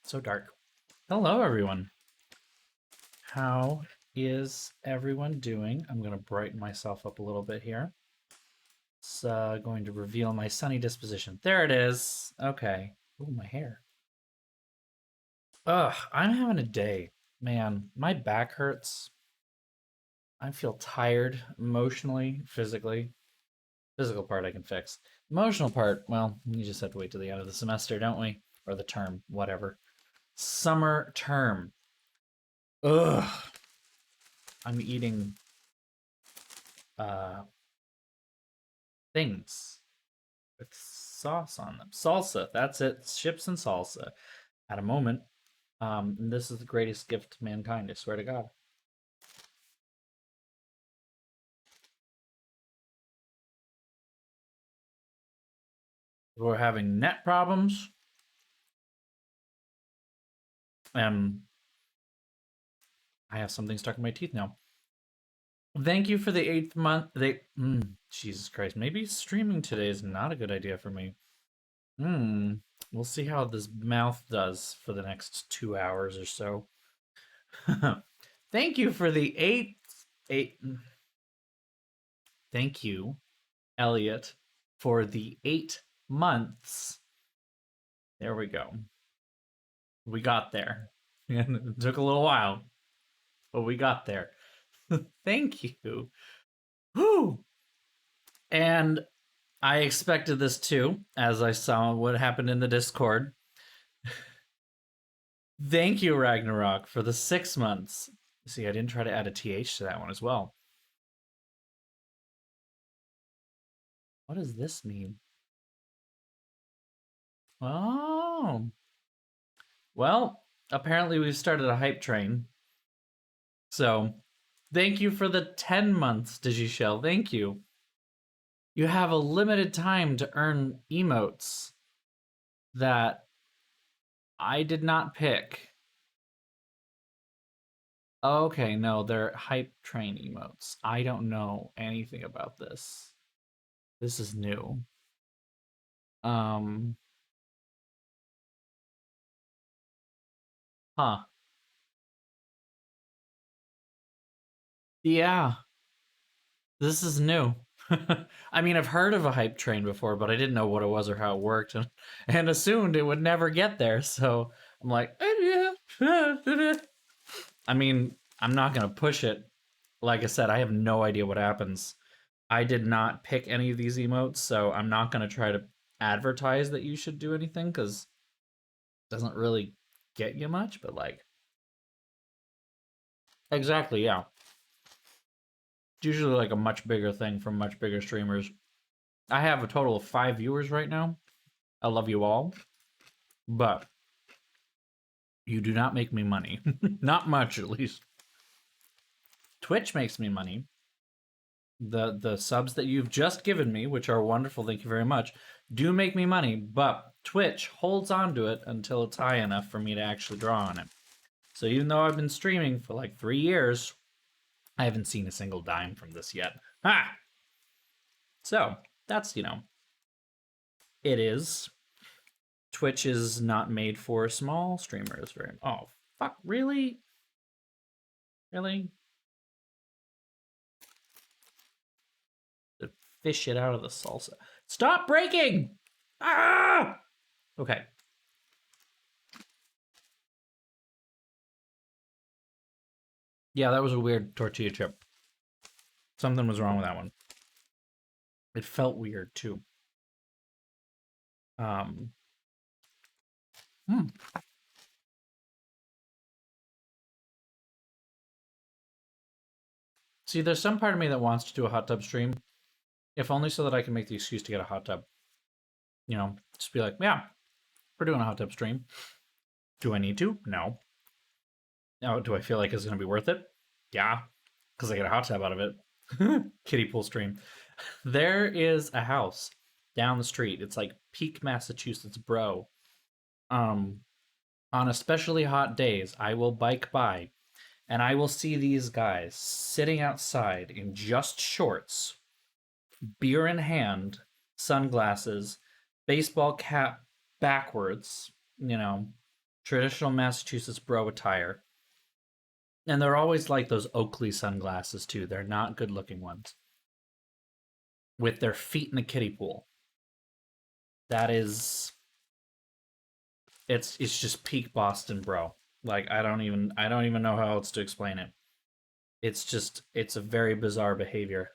So dark. Hello, everyone. How is everyone doing? I'm going to brighten myself up a little bit here. It's going to reveal my sunny disposition. There it is. Okay. Oh, my hair. Ugh, I'm having a day. Man, my back hurts. I feel tired emotionally, physically. Physical part I can fix. Emotional part, well, you just have to wait till the end of the semester, don't we? Or the term, whatever. Summer term. Ugh. I'm eating uh things with sauce on them. Salsa, that's it. Chips and salsa. At a moment, and this is the greatest gift to mankind. I swear to God. We're having net problems, and I have something stuck in my teeth now. Thank you for the 8th month. Jesus Christ, maybe streaming today is not a good idea for me. We'll see how this mouth does for the next 2 hours or so. Thank you for the eight. Thank you, Elliot, for the 8 months. There we go. We got there. It took a little while, but we got there. Thank you. Whew. And I expected this too, as I saw what happened in the Discord. Thank you, Ragnarok, for the 6 months. See, I didn't try to add a TH to that one as well. What does this mean? Oh. Well, apparently we've started a hype train. So, thank you for the 10 months, Digishell. Thank you. You have a limited time to earn emotes that I did not pick. Okay, no, they're hype train emotes. I don't know anything about this. This is new. Um, huh. Yeah, this is new. I mean, I've heard of a hype train before, but I didn't know what it was or how it worked, and assumed it would never get there. So I'm like, I mean, I'm not gonna push it. Like I said, I have no idea what happens. I did not pick any of these emotes, so I'm not gonna try to advertise that you should do anything because it doesn't really get you much. But like, exactly, yeah. It's usually like a much bigger thing from much bigger streamers. I have a total of 5 viewers right now. I love you all, but you do not make me money. Not much, at least. Twitch makes me money. The subs that you've just given me, which are wonderful, thank you very much, do make me money, but Twitch holds on to it until it's high enough for me to actually draw on it. So even though I've been streaming for like 3 years, I haven't seen a single dime from this yet. Ha! So that's, it is. Twitch is not made for small streamers. Oh, fuck, really? Really? To fish it out of the salsa. Stop breaking! Ah! Okay. Yeah, that was a weird tortilla chip. Something was wrong with that one. It felt weird too. Um. Hmm. See, there's some part of me that wants to do a hot tub stream, if only so that I can make the excuse to get a hot tub. Just be like, yeah, we're doing a hot tub stream. Do I need to? No. Now, do I feel like it's going to be worth it? Yeah, because I get a hot tub out of it. Kiddie pool stream. There is a house down the street. It's like Peak, Massachusetts, bro. On especially hot days, I will bike by and I will see these guys sitting outside in just shorts, beer in hand, sunglasses, baseball cap backwards, Traditional Massachusetts bro attire. And they're always like those Oakley sunglasses too. They're not good looking ones. With their feet in a kiddie pool. That is it's just peak Boston bro. Like I don't even know how else to explain it. It's a very bizarre behavior.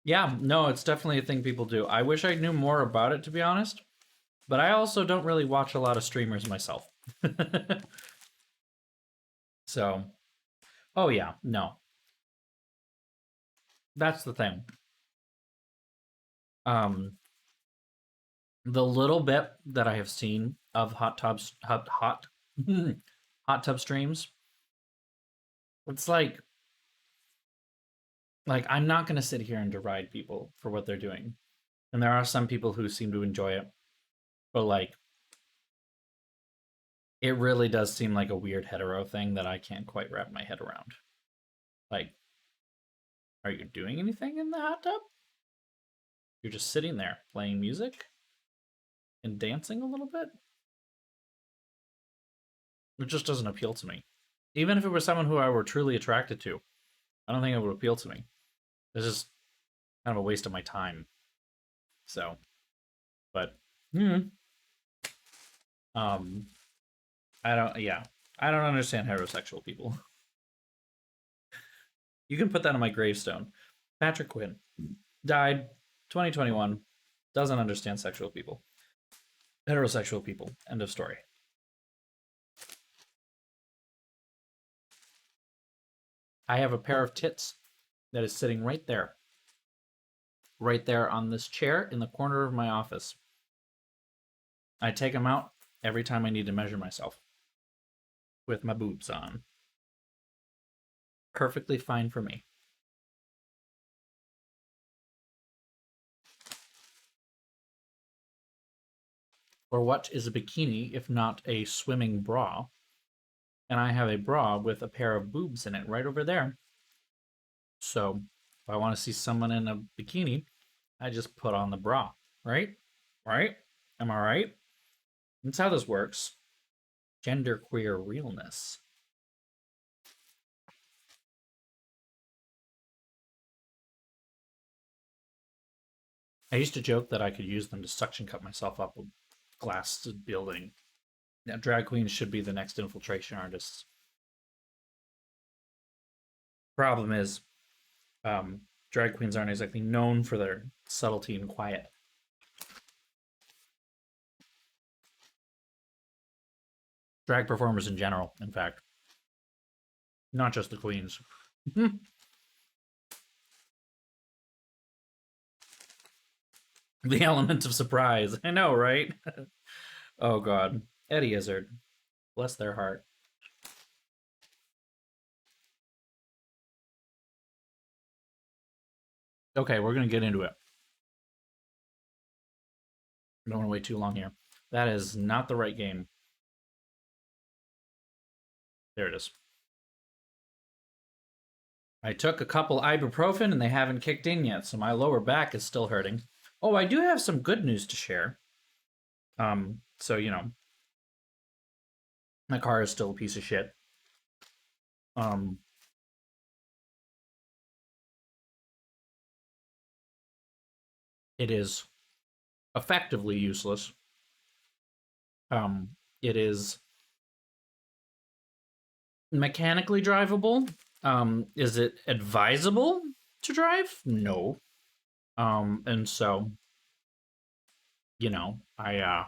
Yeah, no, it's definitely a thing people do. I wish I knew more about it, to be honest, but I also don't really watch a lot of streamers myself. So, oh yeah, no, that's the thing. Um, the little bit that I have seen of hot tub streams, it's like I'm not gonna sit here and deride people for what they're doing, and there are some people who seem to enjoy it, but like it really does seem like a weird hetero thing that I can't quite wrap my head around. Like, are you doing anything in the hot tub? You're just sitting there playing music and dancing a little bit? It just doesn't appeal to me. Even if it was someone who I were truly attracted to, I don't think it would appeal to me. It's just kind of a waste of my time. So, but, um, yeah, I don't understand heterosexual people. You can put that on my gravestone. Patrick Quinn died 2021, doesn't understand sexual people. Heterosexual people. End of story. I have a pair of tits that is sitting right there on this chair in the corner of my office. I take them out every time I need to measure myself with my boobs on. Perfectly fine for me. Or what is a bikini if not a swimming bra? And I have a bra with a pair of boobs in it right over there. So if I want to see someone in a bikini, I just put on the bra, right? Right? Am I right? That's how this works. Genderqueer realness. I used to joke that I could use them to suction cup myself up a glass building. Now, drag queens should be the next infiltration artists. Problem is, drag queens aren't exactly known for their subtlety and quiet. Drag performers in general, in fact, not just the queens. The element of surprise. I know, right? Oh god. Eddie Izzard. Bless their heart. Okay, we're gonna get into it. I don't want to wait too long here. That is not the right game. There it is. I took a couple ibuprofen and they haven't kicked in yet, so my lower back is still hurting. Oh, I do have some good news to share. So you know, my car is still a piece of shit. Um, it is effectively useless. It is mechanically drivable. Is it advisable to drive? No. And so, you know, I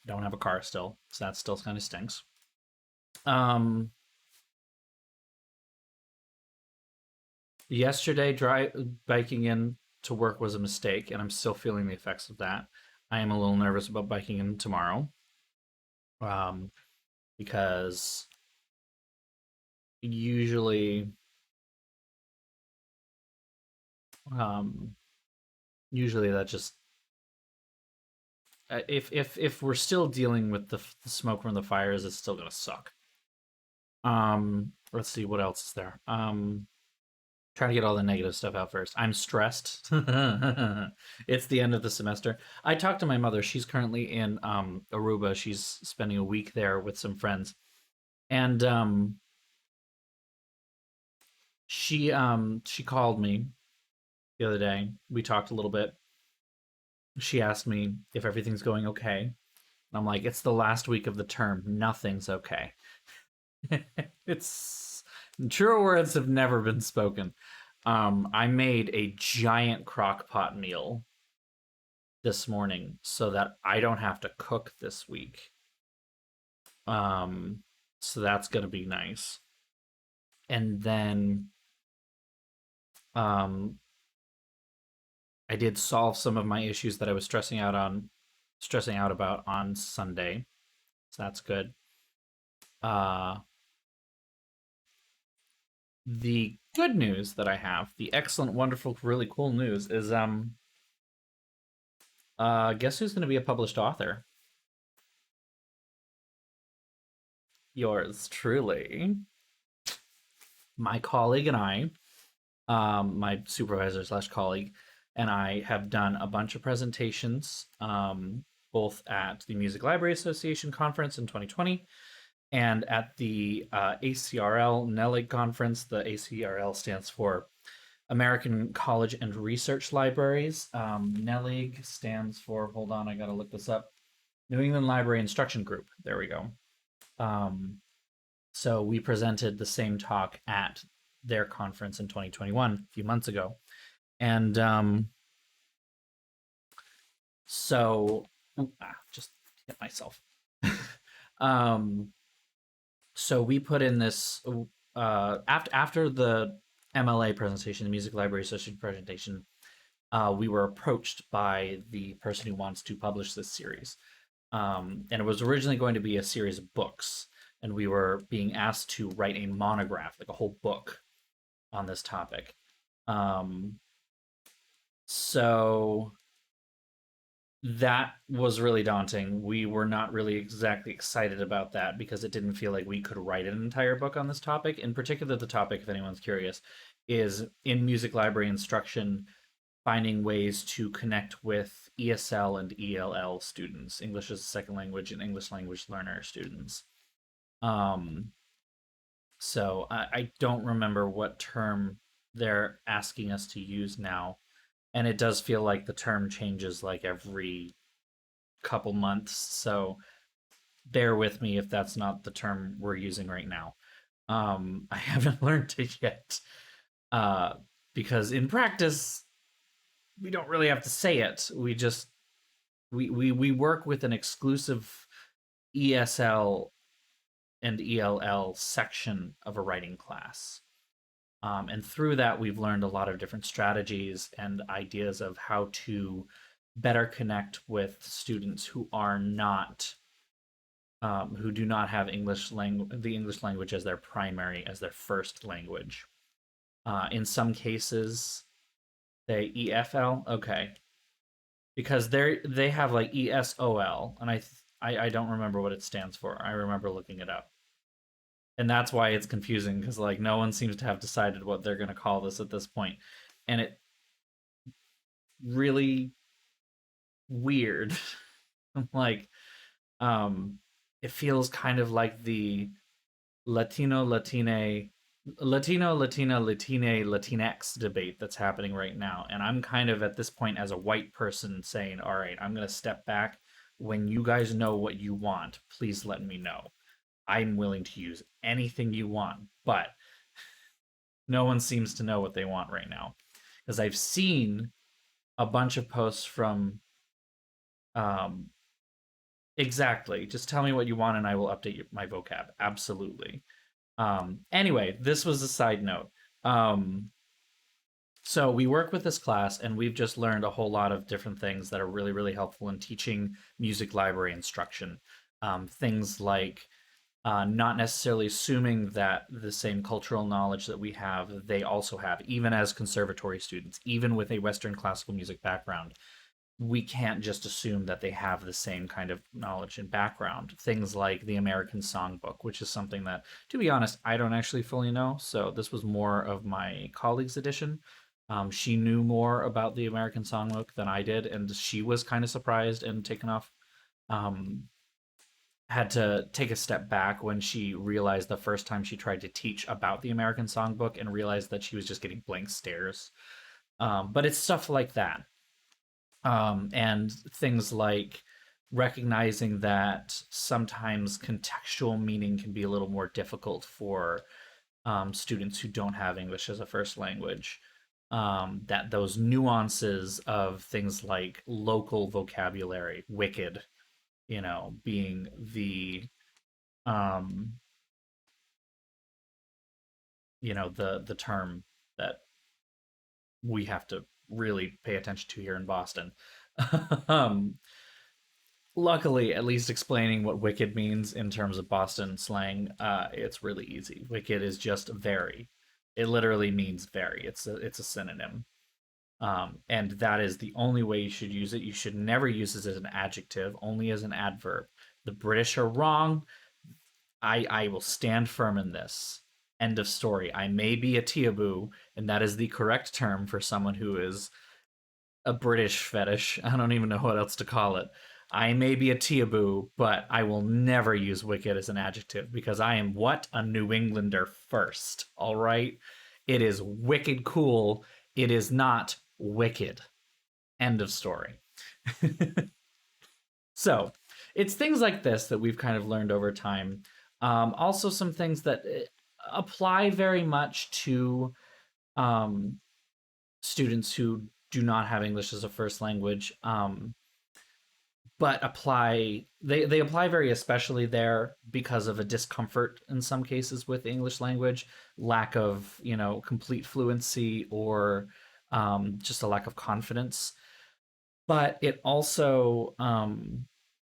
don't have a car still, so that still kind of stinks. Yesterday, biking in to work was a mistake, and I'm still feeling the effects of that. I am a little nervous about biking in tomorrow, um, because usually, um, usually that just if we're still dealing with the smoke from the fires, it's still gonna suck. Let's see what else is there. Try to get all the negative stuff out first. I'm stressed. It's the end of the semester. I talked to my mother. She's currently in Aruba. She's spending a week there with some friends. And she called me the other day. We talked a little bit. She asked me if everything's going okay. And I'm like, it's the last week of the term. Nothing's okay. It's truer words have never been spoken. I made a giant crock pot meal this morning so that I don't have to cook this week. Um, so that's gonna be nice. And then um, I did solve some of my issues that I was stressing out about on Sunday. So that's good. Uh, the good news that I have, the excellent, wonderful, really cool news is guess who's going to be a published author? Yours truly. My colleague and I, my supervisor slash colleague, and I have done a bunch of presentations, both at the Music Library Association conference in 2020 and at the ACRL NELIG conference. The ACRL stands for American College and Research Libraries. NELIG stands for, hold on, I gotta look this up, New England Library Instruction Group. There we go. So we presented the same talk at their conference in 2021, a few months ago. And just hit myself. So we put in this after the MLA presentation, the Music Library Association presentation. We were approached by the person who wants to publish this series, and it was originally going to be a series of books, and we were being asked to write a monograph, like a whole book, on this topic. So that was really daunting. We were not really exactly excited about that because it didn't feel like we could write an entire book on this topic. In particular, the topic, if anyone's curious, is in music library instruction, finding ways to connect with ESL and ELL students, English as a second language and English language learner students. So I don't remember what term they're asking us to use now. And it does feel like the term changes like every couple months. So bear with me if that's not the term we're using right now. I haven't learned it yet. Because in practice, we don't really have to say it. We just we work with an exclusive ESL and ELL section of a writing class. And through that, we've learned a lot of different strategies and ideas of how to better connect with students who are not, who do not have the English language as their primary, as their first language. In some cases, they EFL, okay, because they have like ESOL, and I don't remember what it stands for. I remember looking it up. And that's why it's confusing, because like no one seems to have decided what they're going to call this at this point, and it really weird. Like it feels kind of like the Latino Latina Latinx debate that's happening right now. And I'm kind of at this point as a white person saying, all right, I'm going to step back. When you guys know what you want, please let me know. I'm willing to use anything you want, but no one seems to know what they want right now. Because I've seen a bunch of posts from exactly, just tell me what you want and I will update my vocab. Absolutely. Anyway, this was a side note. So we work with this class and we've just learned a whole lot of different things that are really, really helpful in teaching music library instruction. Things like not necessarily assuming that the same cultural knowledge that we have, they also have, even as conservatory students, even with a Western classical music background. we can't just assume that they have the same kind of knowledge and background. Things like the American Songbook, which is something that, to be honest, I don't actually fully know. So this was more of my colleague's edition. She knew more about the American Songbook than I did, and she was kind of surprised and taken off. Um, had to take a step back when she realized the first time she tried to teach about the American Songbook and realized that she was just getting blank stares. But it's stuff like that, and things like recognizing that sometimes contextual meaning can be a little more difficult for students who don't have English as a first language. That those nuances of things like local vocabulary, wicked, being um, the term that we have to really pay attention to here in Boston. um, Luckily, at least explaining what wicked means in terms of Boston slang, it's really easy. Wicked is just very. It literally means very. It's a synonym. And that is the only way you should use it. You should never use it as an adjective, only as an adverb. The British are wrong. I will stand firm in this. End of story. I may be a teaboo, and that is the correct term for someone who is a British fetish. I don't even know what else to call it. I may be a teaboo, but I will never use wicked as an adjective because I am what? A New Englander first. All right? It is wicked cool. It is not wicked. End of story. So it's things like this that we've kind of learned over time. Also, some things that apply very much to um, students who do not have English as a first language, but they apply very especially there because of a discomfort in some cases with the English language, lack of complete fluency, or just a lack of confidence. But it also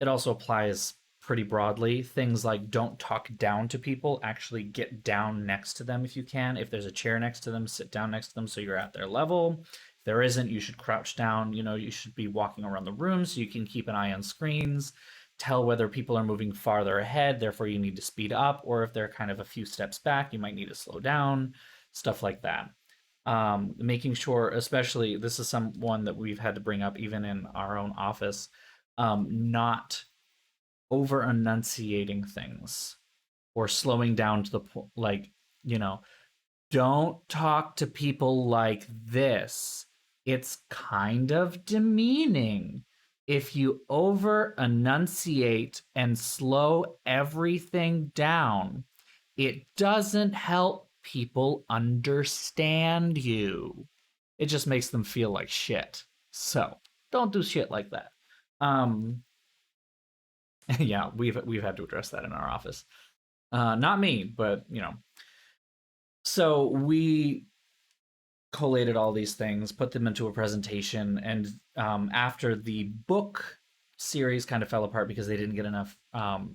applies pretty broadly. Things like don't talk down to people, actually get down next to them if you can. If there's a chair next to them, sit down next to them so you're at their level. If there isn't, you should crouch down. You should be walking around the room so you can keep an eye on screens, tell whether people are moving farther ahead, therefore you need to speed up, or if they're kind of a few steps back, you might need to slow down, stuff like that. Making sure, especially this is someone that we've had to bring up even in our own office, not over enunciating things or slowing down to the point, like, you know, don't talk to people like this. It's kind of demeaning. If you over enunciate and slow everything down, it doesn't help people understand you. It just makes them feel like shit. So don't do shit like that. Um, yeah, we've had to address that in our office. Not me, but So we collated all these things, put them into a presentation, and after the book series kind of fell apart because they didn't get enough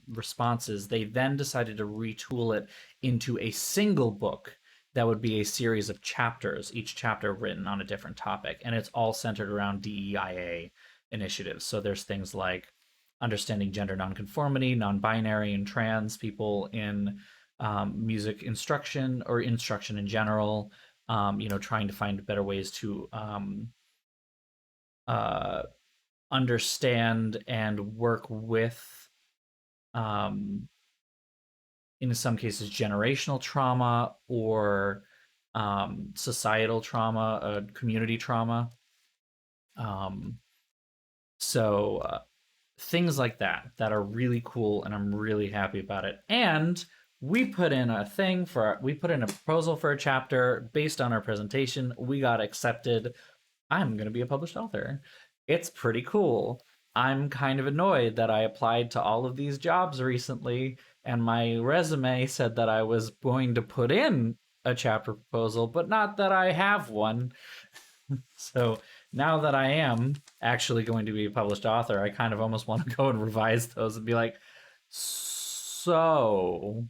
responses, they then decided to retool it into a single book that would be a series of chapters, each chapter written on a different topic, and it's all centered around DEIA initiatives. So there's things like understanding gender nonconformity, non-binary, and trans people in music instruction or instruction in general. Trying to find better ways to uh, understand and work with, um, in some cases, generational trauma or societal trauma, community trauma. Um, so things like that are really cool, and I'm really happy about it. And we put in a proposal for a chapter based on our presentation. We got accepted. I'm going to be a published author. It's pretty cool. I'm kind of annoyed that I applied to all of these jobs recently, and my resume said that I was going to put in a chapter proposal, but not that I have one. So now that I am actually going to be a published author, I kind of almost want to go and revise those and be like, so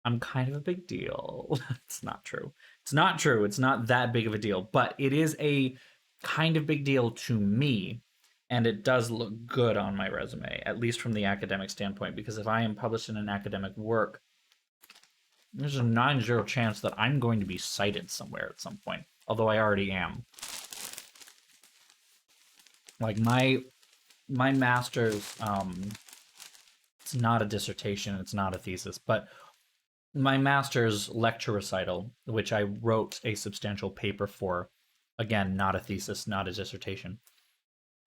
I'm kind of a big deal. It's not true. It's not true. It's not that big of a deal, but it is a kind of big deal to me, and it does look good on my resume, at least from the academic standpoint, because if I am published in an academic work, there's a non-zero chance that I'm going to be cited somewhere at some point, although I already am. Like my master's, it's not a dissertation, it's not a thesis, but my master's lecture recital, which I wrote a substantial paper for, again, not a thesis, not a dissertation,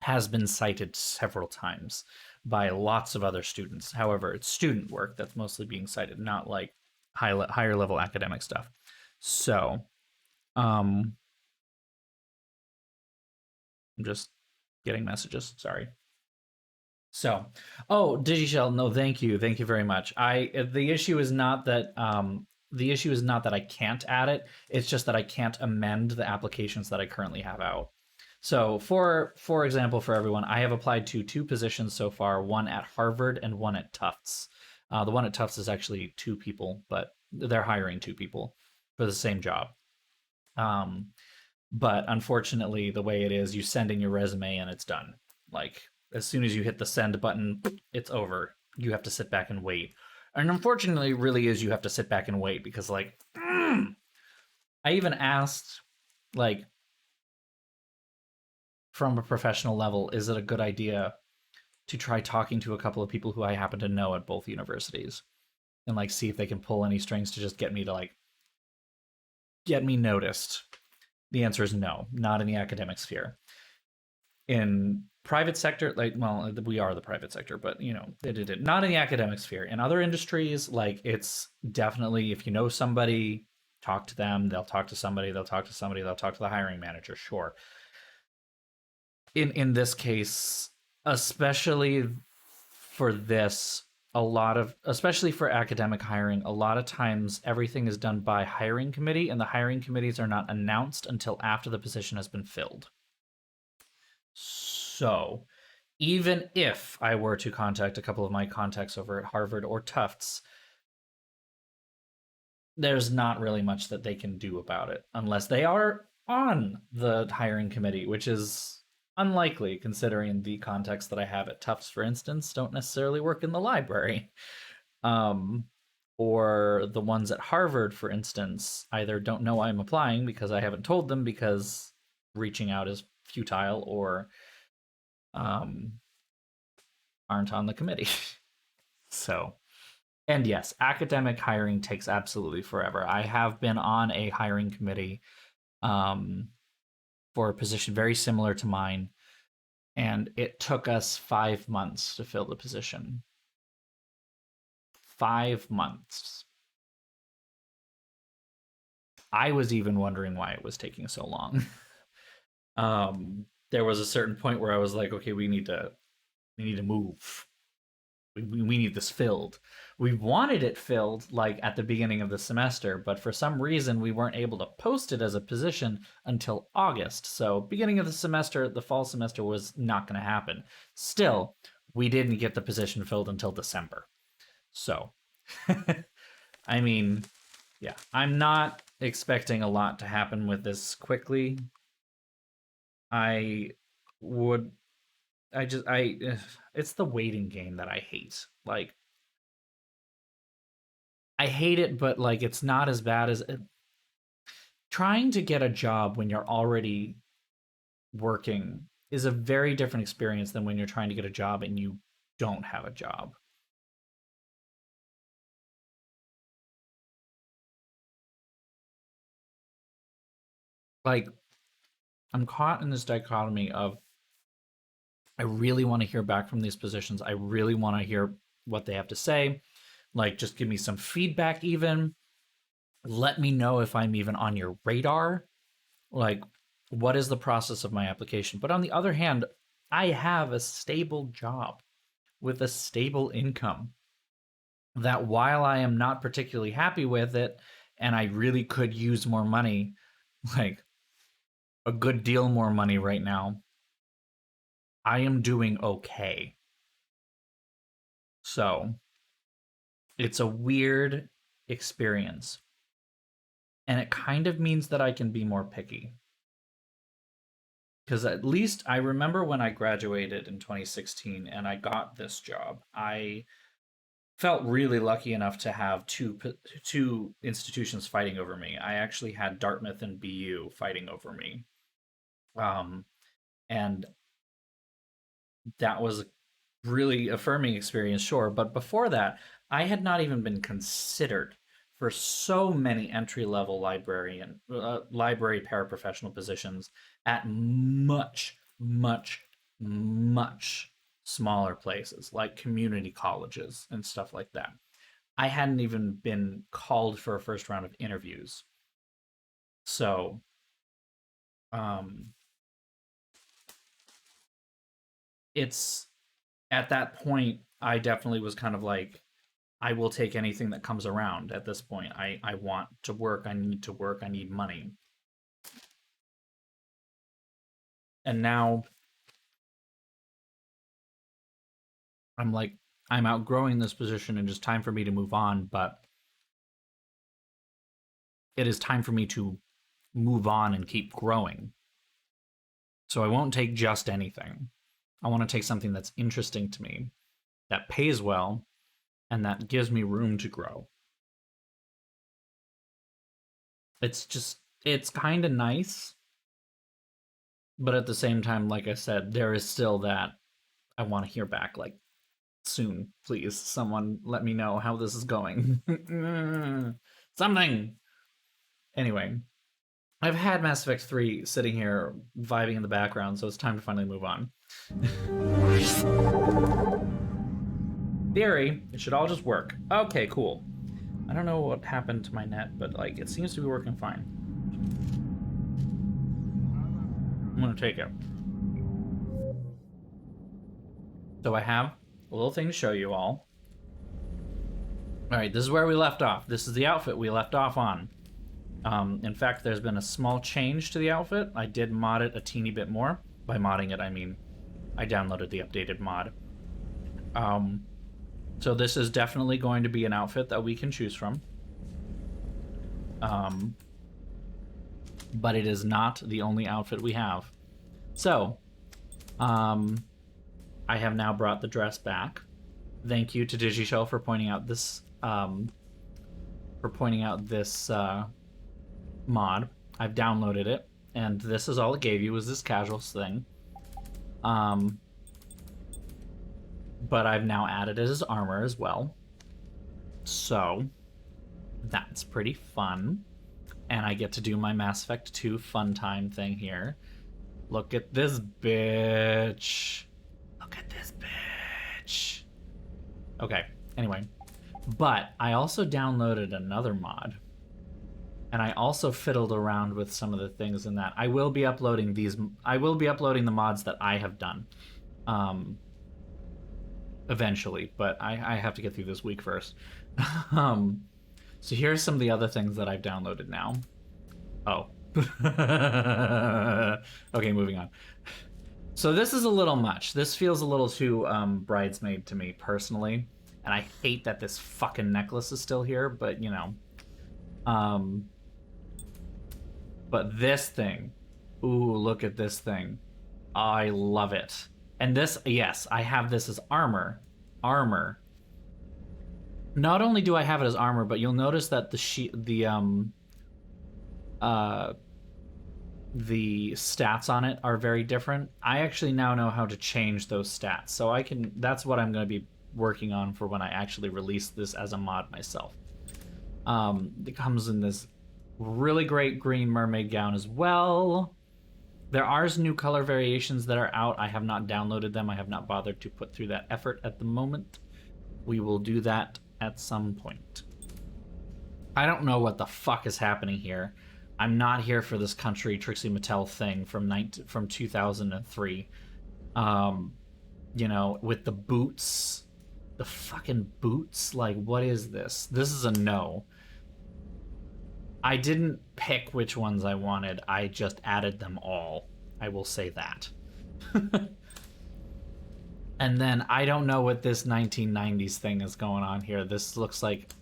has been cited several times by lots of other students. However, it's student work that's mostly being cited, not like higher level academic stuff. So, I'm just getting messages. Sorry. So, oh, Digishell, no, thank you very much. The issue is not that I can't add it. It's just that I can't amend the applications that I currently have out. So, for example, for everyone, I have applied to two positions so far: one at Harvard and one at Tufts. The one at Tufts is actually two people, but they're hiring two people for the same job. Um, but unfortunately, the way it is, you send in your resume and it's done. Like as soon as you hit the send button, it's over. You have to sit back and wait. And unfortunately, it really is you have to sit back and wait because like I even asked like from a professional level, is it a good idea to try talking to a couple of people who I happen to know at both universities and like see if they can pull any strings to just get me to like get me noticed? The answer is no, not in the academic sphere. In private sector, like, well, we are the private sector, but you know, not in the academic sphere. In other industries, like it's definitely if you know somebody, talk to them. They'll talk to somebody. They'll talk to somebody. They'll talk to the hiring manager. Sure. In this case, especially for this, a lot of especially for academic hiring, a lot of times everything is done by hiring committee, and the hiring committees are not announced until after the position has been filled. So, even if I were to contact a couple of my contacts over at Harvard or Tufts, there's not really much that they can do about it unless they are on the hiring committee, which is unlikely considering the contacts that I have at Tufts, for instance, don't necessarily work in the library. Um, or the ones at Harvard, for instance, either don't know I'm applying because I haven't told them because reaching out is futile, or um, aren't on the committee. So, and yes, academic hiring takes absolutely forever. I have been on a hiring committee um, for a position very similar to mine, and it took us 5 months to fill the position. 5 months. I was even wondering why it was taking so long. There was a certain point where I was like, okay, we need to move. We need this filled. We wanted it filled like at the beginning of the semester, but for some reason we weren't able to post it as a position until August. So, beginning of the semester, the fall semester was not going to happen. Still, we didn't get the position filled until December. So, I mean, yeah, I'm not expecting a lot to happen with this quickly. I would I it's the waiting game that I hate. Like I hate it, but like it's not as bad as trying to get a job when you're already working is a very different experience than when you're trying to get a job and you don't have a job. Like I'm caught in this dichotomy of I really want to hear back from these positions. I really want to hear what they have to say. Like just give me some feedback even. Let me know if I'm even on your radar. Like what is the process of my application? But on the other hand, I have a stable job with a stable income that while I am not particularly happy with it and I really could use more money, like a good deal more money right now, I am doing okay. So it's a weird experience. And it kind of means that I can be more picky. Because at least I remember when I graduated in 2016 and I got this job, I felt really lucky enough to have two institutions fighting over me. I actually had Dartmouth and BU fighting over me, um, and that was a really affirming experience, sure. But before that, I had not even been considered for so many entry level library paraprofessional positions at much smaller places like community colleges and stuff like that. I hadn't even been called for a first round of interviews. So, um, it's at that point, I definitely was kind of like, I will take anything that comes around at this point. I want to work. I need to work. I need money. And now I'm like, I'm outgrowing this position and it's time for me to move on. But it is time for me to move on and keep growing. So I won't take just anything. I want to take something that's interesting to me, that pays well, and that gives me room to grow. It's kind of nice, but at the same time, like I said, there is still that I want to hear back, like, soon, please. Someone let me know how this is going. Something. Anyway, I've had Mass Effect 3 sitting here vibing in the background, so it's time to finally move on. Theory, it should all just work. Okay, cool. I don't know what happened to my net, but like it seems to be working fine. I'm gonna take it. So I have a little thing to show you all. Alright, this is where we left off. This is the outfit we left off on. In fact, there's been a small change to the outfit. I did mod it a teeny bit more. By modding it, I mean I downloaded the updated mod. So this is definitely going to be an outfit that we can choose from. But it is not the only outfit we have. So, I have now brought the dress back. Thank you to DigiShell for pointing out this mod. I've downloaded it, and this is all it gave you, was this casuals thing. But I've now added it as armor as well. So, that's pretty fun. And I get to do my Mass Effect 2 fun time thing here. Look at this bitch. Look at this bitch. Okay, anyway. But I also downloaded another mod. And I also fiddled around with some of the things in that. I will be uploading the mods that I have done. Eventually, but I have to get through this week first. So here's some of the other things that I've downloaded now. Oh. Okay, moving on. So this is a little much. This feels a little too bridesmaid to me personally. And I hate that this fucking necklace is still here, but you know. But this thing. Ooh, look at this thing. I love it. And this, yes, I have this as armor. Armor. Not only do I have it as armor, but you'll notice that the stats on it are very different. I actually now know how to change those stats, so I can. That's what I'm going to be working on for when I actually release this as a mod myself. It comes in this really great green mermaid gown as well. There are new color variations that are out. I have not downloaded them. I have not bothered to put through that effort at the moment. We will do that at some point. I don't know what the fuck is happening here. I'm not here for this country Trixie Mattel thing from 2003. You know, with the boots. The fucking boots? Like, what is this? This is a no. I didn't pick which ones I wanted. I just added them all. I will say that. And then I don't know what this 1990s thing is going on here. This looks like...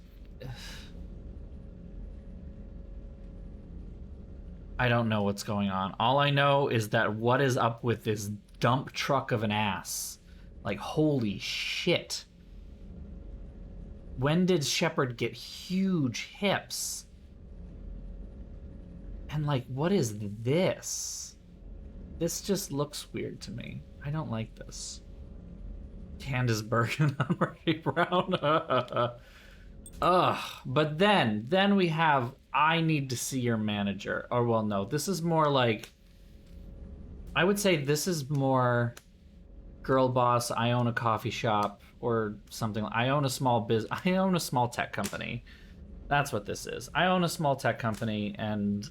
I don't know what's going on. All I know is that what is up with this dump truck of an ass? Like, holy shit. When did Shepard get huge hips? And, like, what is this? This just looks weird to me. I don't like this. Candace Bergen on Ray Brown. Ugh. But then we have I need to see your manager. Or, well, no. This is more like... I would say this is more... Girl boss, I own a coffee shop or something. I own a small I own a small tech company. That's what this is. I own a small tech company and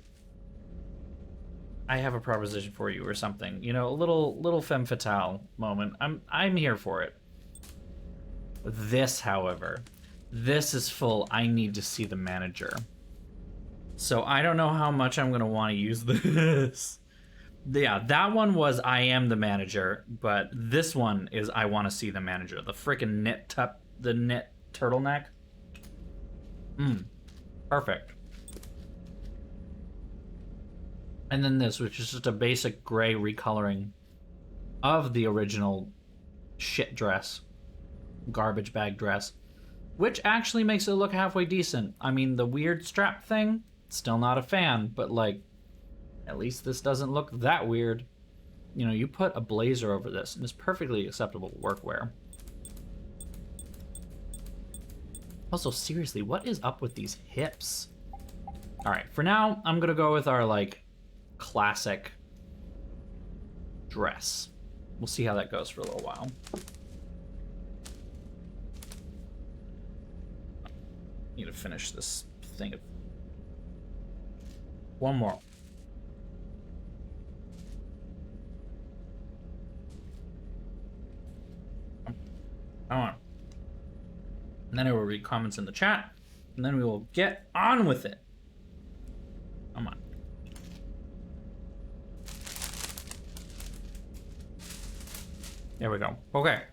I have a proposition for you or something. You know, a little femme fatale moment. I'm here for it. This, however, this is full I need to see the manager. So I don't know how much I'm going to want to use this. Yeah, that one was I am the manager, but this one is I want to see the manager. The freaking the knit turtleneck. Perfect. And then this, which is just a basic gray recoloring of the original shit dress, garbage bag dress, which actually makes it look halfway decent. I mean, the weird strap thing, still not a fan, but like, at least this doesn't look that weird. You know, you put a blazer over this, and it's perfectly acceptable workwear. Also, seriously, what is up with these hips? All right, for now, I'm gonna go with our, like, classic dress. We'll see how that goes for a little while. Need to finish this thing. One more. On. And then I will read comments in the chat, and then we will get on with it. Come on. There we go. Okay.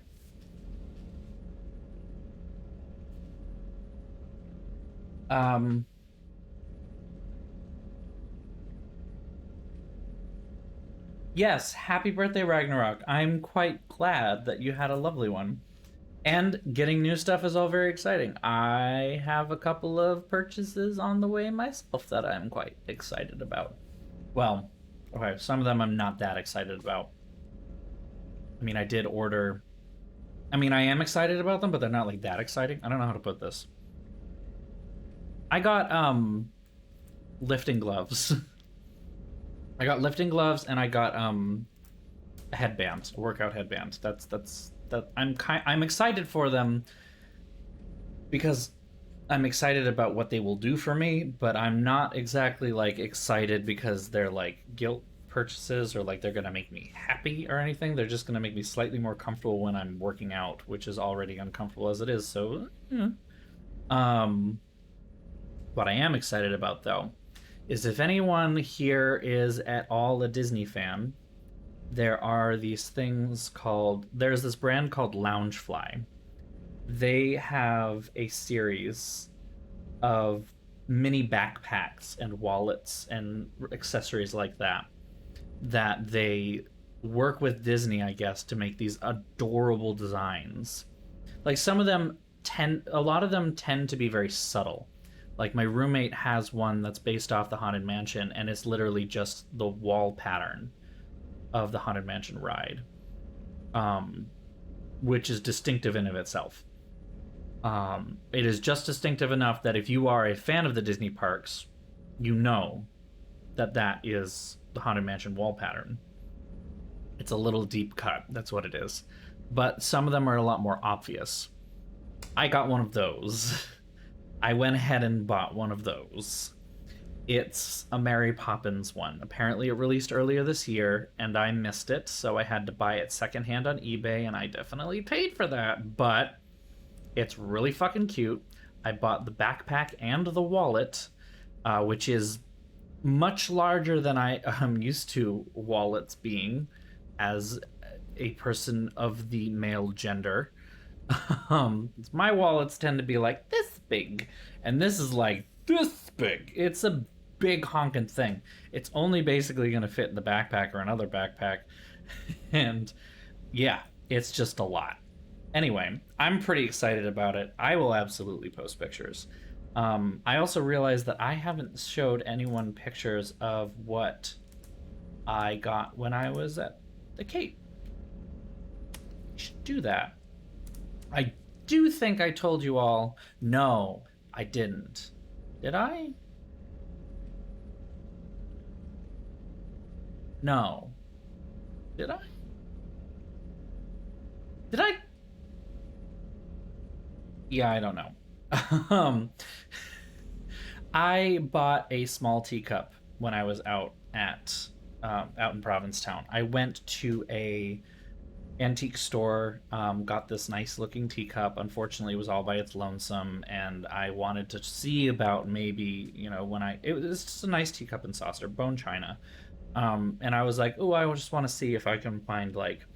Yes, happy birthday, Ragnarok. I'm quite glad that you had a lovely one. And getting new stuff is all very exciting. I have a couple of purchases on the way myself that I'm quite excited about. Well, okay, some of them I'm not that excited about. I mean, I did order... I mean, I am excited about them, but they're not, like, that exciting. I don't know how to put this. I got, lifting gloves. I got lifting gloves, and I got, headbands, workout headbands. I'm excited for them because I'm excited about what they will do for me, but I'm not exactly, like, excited because they're, like, guilt purchases or, like, they're gonna make me happy or anything. They're just gonna make me slightly more comfortable when I'm working out, which is already uncomfortable as it is, so, yeah. What I am excited about, though, is if anyone here is at all a Disney fan, there are these things called... There's this brand called Loungefly. They have a series of mini backpacks and wallets and accessories like that they work with Disney, I guess, to make these adorable designs. Like, some of them a lot of them tend to be very subtle. Like, my roommate has one that's based off the Haunted Mansion, and it's literally just the wall pattern of the Haunted Mansion ride, which is distinctive in of itself. It is just distinctive enough that if you are a fan of the Disney parks, you know that that is the Haunted Mansion wall pattern. It's a little deep cut, that's what it is. But some of them are a lot more obvious. I got one of those. I went ahead and bought one of those. It's a Mary Poppins one. Apparently it released earlier this year, and I missed it, so I had to buy it secondhand on eBay, and I definitely paid for that, but it's really fucking cute. I bought the backpack and the wallet, which is much larger than I am used to wallets being as a person of the male gender. My wallets tend to be like this big, and this is like this big. It's a big honking thing. It's only basically going to fit in the backpack or another backpack. And yeah, it's just a lot. Anyway, I'm pretty excited about it. I will absolutely post pictures. I also realized that I haven't showed anyone pictures of what I got when I was at the Cape. You should do that. I do think I told you all. No, I didn't. Did I? No. Did I? Did I? Yeah, I don't know. um, I bought a small teacup when I was out in Provincetown. I went to a antique store, got this nice looking teacup. Unfortunately, it was all by its lonesome, and I wanted to see about maybe, it was just a nice teacup and saucer, bone china. And I was like, oh, I just want to see if I can find like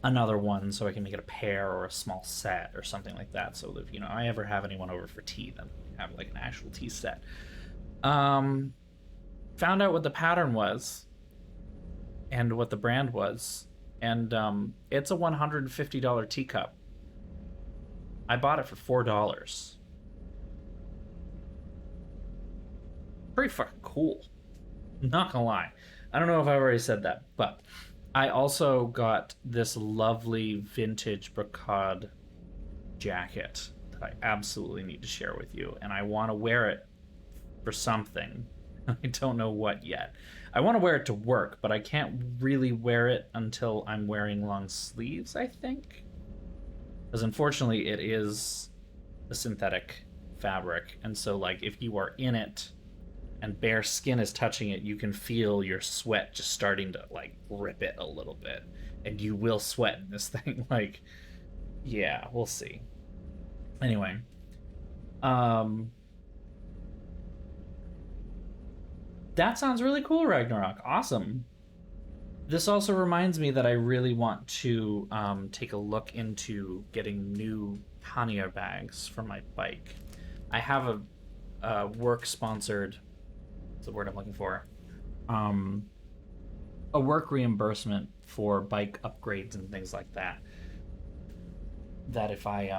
another one so I can make it a pair or a small set or something like that. So that, I ever have anyone over for tea, then have like an actual tea set. Found out what the pattern was and what the brand was, and it's a $150 teacup. I bought it for $4. Pretty fucking cool. Not gonna lie. I don't know if I already said that, but I also got this lovely vintage brocade jacket that I absolutely need to share with you, and I want to wear it for something. I don't know what yet. I want to wear it to work, but I can't really wear it until I'm wearing long sleeves, I think. Because unfortunately, it is a synthetic fabric, and so like if you are in it and bare skin is touching it, you can feel your sweat just starting to like rip it a little bit, and you will sweat in this thing. Like, yeah, we'll see. Anyway, that sounds really cool, Ragnarok. Awesome. This also reminds me that I really want to take a look into getting new pannier bags for my bike. I have a work-sponsored, what's the word I'm looking for? A work reimbursement for bike upgrades and things like that. That if I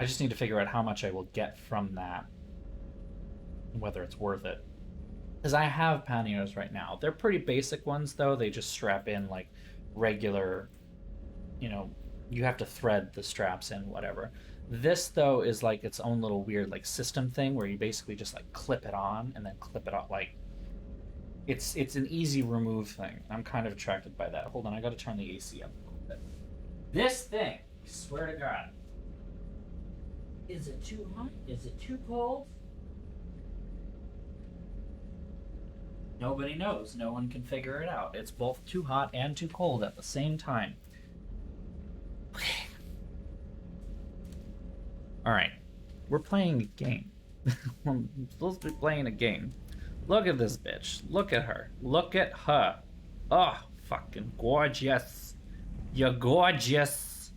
just need to figure out how much I will get from that, whether it's worth it. Because I have panniers right now. They're pretty basic ones, though. They just strap in like regular, you have to thread the straps in, whatever. This, though, is like its own little weird like system thing where you basically just like clip it on and then clip it off. Like, it's an easy remove thing. I'm kind of attracted by that. Hold on, I gotta turn the AC up a little bit. This thing, I swear to God. Is it too hot? Is it too cold? Nobody knows. No one can figure it out. It's both too hot and too cold at the same time. Alright. We're playing a game. We're supposed to be playing a game. Look at this bitch. Look at her. Look at her. Oh, fucking gorgeous. You're gorgeous.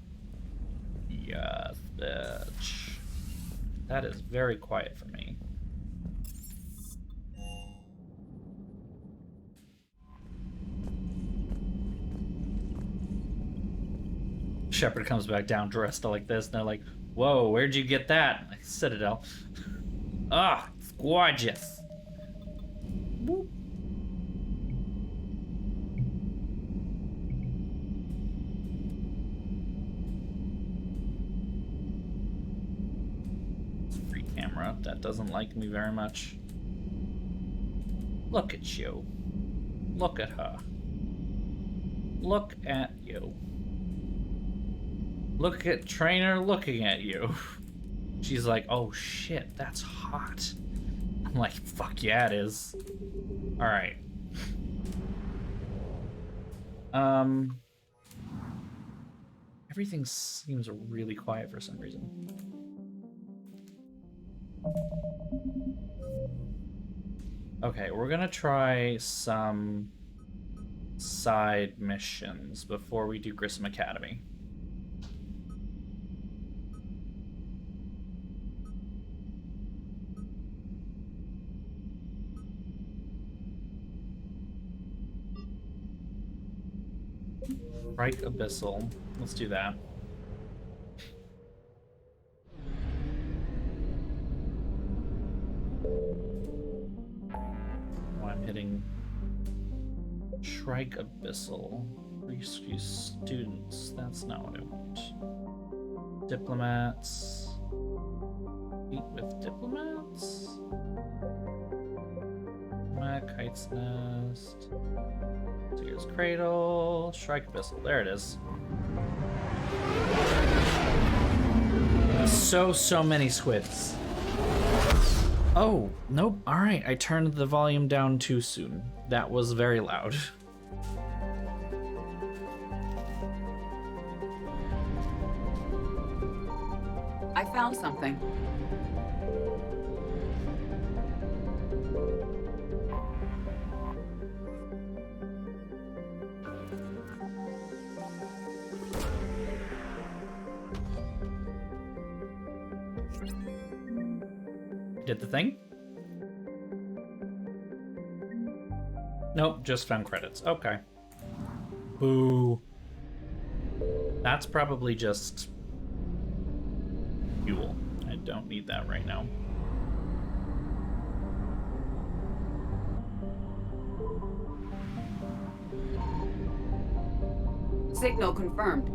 Yes, bitch. That is very quiet for me. Shepard comes back down dressed like this, and they're like, whoa, where'd you get that? Like, Citadel. Ah, it's gorgeous. Boop. Free camera. That doesn't like me very much. Look at you. Look at her. Look at you. Look at Trainer looking at you. She's like, oh shit, that's hot. I'm like, fuck yeah, it is. Alright. Everything seems really quiet for some reason. Okay, we're gonna try some side missions before we do Grissom Academy. Strike Abyssal. Let's do that. Oh, I'm hitting Shrike Abyssal. Rescue students. That's not what I want. Diplomats. Meet with diplomats. Kite's Nest. Seer's Cradle. Shrike Abyssal. There it is. So many squids. Oh, nope. Alright, I turned the volume down too soon. That was very loud. I found something. Did the thing? Nope, just found credits. Okay. Boo. That's probably just fuel. I don't need that right now. Signal confirmed.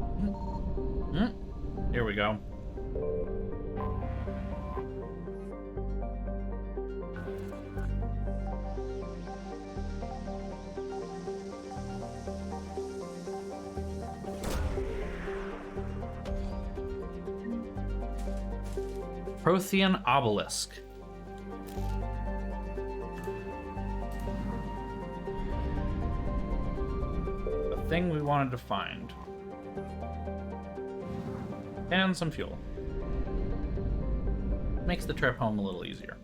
Here we go. Prothean obelisk. The thing we wanted to find. And some fuel. Makes the trip home a little easier.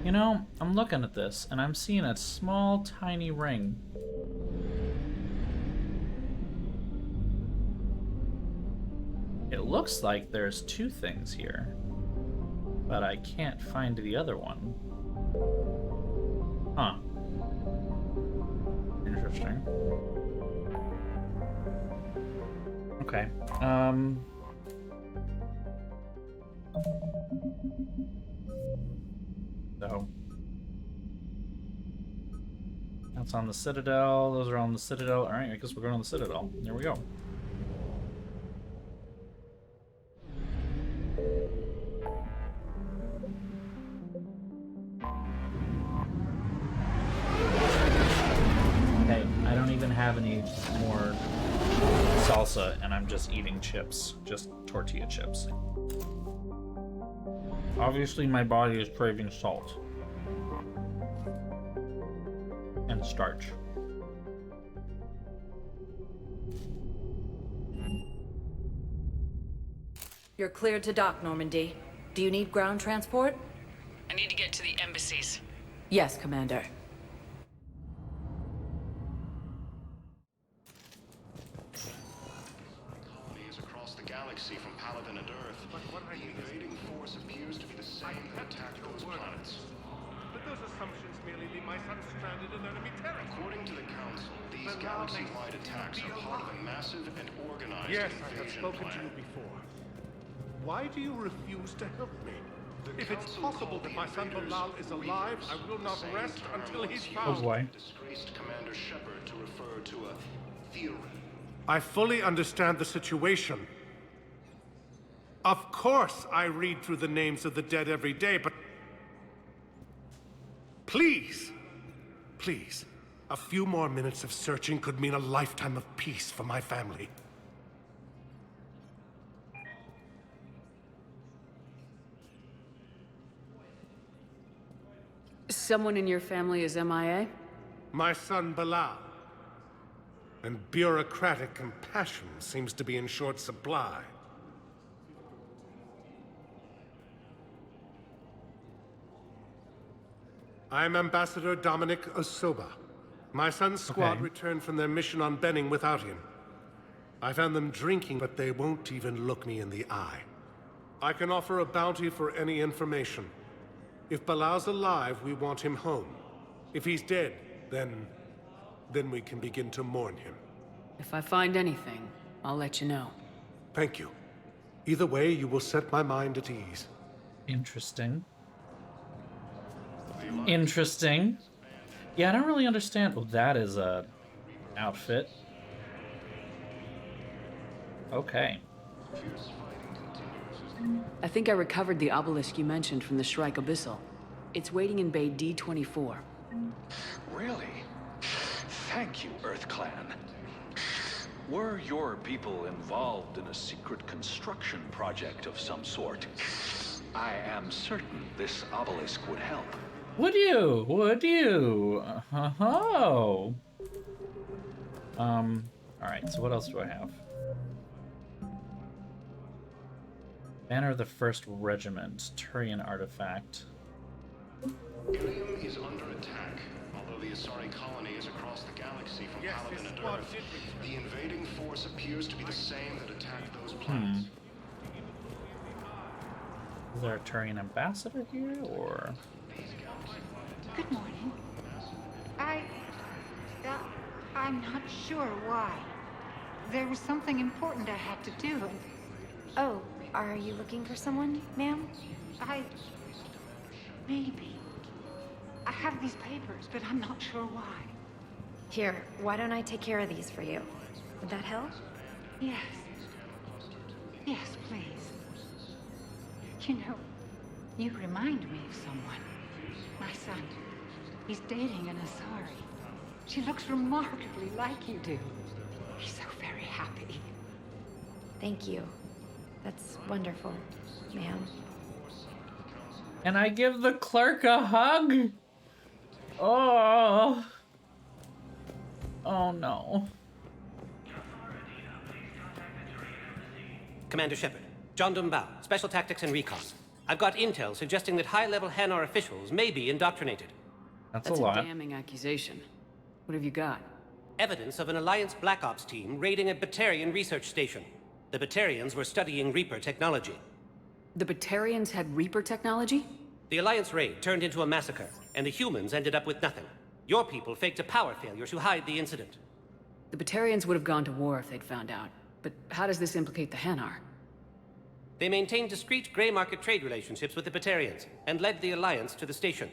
You know, I'm looking at this, and I'm seeing a small, tiny ring. It looks like there's two things here, but I can't find the other one. Huh. Interesting. Okay. So that's on the Citadel. Those are on the Citadel. All right, I guess we're going on the Citadel. There we go. Hey, I don't even have any more salsa, and I'm just eating chips, just tortilla chips. Obviously, my body is craving salt and starch. You're cleared to dock, Normandy. Do you need ground transport? I need to get to the embassies. Yes, Commander. Colonies across the galaxy from Paladin and Earth. The invading force appears to be the same that attacked those planets. But those assumptions merely leave my son stranded in enemy territory. According to the Council, these galaxy-wide attacks are part of a massive and organized Yes, I have invasion spoken to plan. you before. Why do you refuse to help me? The If it's Council possible called that the my son invaders Bilal is alive, weavers. I will not Same rest term until was he's used found. Oh boy. by disgraced Commander Shepard to refer to a theory. I fully understand the situation. Of course I read through the names of the dead every day, but... Please, please, a few more minutes of searching could mean a lifetime of peace for my family. Someone in your family is MIA? My son Bilal. And bureaucratic compassion seems to be in short supply. I'm Ambassador Dominic Osoba. My son's squad Okay. returned from their mission on Benning without him. I found them drinking, but they won't even look me in the eye. I can offer a bounty for any information. If Balal's alive, we want him home. If he's dead, then we can begin to mourn him. If I find anything, I'll let you know. Thank you. Either way, you will set my mind at ease. Interesting. Interesting. Yeah, I don't really understand. Oh, that is a outfit. Okay. I think I recovered the obelisk you mentioned from the Shrike Abyssal. It's waiting in Bay D24. Really? Thank you, Earth Clan. Were your people involved in a secret construction project of some sort? I am certain this obelisk would help. Would you? Would you? Oh. Alright, so what else do I have? Banner of the 1st Regiment, Turian artifact. Ilium is under attack. Although the Asari colony is across the galaxy from Paladin and Earth, the invading force appears to be the same that attacked those planets. Is there a Turian ambassador here, or? Good morning. I'm not sure why. There was something important I had to do, and Oh, are you looking for someone, ma'am? maybe. I have these papers, but I'm not sure why. Here, why don't I take care of these for you? Would that help? Yes. Yes, please. You know, you remind me of someone. My son. He's dating an Asari. She looks remarkably like you do. He's so very happy. Thank you. That's wonderful, ma'am. Can I give the clerk a hug? Oh. Oh no. Commander Shepard, John Dumbao, Special Tactics and Recon. I've got intel suggesting that high-level Hanar officials may be indoctrinated. That's That's a a lot. damning accusation. What have you got? Evidence of an Alliance Black Ops team raiding a Batarian research station. The Batarians were studying Reaper technology. The Batarians had Reaper technology? The Alliance raid turned into a massacre, and the humans ended up with nothing. Your people faked a power failure to hide the incident. The Batarians would have gone to war if they'd found out. But how does this implicate the Hanar? They maintained discreet gray market trade relationships with the Batarians, and led the Alliance to the station.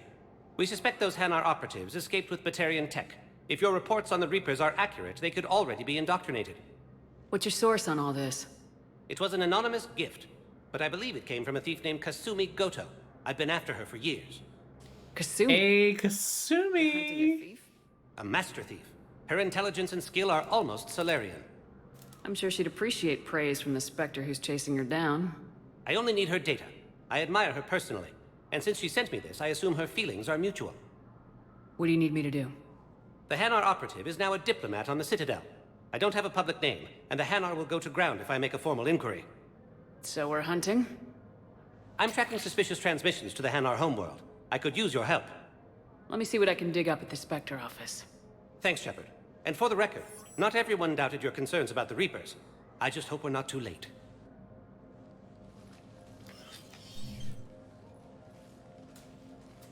We suspect those Hanar operatives escaped with Batarian tech. If your reports on the Reapers are accurate, they could already be indoctrinated. What's your source on all this? It was an anonymous gift, but I believe it came from a thief named Kasumi Goto. I've been after her for years. Kasumi. Hey, Hunting a Kasumi. thief? A master thief. Her intelligence and skill are almost Solarian. I'm sure she'd appreciate praise from the Spectre who's chasing her down. I only need her data. I admire her personally. And since she sent me this, I assume her feelings are mutual. What do you need me to do? The Hanar operative is now a diplomat on the Citadel. I don't have a public name, and the Hanar will go to ground if I make a formal inquiry. So we're hunting? I'm tracking suspicious transmissions to the Hanar homeworld. I could use your help. Let me see what I can dig up at the Spectre office. Thanks, Shepard. And for the record, not everyone doubted your concerns about the Reapers. I just hope we're not too late.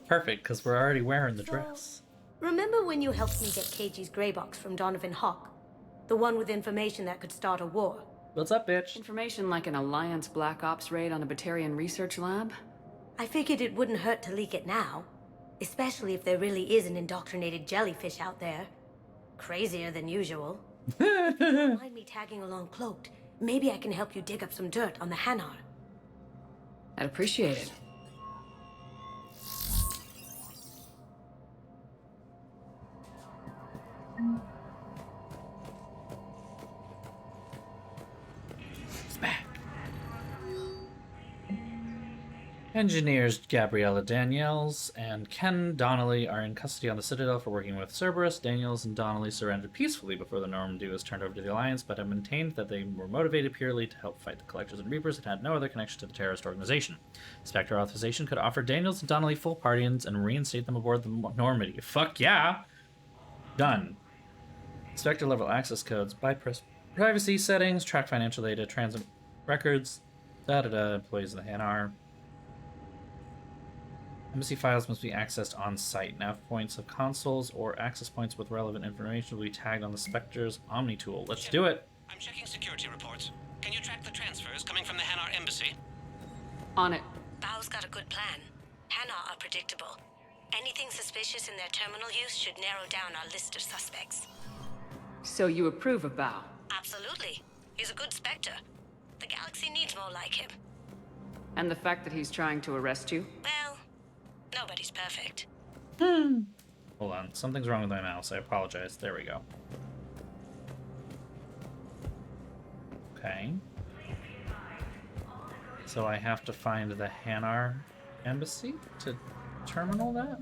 Perfect, because we're already wearing the dress. Remember when you helped me get KG's grey box from Donovan Hawk? The one with information that could start a war? What's up, bitch? Information like an Alliance Black Ops raid on a Batarian research lab? I figured it wouldn't hurt to leak it now. Especially if there really is an indoctrinated jellyfish out there. Crazier than usual. If you don't mind me tagging along cloaked, maybe I can help you dig up some dirt on the Hanar. I'd appreciate it. It's back. Engineers Gabriella Daniels and Ken Donnelly are in custody on the Citadel for working with Cerberus. Daniels and Donnelly surrendered peacefully before the Normandy was turned over to the Alliance, but have maintained that they were motivated purely to help fight the Collectors and Reapers and had no other connection to the terrorist organization. Spectre authorization could offer Daniels and Donnelly full pardons and reinstate them aboard the Normandy. Fuck yeah! Done. Inspector level access codes, bypass privacy settings, track financial data, transit records, employees of the Hanar. Embassy files must be accessed on site. Nav points of consoles or access points with relevant information will be tagged on the Spectre's Omni tool. Let's do it. I'm checking security reports. Can you track the transfers coming from the Hanar embassy? On it. Bao's got a good plan. Hanar are predictable. Anything suspicious in their terminal use should narrow down our list of suspects. So you approve of Bao? Absolutely. He's a good Spectre. The galaxy needs more like him. And the fact that he's trying to arrest you? Well, nobody's perfect. Hold on. Something's wrong with my mouse. I apologize. There we go. Okay. So I have to find the Hanar embassy to terminal that?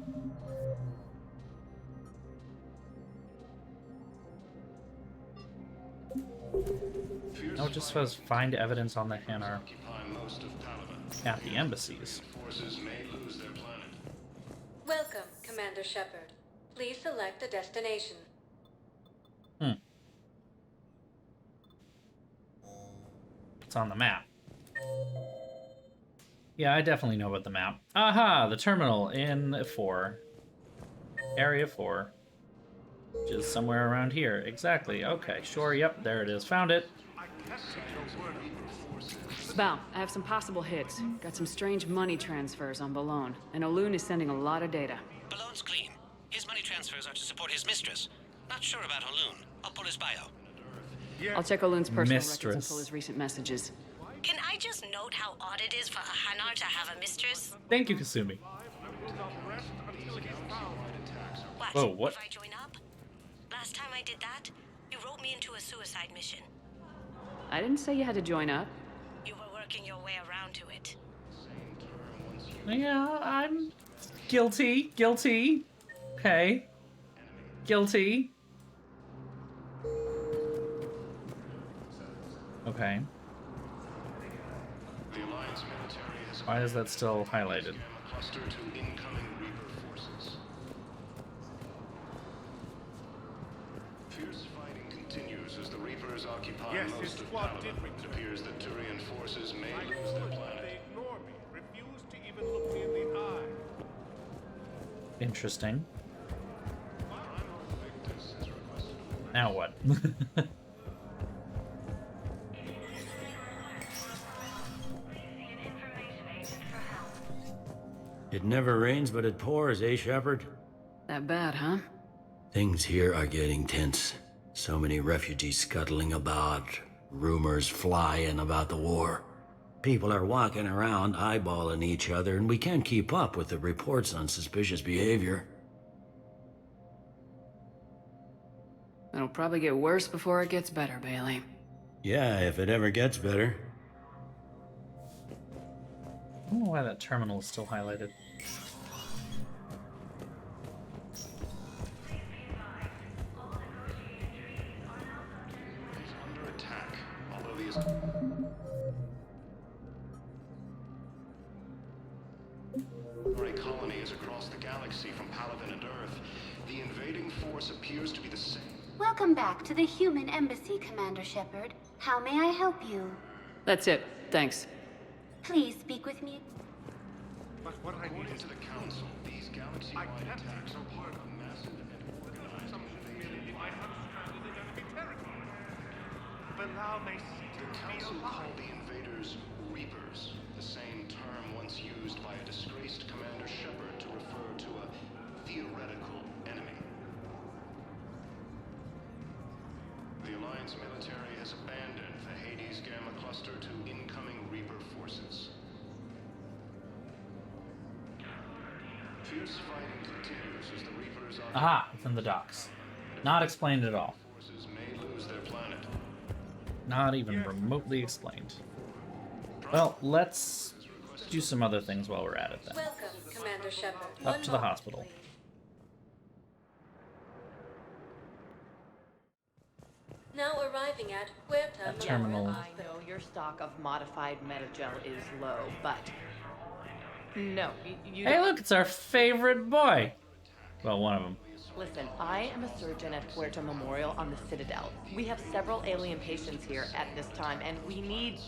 No, it just says find evidence on the Hanar at the embassies. Welcome, Commander Shepard. Please select a destination. It's on the map. Yeah, I definitely know about the map. Aha! The terminal in 4. Area 4. Which is somewhere around here. Exactly. Okay, sure, yep, there it is. Found it. Bao, I have some possible hits. Got some strange money transfers on Balone, and Olun is sending a lot of data. Balone's clean. His money transfers are to support his mistress. Not sure about Olun. I'll pull his bio. I'll check Olun's personal Mistress. records and pull his recent messages. Can I just note how odd it is for a Hanar to have a mistress? Thank you, Kasumi. What? Whoa, what? If I join up? Last time I did that, you wrote me into a suicide mission. I didn't say you had to join up. You were working your way around to it. Yeah, I'm guilty. Guilty. Okay. Guilty. Okay. Why is that still highlighted? Fierce fighting continues as the Reapers occupy most of Palaven. It appears that Turian forces may lose their planet. They ignore me, refuse to even look me in the eye. Interesting. Now what? It never rains, but it pours, eh, Shepard? That bad, huh? Things here are getting tense. So many refugees scuttling about, rumors flying about the war. People are walking around eyeballing each other, and we can't keep up with the reports on suspicious behavior. It'll probably get worse before it gets better, Bailey. Yeah, if it ever gets better. I don't know why that terminal is still highlighted. Under attack, although the Asari colony is across the galaxy from Palaven and Earth. The invading force appears to be the same. Welcome back to the human embassy, Commander Shepard. How may I help you? That's it. Thanks. Please speak with me. But what I need is to the Council. These galaxy-wide attacks are part of a massive and organized invasion. The Council called the invaders Reapers, the same term once used by a disgraced Commander Shepard to refer to a theoretical enemy. The Alliance military has abandoned the Hades Gamma Cluster to incoming Reaper forces. Fierce fighting continues as the Reapers are... Aha! It's in the docks. Not explained at all. Forces may lose their planet. Not even remotely explained. Well, let's do some other things while we're at it then. Welcome, Commander Shepard. Up to the hospital. Now arriving at Huerta Terminal. Memorial I know your stock of modified metagel is low, but no, you Hey, don't. look, it's our favorite boy. Well, one of them. Listen, I am a surgeon at Puerto Memorial on the Citadel. We have several alien patients here at this time, and we need...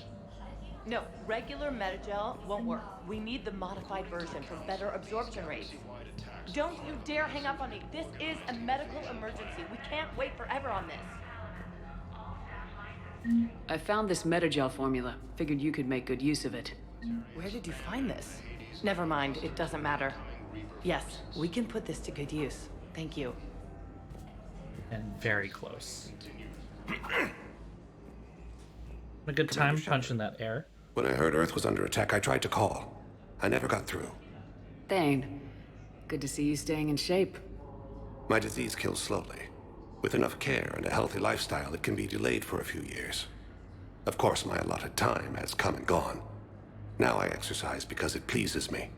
No, regular Metagel won't work. We need the modified version for better absorption rates. Don't you dare hang up on me. This is a medical emergency. We can't wait forever on this. I found this Metagel formula. Figured you could make good use of it. Where did you find this? Never mind, it doesn't matter. Yes, we can put this to good use. Thank you. And very close. A good time punching that air. When I heard Earth was under attack, I tried to call. I never got through. Thane, good to see you staying in shape. My disease kills slowly. With enough care and a healthy lifestyle, it can be delayed for a few years. Of course, my allotted time has come and gone. Now I exercise because it pleases me.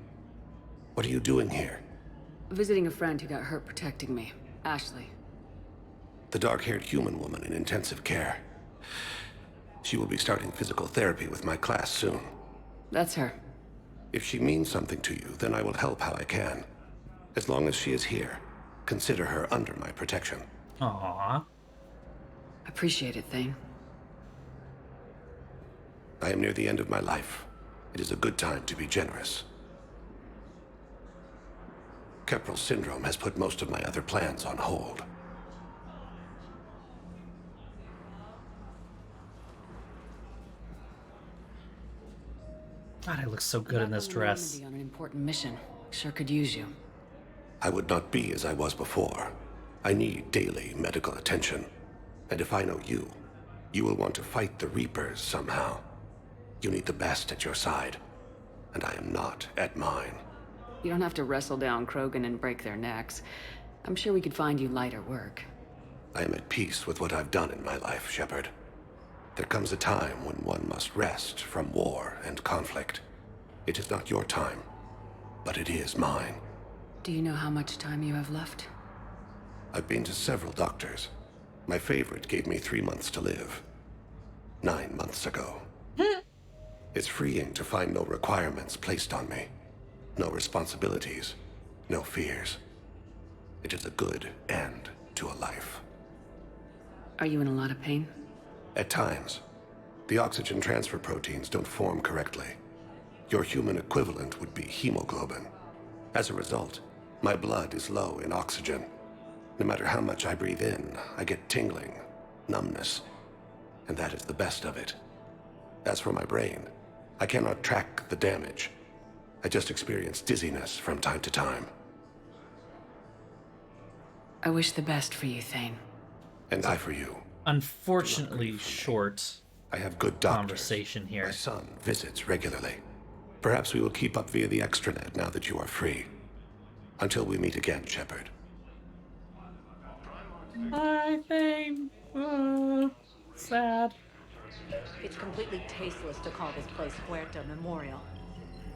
What are you doing here? Visiting a friend who got hurt protecting me. Ashley. The dark-haired human woman in intensive care. She will be starting physical therapy with my class soon. That's her. If she means something to you, then I will help how I can. As long as she is here, consider her under my protection. Aww. Appreciate it, Thane. I am near the end of my life. It is a good time to be generous. Keprel syndrome has put most of my other plans on hold. God, I look so good in this dress. On an important mission. Sure could use you. I would not be as I was before. I need daily medical attention. And if I know you, you will want to fight the Reapers somehow. You need the best at your side, and I am not at mine. You don't have to wrestle down Krogan and break their necks. I'm sure we could find you lighter work. I am at peace with what I've done in my life, Shepard. There comes a time when one must rest from war and conflict. It is not your time, but it is mine. Do you know how much time you have left? I've been to several doctors. My favorite gave me 3 months to live. 9 months ago. It's freeing to find no requirements placed on me. No responsibilities, no fears. It is a good end to a life. Are you in a lot of pain? At times. The oxygen transfer proteins don't form correctly. Your human equivalent would be hemoglobin. As a result, my blood is low in oxygen. No matter how much I breathe in, I get tingling, numbness, and that is the best of it. As for my brain, I cannot track the damage. I just experience dizziness from time to time. I wish the best for you, Thane. And I for you. Unfortunately short I have good doctors. Conversation here. My son visits regularly. Perhaps we will keep up via the extranet now that you are free. Until we meet again, Shepard. Hi, Thane. Sad. It's completely tasteless to call this place Puerto Memorial.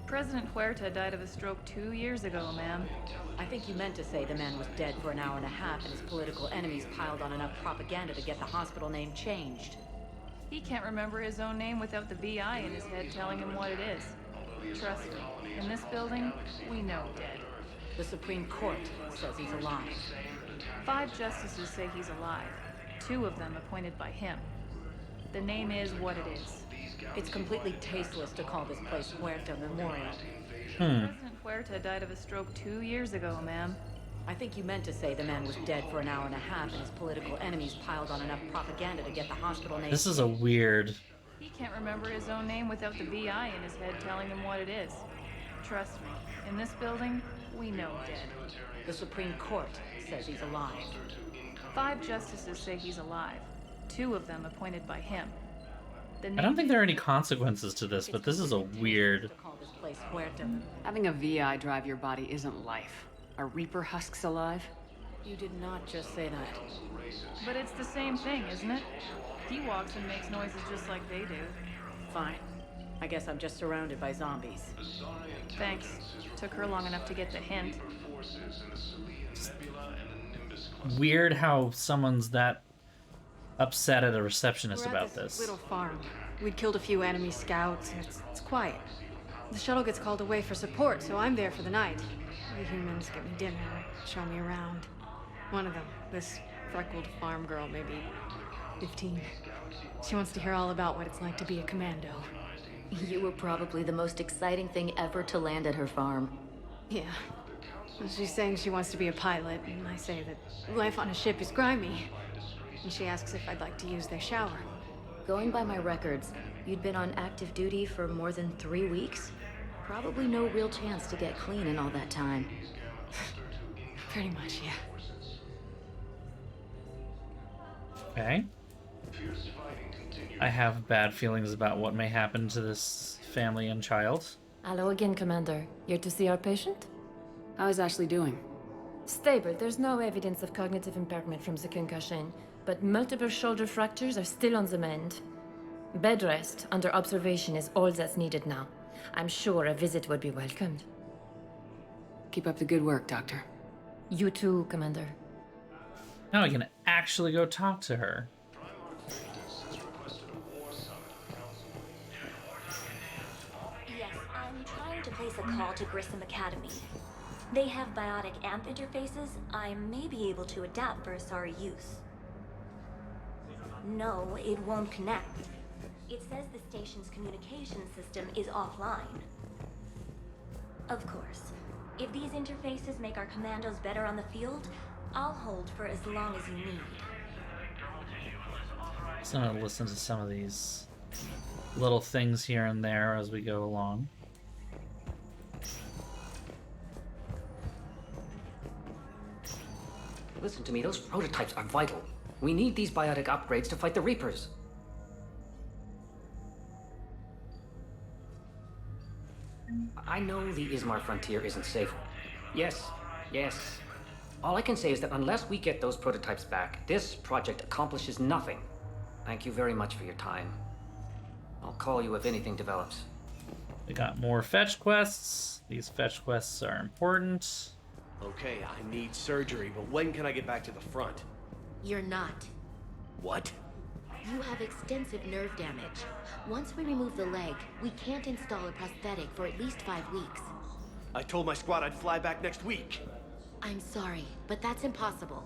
President Huerta died of a stroke 2 years ago, ma'am. I think you meant to say the man was dead for an hour and a half and his political enemies piled on enough propaganda to get the hospital name changed. He can't remember his own name without the VI in his head telling him what it is. Trust me, in this building, we know dead. The Supreme Court says he's alive. 5 justices say he's alive. 2 of them appointed by him. The name is what it is. It's completely tasteless to call this place Puerto Memorial. President Huerta died of a stroke 2 years ago, ma'am. I think you meant to say the man was dead for an hour and a half and his political enemies piled on enough propaganda to get the hospital name. This is a weird... He can't remember his own name without the VI in his head telling him what it is. Trust me, in this building, we know dead. The Supreme Court says he's alive. 5 justices say he's alive. 2 of them appointed by him. I don't think there are any consequences to this, but this is a weird... Having a VI drive your body isn't life. Are Reaper husks alive? You did not just say that. But it's the same thing, isn't it? He walks and makes noises just like they do. Fine. I guess I'm just surrounded by zombies. Thanks. Took her long enough to get the hint. Weird how someone's that upset at a receptionist We're about at this. little farm. We'd killed a few enemy scouts, and it's quiet. The shuttle gets called away for support, so I'm there for the night. The humans give me dinner, show me around. One of them. This freckled farm girl, maybe 15. She wants to hear all about what it's like to be a commando. You were probably the most exciting thing ever to land at her farm. Yeah. Well, she's saying she wants to be a pilot, and I say that life on a ship is grimy. And she asks if I'd like to use their shower. Going by my records, you'd been on active duty for more than 3 weeks. Probably no real chance to get clean in all that time. Pretty much, yeah. Okay. I have bad feelings about what may happen to this family and child. Hello again, Commander. Here to see our patient? How is Ashley doing? Stable. There's no evidence of cognitive impairment from the concussion, but multiple shoulder fractures are still on the mend. Bed rest under observation is all that's needed now. I'm sure a visit would be welcomed. Keep up the good work, Doctor. You too, Commander. Now I can actually go talk to her. Yes, I'm trying to place a call to Grissom Academy. They have biotic amp interfaces I may be able to adapt for Asari use. No, it won't connect. It says the station's communication system is offline. Of course, if these interfaces make our commandos better on the field, I'll hold for as long as you need. So I'm gonna listen to some of these little things here and there as we go along. Listen to me, those prototypes are vital. We need these biotic upgrades to fight the Reapers. I know the Ismar frontier isn't safe. Yes, yes. All I can say is that unless we get those prototypes back, this project accomplishes nothing. Thank you very much for your time. I'll call you if anything develops. We got more fetch quests. These fetch quests are important. Okay, I need surgery, but when can I get back to the front? You're not. What? You have extensive nerve damage. Once we remove the leg, we can't install a prosthetic for at least 5 weeks. I told my squad I'd fly back next week. I'm sorry, but that's impossible.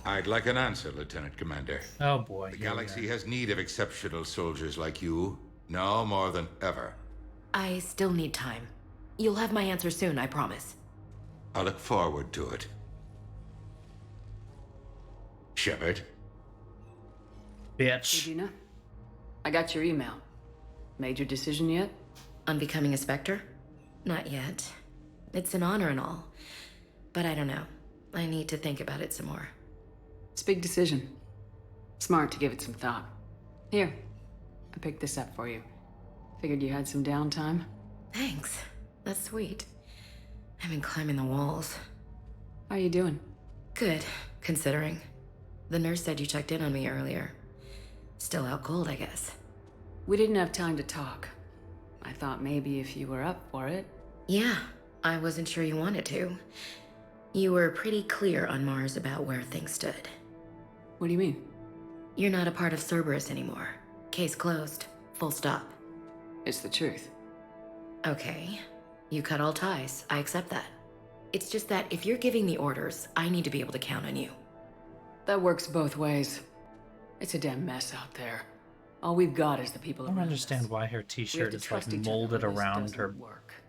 I'd like an answer, Lieutenant Commander. Oh boy. The galaxy has need of exceptional soldiers like you, now more than ever. I still need time. You'll have my answer soon, I promise. I look forward to it. Shepard? Bitch. Hey, Gina. I got your email. Made your decision yet? On becoming a Spectre? Not yet. It's an honor and all. But I don't know. I need to think about it some more. It's a big decision. Smart to give it some thought. Here, I picked this up for you. Figured you had some downtime. Thanks. That's sweet. I've been climbing the walls. How you doing? Good, considering. The nurse said you checked in on me earlier. Still out cold, I guess. We didn't have time to talk. I thought maybe if you were up for it. Yeah, I wasn't sure you wanted to. You were pretty clear on Mars about where things stood. What do you mean? You're not a part of Cerberus anymore. Case closed. Full stop. It's the truth. Okay. You cut all ties. I accept that. It's just that if you're giving the orders, I need to be able to count on you. That works both ways. It's a damn mess out there. All we've got is the people I don't around understand us. why her t-shirt is like molded around her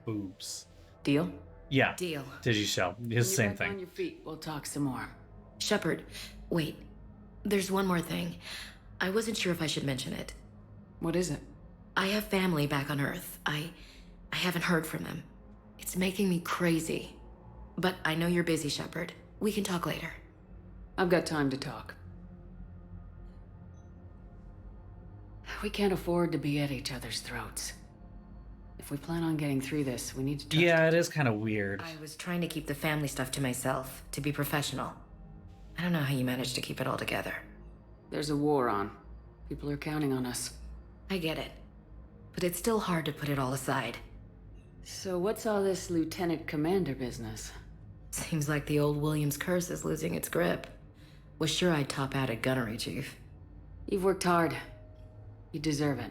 boobs. Deal? Yeah. Deal. Digishell. It's the When same you're back on thing. your feet, we'll talk some more. Shepard, wait. There's one more thing. I wasn't sure if I should mention it. What is it? I have family back on Earth. I haven't heard from them. It's making me crazy. But I know you're busy, Shepard. We can talk later. I've got time to talk. We can't afford to be at each other's throats. If we plan on getting through this, we need to trust Yeah, it is kind of weird. I was trying to keep the family stuff to myself, to be professional. I don't know how you managed to keep it all together. There's a war on. People are counting on us. I get it. But it's still hard to put it all aside. So what's all this Lieutenant Commander business? Seems like the old Williams curse is losing its grip. Was sure I'd top out at gunnery, Chief. You've worked hard. You deserve it.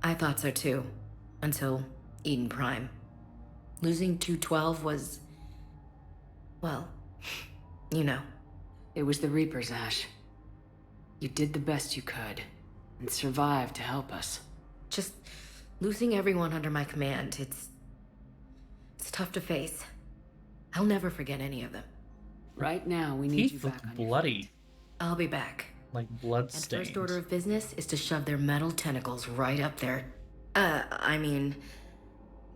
I thought so too. Until Eden Prime. Losing 212 was... well, you know. It was the Reapers, Ash. You did the best you could, and survived to help us. Just losing everyone under my command, it's tough to face. I'll never forget any of them. Right now, we need He you back looked on bloody. I'll be back. Like blood And stains. first order of business is to shove their metal tentacles right up there. I mean,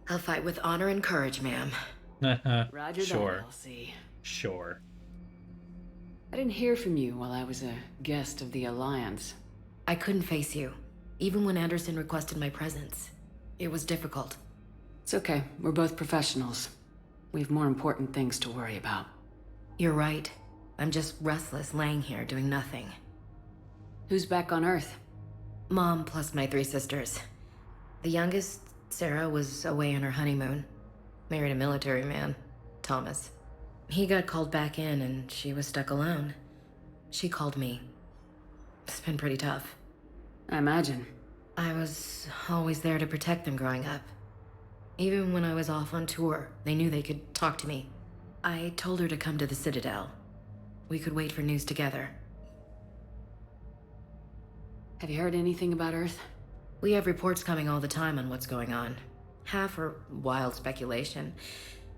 I'll fight with honor and courage, ma'am. Roger Sure. that, Elsie. Sure. I didn't hear from you while I was a guest of the Alliance. I couldn't face you, even when Anderson requested my presence. It was difficult. It's okay. We're both professionals. We have more important things to worry about. You're right. I'm just restless, laying here doing nothing. Who's back on Earth? Mom plus my 3 sisters. The youngest, Sarah, was away on her honeymoon. Married a military man, Thomas. He got called back in and she was stuck alone. She called me. It's been pretty tough. I imagine. I was always there to protect them growing up. Even when I was off on tour, they knew they could talk to me. I told her to come to the Citadel. We could wait for news together. Have you heard anything about Earth? We have reports coming all the time on what's going on. Half are wild speculation,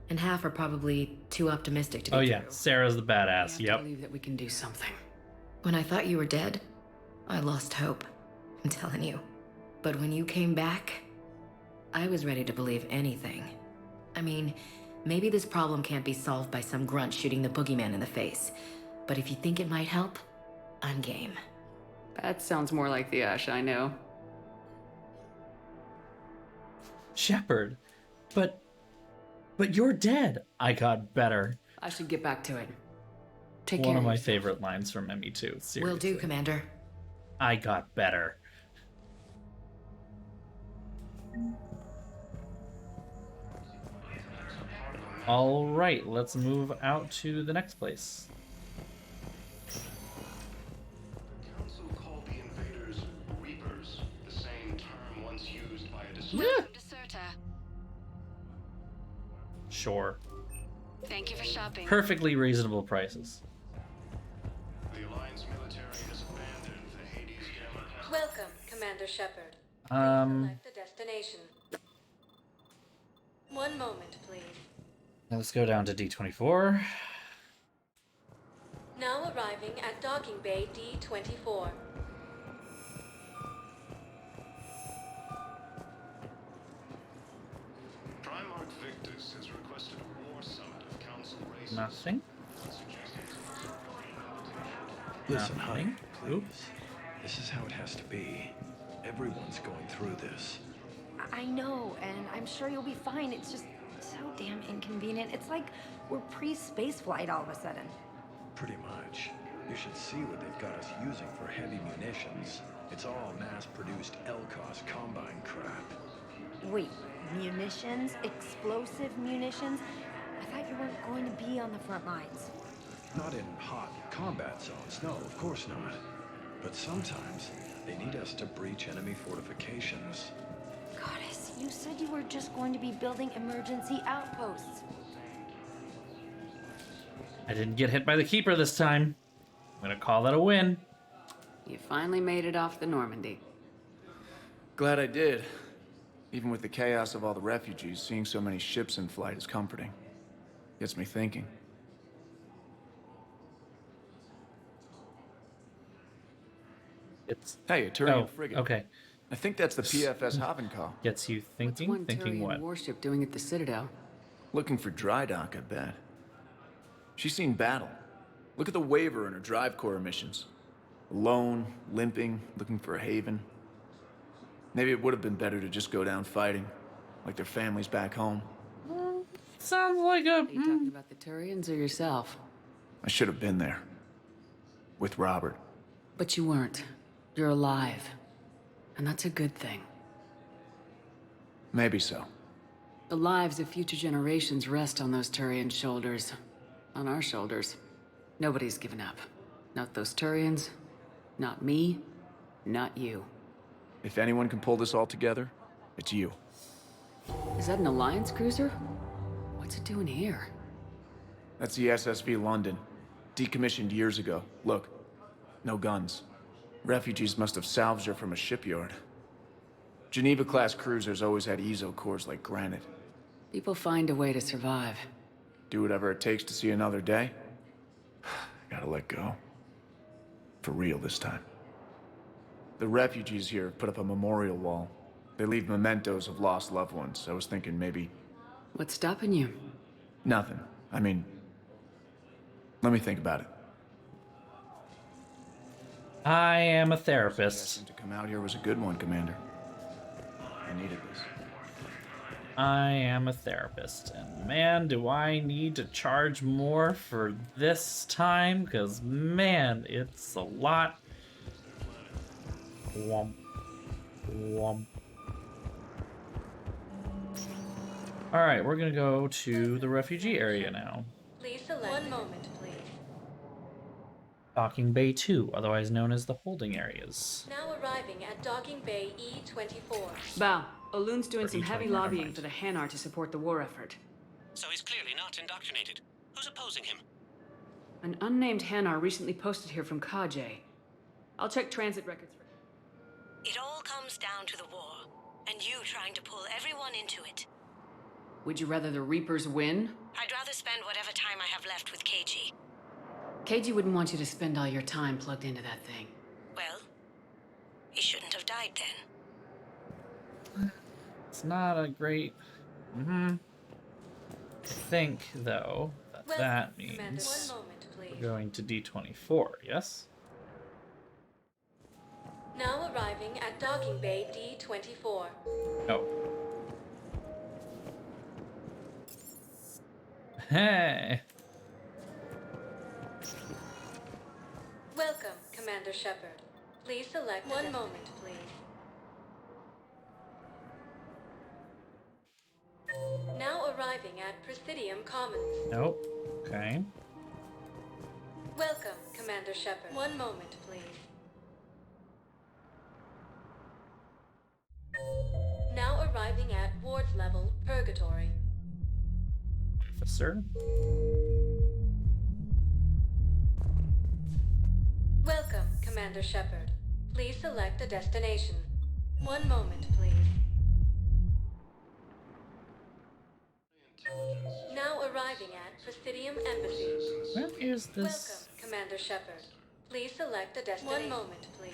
and half are probably too optimistic to be Oh yeah, true. Sarah's the badass. I Yep. believe that we can do something. When I thought you were dead, I lost hope. I'm telling you. But when you came back, I was ready to believe anything. I mean, maybe this problem can't be solved by some grunt shooting the boogeyman in the face. But if you think it might help, I'm game. That sounds more like the Ash I know. Shepard, but you're dead. I got better. I should get back to it. Take One care of my yourself. favorite lines from Emmy too. Seriously. Will do, Commander. I got better. All right, let's move out to the next place. Council called the invaders Reapers, the same term once used by a Deserter. Sure. Thank you for shopping. Perfectly reasonable prices. The Alliance military has abandoned the Hades Gamma. Welcome, Commander Shepard. Um, The destination. One moment, please. let's go down to D24. Now arriving at docking bay D24. Primarch Victus has requested a war summit of council races. Nothing. Listen, Nothing. honey, please. This is how it has to be. Everyone's going through this. I know, and I'm sure you'll be fine. It's just so damn inconvenient. It's like we're pre-space flight all of a sudden. Pretty much. You should see what they've got us using for heavy munitions. It's all mass-produced LCOS combine crap. Wait, munitions? Explosive munitions? I thought you weren't going to be on the front lines. Not in hot combat zones, no, of course not. But sometimes they need us to breach enemy fortifications. Goddess, you said you were just going to be building emergency outposts. I didn't get hit by the Keeper this time. I'm gonna call that a win. You finally made it off the Normandy. Glad I did. Even with the chaos of all the refugees, seeing so many ships in flight is comforting. Gets me thinking. It's Hey, a Turian oh, frigate. okay. I think that's the PFS Havenkal. Gets you thinking. What's one Thinking Turian what? warship doing at the Citadel? Looking for dry dock, I bet. She's seen battle. Look at the waiver in her drive core emissions. Alone, limping, looking for a haven. Maybe it would have been better to just go down fighting, like their families back home. Sounds like a... Are you talking about the Turians or yourself? I should have been there. With Robert. But you weren't. You're alive. And that's a good thing. Maybe so. The lives of future generations rest on those Turian shoulders. On our shoulders. Nobody's given up. Not those Turians, not me, not you. If anyone can pull this all together, it's you. Is that an Alliance cruiser? What's it doing here? That's the SSV London. Decommissioned years ago. Look, no guns. Refugees must have salvaged her from a shipyard. Geneva-class cruisers always had ESOL cores like granite. People find a way to survive. Do whatever it takes to see another day. Gotta let go. For real this time. The refugees here put up a memorial wall. They leave mementos of lost loved ones. I was thinking maybe... What's stopping you? Nothing. I mean... Let me think about it. I am a therapist. To come out here was a good one, Commander. I needed this. I am a therapist, and man, do I need to charge more for this time, because man, it's a lot. Womp. Womp. Alright, we're gonna go to the refugee area now. Please select. One moment, please. Docking Bay 2, otherwise known as the holding areas. Now arriving at Docking Bay E24. Bao, Olun's doing some heavy lobbying for the Hanar to support the war effort. So he's clearly not indoctrinated. Who's opposing him? An unnamed Hanar recently posted here from Kajay. I'll check transit records for him. It all comes down to the war, and you trying to pull everyone into it. Would you rather the Reapers win? I'd rather spend whatever time I have left with KG. KG wouldn't want you to spend all your time plugged into that thing. Well, he shouldn't have died then. It's not a great... I think, though, that that means we're going to D24, yes? Now arriving at Docking Bay D24. Oh. Hey! Welcome, Commander Shepard. Please select one moment, please. Now arriving at Presidium Commons. Nope. Okay. Welcome, Commander Shepard. One moment, please. Now arriving at Ward Level, Purgatory. Officer. Welcome, Commander Shepard. Please select a destination. One moment, please. Now arriving at Presidium Embassy. Where is this? Welcome, Commander Shepard. Please select a destination. One moment, please.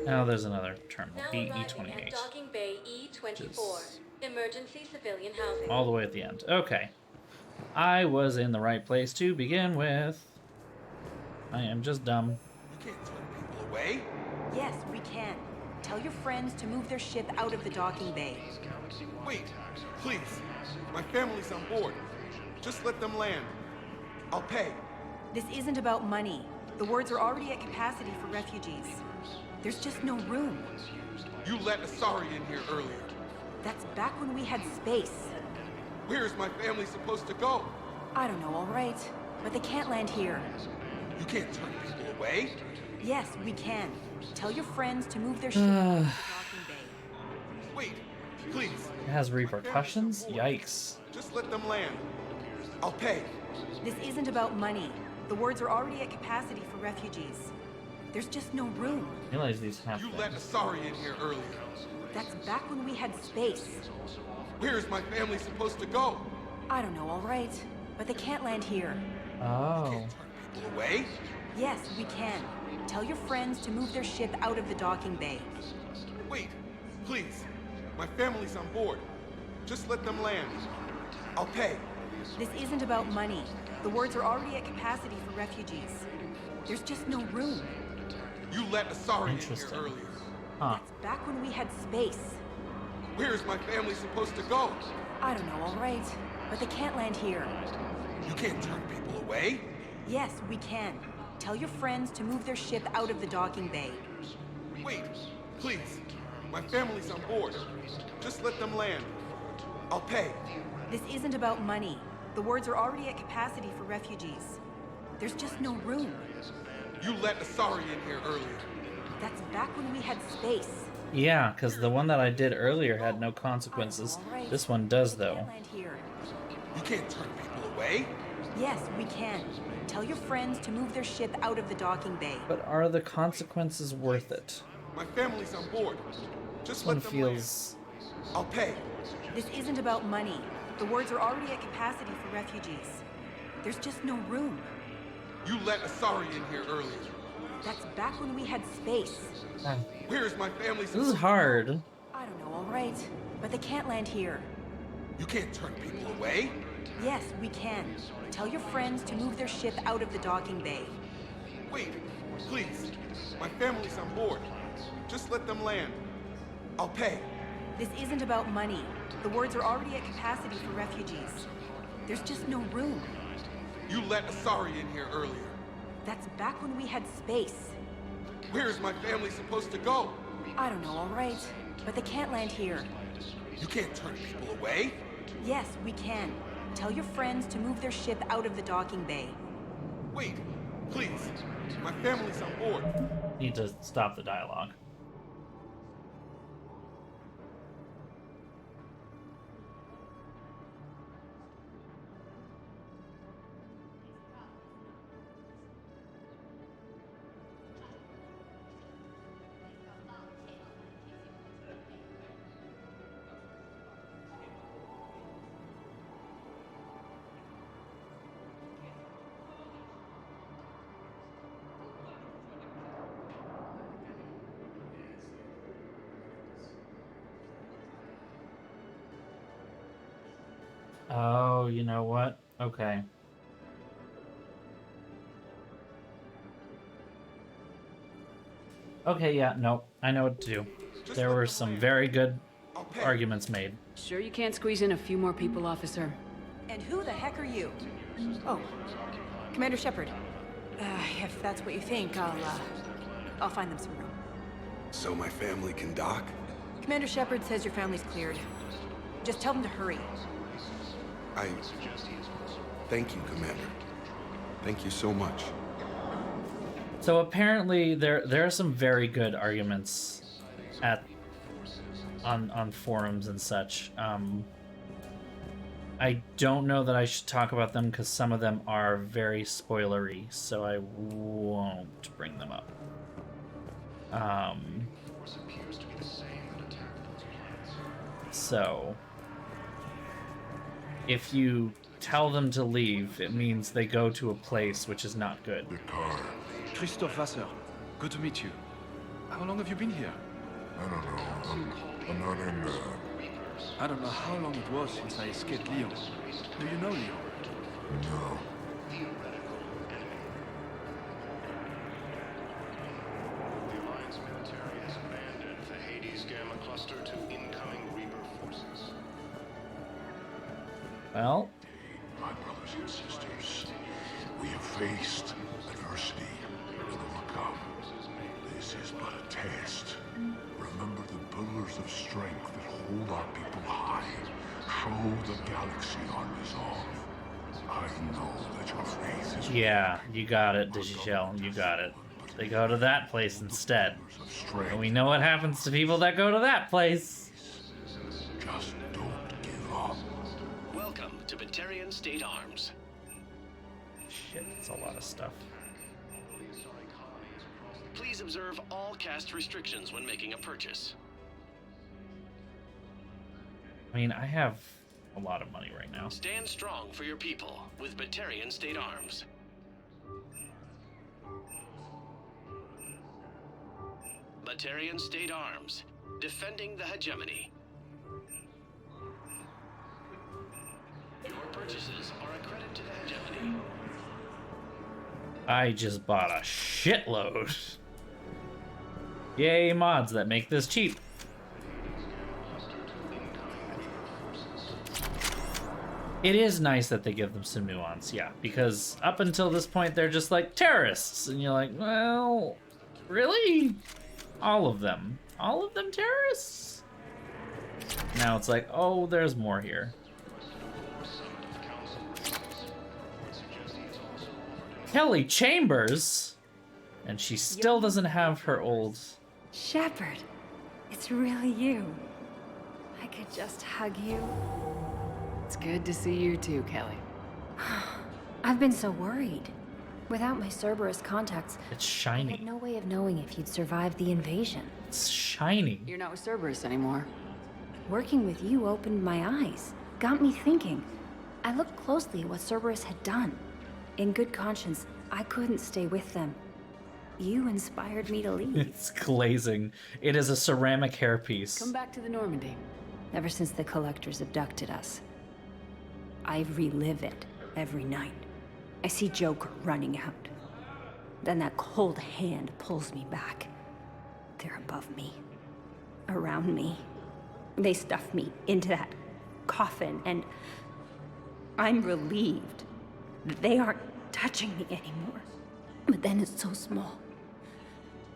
Now there's another terminal, Now BE28. arriving at Docking Bay E24. Emergency civilian housing. All the way at the end. Okay. I was in the right place to begin with. I am just dumb. You can't turn people away. Yes, we can. Tell your friends to move their ship out of the docking bay. Wait, please. My family's on board. Just let them land. I'll pay. This isn't about money. The wards are already at capacity for refugees. There's just no room. You let Asari in here earlier. That's back when we had space. Where is my family supposed to go? I don't know, all right. But they can't land here. You can't turn people away. Yes, we can. Tell your friends to move their ship out of the docking bay. Wait, please. It has repercussions? Yikes. Just let them land. I'll pay. This isn't about money. The wards are already at capacity for refugees. There's just no room. I realize these have You let Asari in here earlier. That's back when we had space. Where is my family supposed to go? I don't know, all right. But they can't land here. Oh. People away? Yes, we can. Tell your friends to move their ship out of the docking bay. Wait, please. My family's on board. Just let them land. I'll pay. This isn't about money. The wards are already at capacity for refugees. There's just no room. You let Asari in here earlier. Huh. That's back when we had space. Where is my family supposed to go? I don't know, all right. But they can't land here. You can't turn people away? Yes, we can. Tell your friends to move their ship out of the docking bay. Wait, Please, my family's on board. Just let them land. I'll pay. This isn't about money. The wards are already at capacity for refugees. There's just no room. You let Asari in here earlier. That's back when we had space. Yeah, because the one that I did earlier had no consequences. Right. This one does, though. Land here. You can't turn people away. Yes, we can. Tell your friends to move their ship out of the docking bay. But are the consequences worth it? My family's on board. Just This one let them feels... land. I'll pay. This isn't about money. The wards are already at capacity for refugees. There's just no room. You let Asari in here earlier. That's back when we had space. Where's my family's... This is hard. I don't know, all right. But they can't land here. You can't turn people away. Yes, we can. Tell your friends to move their ship out of the docking bay. Wait, please. My family's on board. Just let them land. I'll pay. This isn't about money. The wards are already at capacity for refugees. There's just no room. You let Asari in here earlier. That's back when we had space. Where's my family supposed to go? I don't know, all right. But they can't land here. You can't turn people away. Yes, we can. Tell your friends to move their ship out of the docking bay. Wait, please. My family's on board. Need to stop the dialogue. Oh, you know what? Okay. Okay, yeah, no, I know what to do. There were some very good arguments made. Sure you can't squeeze in a few more people, officer? And who the heck are you? Oh, Commander Shepard. If that's what you think, I'll find them some room. So my family can dock? Commander Shepard says your family's cleared. Just tell them to hurry. Thank you, Commander. Thank you so much. So apparently there are some very good arguments on forums and such. I don't know that I should talk about them because some of them are very spoilery, so I won't bring them up. So if you tell them to leave, it means they go to a place which is not good. Christoph Wasser, good to meet you. How long have you been here? I don't know. I'm not in I don't know how long it was since I escaped Lyon. Do you know Lyon? No. The Alliance military has abandoned the Hades Gamma cluster to incoming Reaper forces. Well, My brothers and sisters, we have faced adversity and overcome. This is but a test. Remember the pillars of strength that hold our people high. Show the galaxy our resolve. I know that your faith is... yeah, you got it, Digishell. You got it. They go to that place instead. And we know what happens to people that go to that place. Just don't give up. Welcome to Batarian State Arms. Shit, that's a lot of stuff. Please observe all caste restrictions when making a purchase. I mean, I have a lot of money right now. Stand strong for your people with Batarian State Arms. Batarian State Arms, defending the hegemony. Your purchases are a credit to the hegemony. I just bought a shitload. Yay, mods that make this cheap. It is nice that they give them some nuance, yeah, because up until this point they're just like terrorists, and you're like, well, really? All of them. All of them terrorists? Now it's like, oh, there's more here. Kelly Chambers? And she still doesn't have her old... Shepard, it's really you. I could just hug you. It's good to see you too, Kelly. I've been so worried. Without my Cerberus contacts, it's I shiny. had no way of knowing if you'd survived the invasion. It's shiny. You're not with Cerberus anymore. Working with you opened my eyes, got me thinking. I looked closely at what Cerberus had done. In good conscience, I couldn't stay with them. You inspired me to leave. It's glazing. It is a ceramic hairpiece. Come back to the Normandy. Ever since the Collectors abducted us, I relive it every night. I see Joker running out. Then that cold hand pulls me back. They're above me, around me. They stuff me into that coffin, and I'm relieved that they aren't touching me anymore. But then it's so small.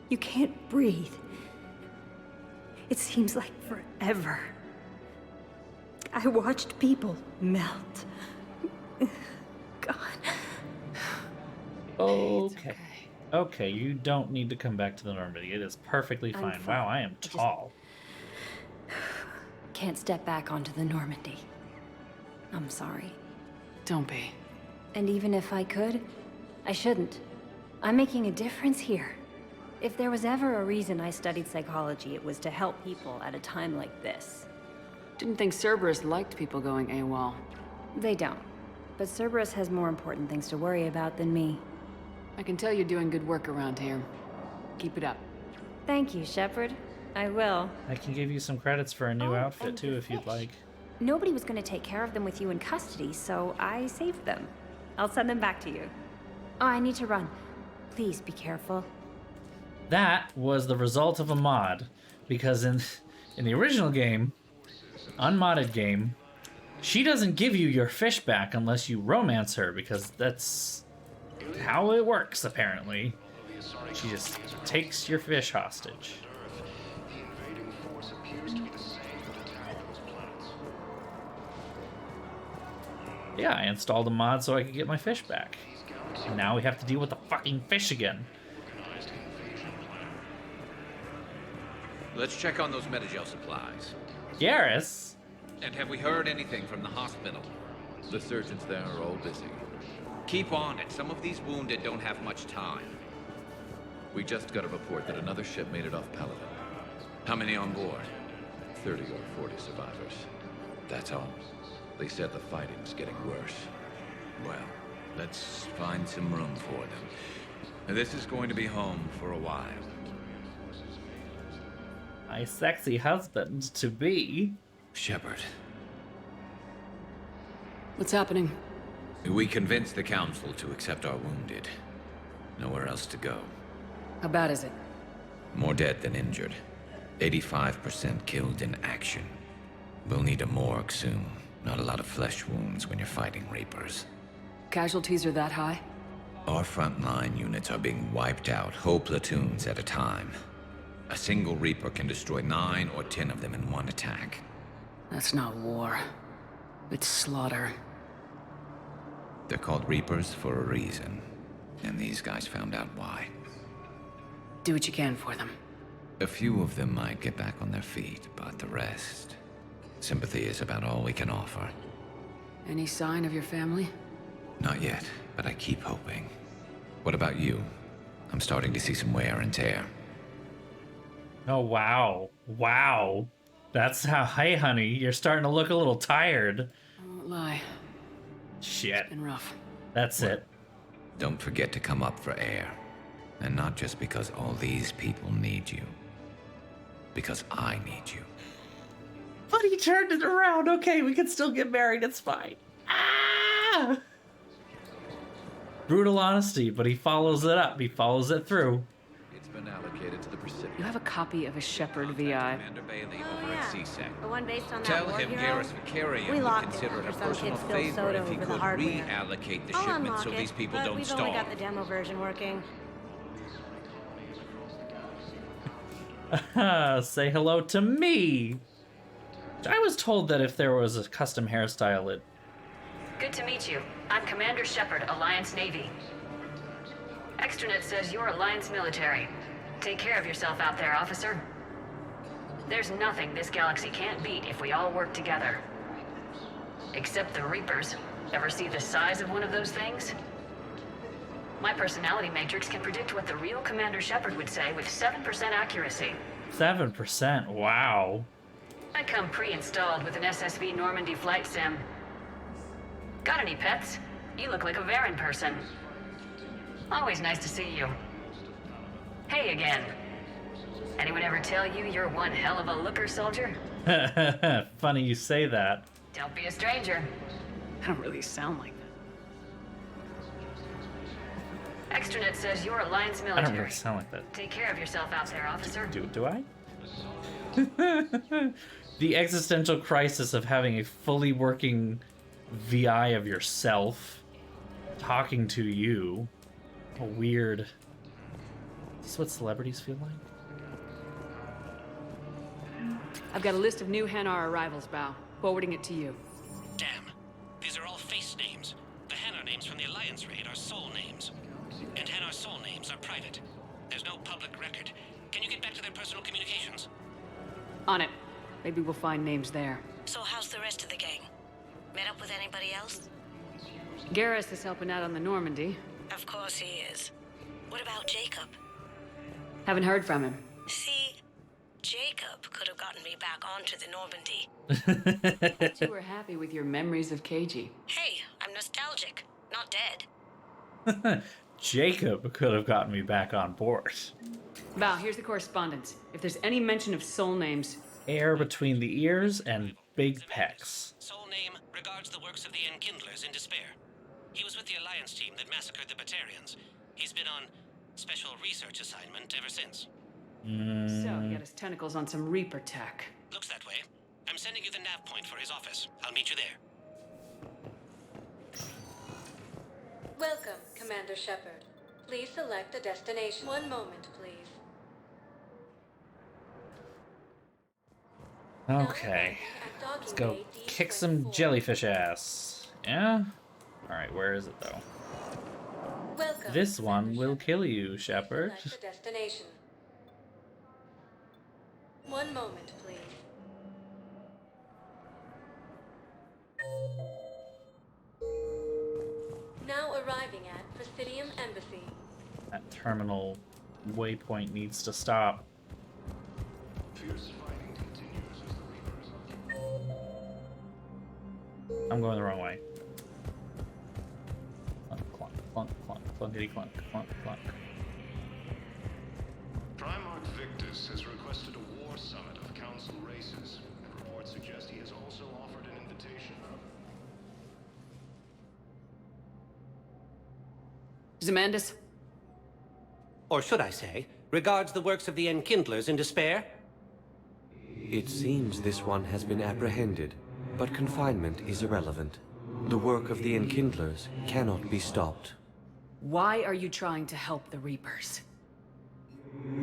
You can't breathe. It seems like forever. I watched people melt. God. Okay. Okay, you don't need to come back to the Normandy. It is perfectly I'm fine. fine. Wow, I am tall. Can't step back onto the Normandy. I'm sorry. Don't be. And even if I could, I shouldn't. I'm making a difference here. If there was ever a reason I studied psychology, it was to help people at a time like this. Didn't think Cerberus liked people going AWOL. They don't. But Cerberus has more important things to worry about than me. I can tell you're doing good work around here. Keep it up. Thank you, Shepard. I will. I can give you some credits for a new outfit too if you'd like. Nobody was going to take care of them with you in custody, so I saved them. I'll send them back to you. Oh, I need to run. Please be careful. That was the result of a mod, because in the original game, unmodded game, she doesn't give you your fish back unless you romance her, because that's how it works apparently. She just takes your fish hostage. Yeah, I installed a mod so I could get my fish back. And now we have to deal with the fucking fish again. Let's check on those Metagel supplies. Garrus? And have we heard anything from the hospital? The surgeons there are all busy. Keep on it. Some of these wounded don't have much time. We just got a report that another ship made it off Paladin. How many on board? 30 or 40 survivors. That's all. They said the fighting's getting worse. Well, let's find some room for them. This is going to be home for a while. My sexy husband to be. Shepard. What's happening? We convinced the council to accept our wounded. Nowhere else to go. How bad is it? More dead than injured. 85% killed in action. We'll need a morgue soon. Not a lot of flesh wounds when you're fighting Reapers. Casualties are that high? Our frontline units are being wiped out, whole platoons at a time. A single Reaper can destroy 9 or 10 of them in one attack. That's not war. It's slaughter. They're called Reapers for a reason. And these guys found out why. Do what you can for them. A few of them might get back on their feet, but the rest... Sympathy is about all we can offer. Any sign of your family? Not yet, but I keep hoping. What about you? I'm starting to see some wear and tear. Oh, wow. Wow. That's how, hey, honey, you're starting to look a little tired. I won't lie. Shit. It's been rough. That's it. Don't forget to come up for air. And not just because all these people need you. Because I need you. But he turned it around. Okay, we can still get married. It's fine. Ah! Brutal honesty, but he follows it up. He follows it through. It's been allocated to the Pacific. You have a copy of a Shepard VI. Commander Bailey over at CSEC. The one based on that Tell war him hero? Garrus Vicarian We would locked consider it it a for some personal kid spilled favor soda if he over the could hardware. reallocate the I'll shipment unlock so it, these people but don't we've stall. only got the demo version working. Say hello to me. I was told that if there was a custom hairstyle, it... Good to meet you. I'm Commander Shepard, Alliance Navy. Extranet says you're Alliance military. Take care of yourself out there, officer. There's nothing this galaxy can't beat if we all work together. Except the Reapers. Ever see the size of one of those things? My personality matrix can predict what the real Commander Shepard would say with 7% accuracy. 7%? Wow. I come pre-installed with an SSV Normandy flight sim. Got any pets? You look like a Varen person. Always nice to see you. Hey again. Anyone ever tell you you're one hell of a looker, soldier? Funny you say that. Don't be a stranger. I don't really sound like that. Extranet says you're Alliance military. I don't really sound like that. Take care of yourself out there, officer. Do I? The existential crisis of having a fully working VI of yourself talking to you. A weird... Is this what celebrities feel like? I've got a list of new Hanar arrivals, Bao. Forwarding it to you. Damn. These are all face names. The Hanar names from the Alliance raid are soul names. And Hanar soul names are private. There's no public record. Can you get back to their personal communications? On it. Maybe we'll find names there. So how's the rest of the gang? Met up with anybody else? Garrus is helping out on the Normandy. Of course he is. What about Jacob? Haven't heard from him. See, Jacob could have gotten me back onto the Normandy. You were happy with your memories of KG. Hey, I'm nostalgic, not dead. Jacob could have gotten me back on board. Val, here's the correspondence. If there's any mention of soul names... Air between the ears and big pecs. Soul name regards the works of the Enkindlers in despair. He was with the Alliance team that massacred the Batarians. He's been on special research assignment ever since. So, he got his tentacles on some Reaper tech. Looks that way. I'm sending you the nav point for his office. I'll meet you there. Welcome, Commander Shepard. Please select a destination. One moment, please. Okay. Let's go kick some jellyfish ass. Yeah? Alright, where is it though? Welcome, This one will kill you, Shepard. select a destination. One moment, please. Now arriving at Presidium Embassy. That terminal waypoint needs to stop. I'm going the wrong way. Clunk, clunk, clunk, clunk, clunkity clunk, clunk, clunk. Primarch Victus has requested a war summit of Council races, and reports suggest he has also offered an invitation. Zemandis? Or should I say, regards the works of the Enkindlers in despair? It seems this one has been apprehended, but confinement is irrelevant. The work of the Enkindlers cannot be stopped. Why are you trying to help the Reapers?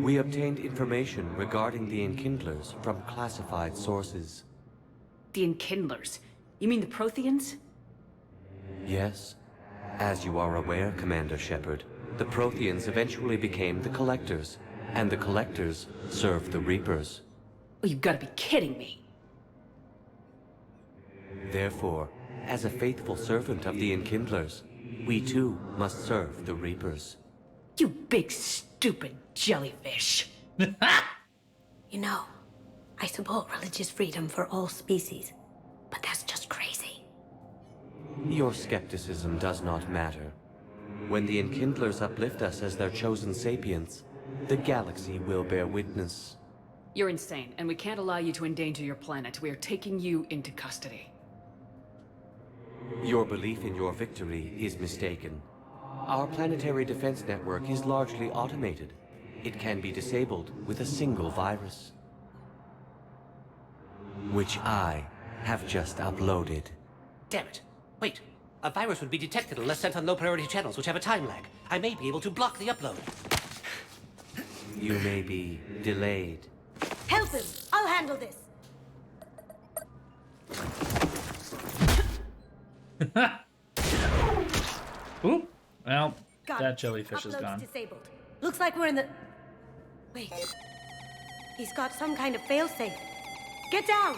We obtained information regarding the Enkindlers from classified sources. The Enkindlers? You mean the Protheans? Yes. As you are aware, Commander Shepard, the Protheans eventually became the Collectors, and the Collectors served the Reapers. Oh, you've got to be kidding me. Therefore, as a faithful servant of the Enkindlers, we too must serve the Reapers. You big stupid jellyfish. You know, I support religious freedom for all species, but that's just crazy. Your skepticism does not matter. When the Enkindlers uplift us as their chosen sapients, the galaxy will bear witness. You're insane, and we can't allow you to endanger your planet. We are taking you into custody. Your belief in your victory is mistaken. Our planetary defense network is largely automated. It can be disabled with a single virus, which I have just uploaded. Damn it. Wait. A virus would be detected unless sent on low-priority channels, which have a time lag. I may be able to block the upload. You may be delayed, Help him! I'll handle this! Oop. Well, Got that it. jellyfish is Upload's gone. disabled. Looks like we're in the... Wait. He's got some kind of failsafe. Get down!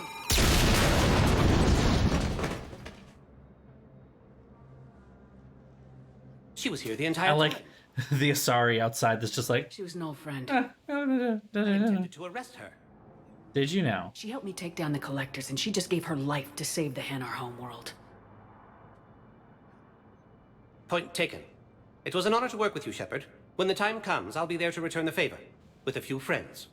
She was here the entire I time. like the Asari outside that's just like... She was an old friend. I intended to arrest her. Did you now? She helped me take down the collectors, and she just gave her life to save the Hanar homeworld. Point taken. It was an honor to work with you, Shepard. When the time comes, I'll be there to return the favor. With a few friends.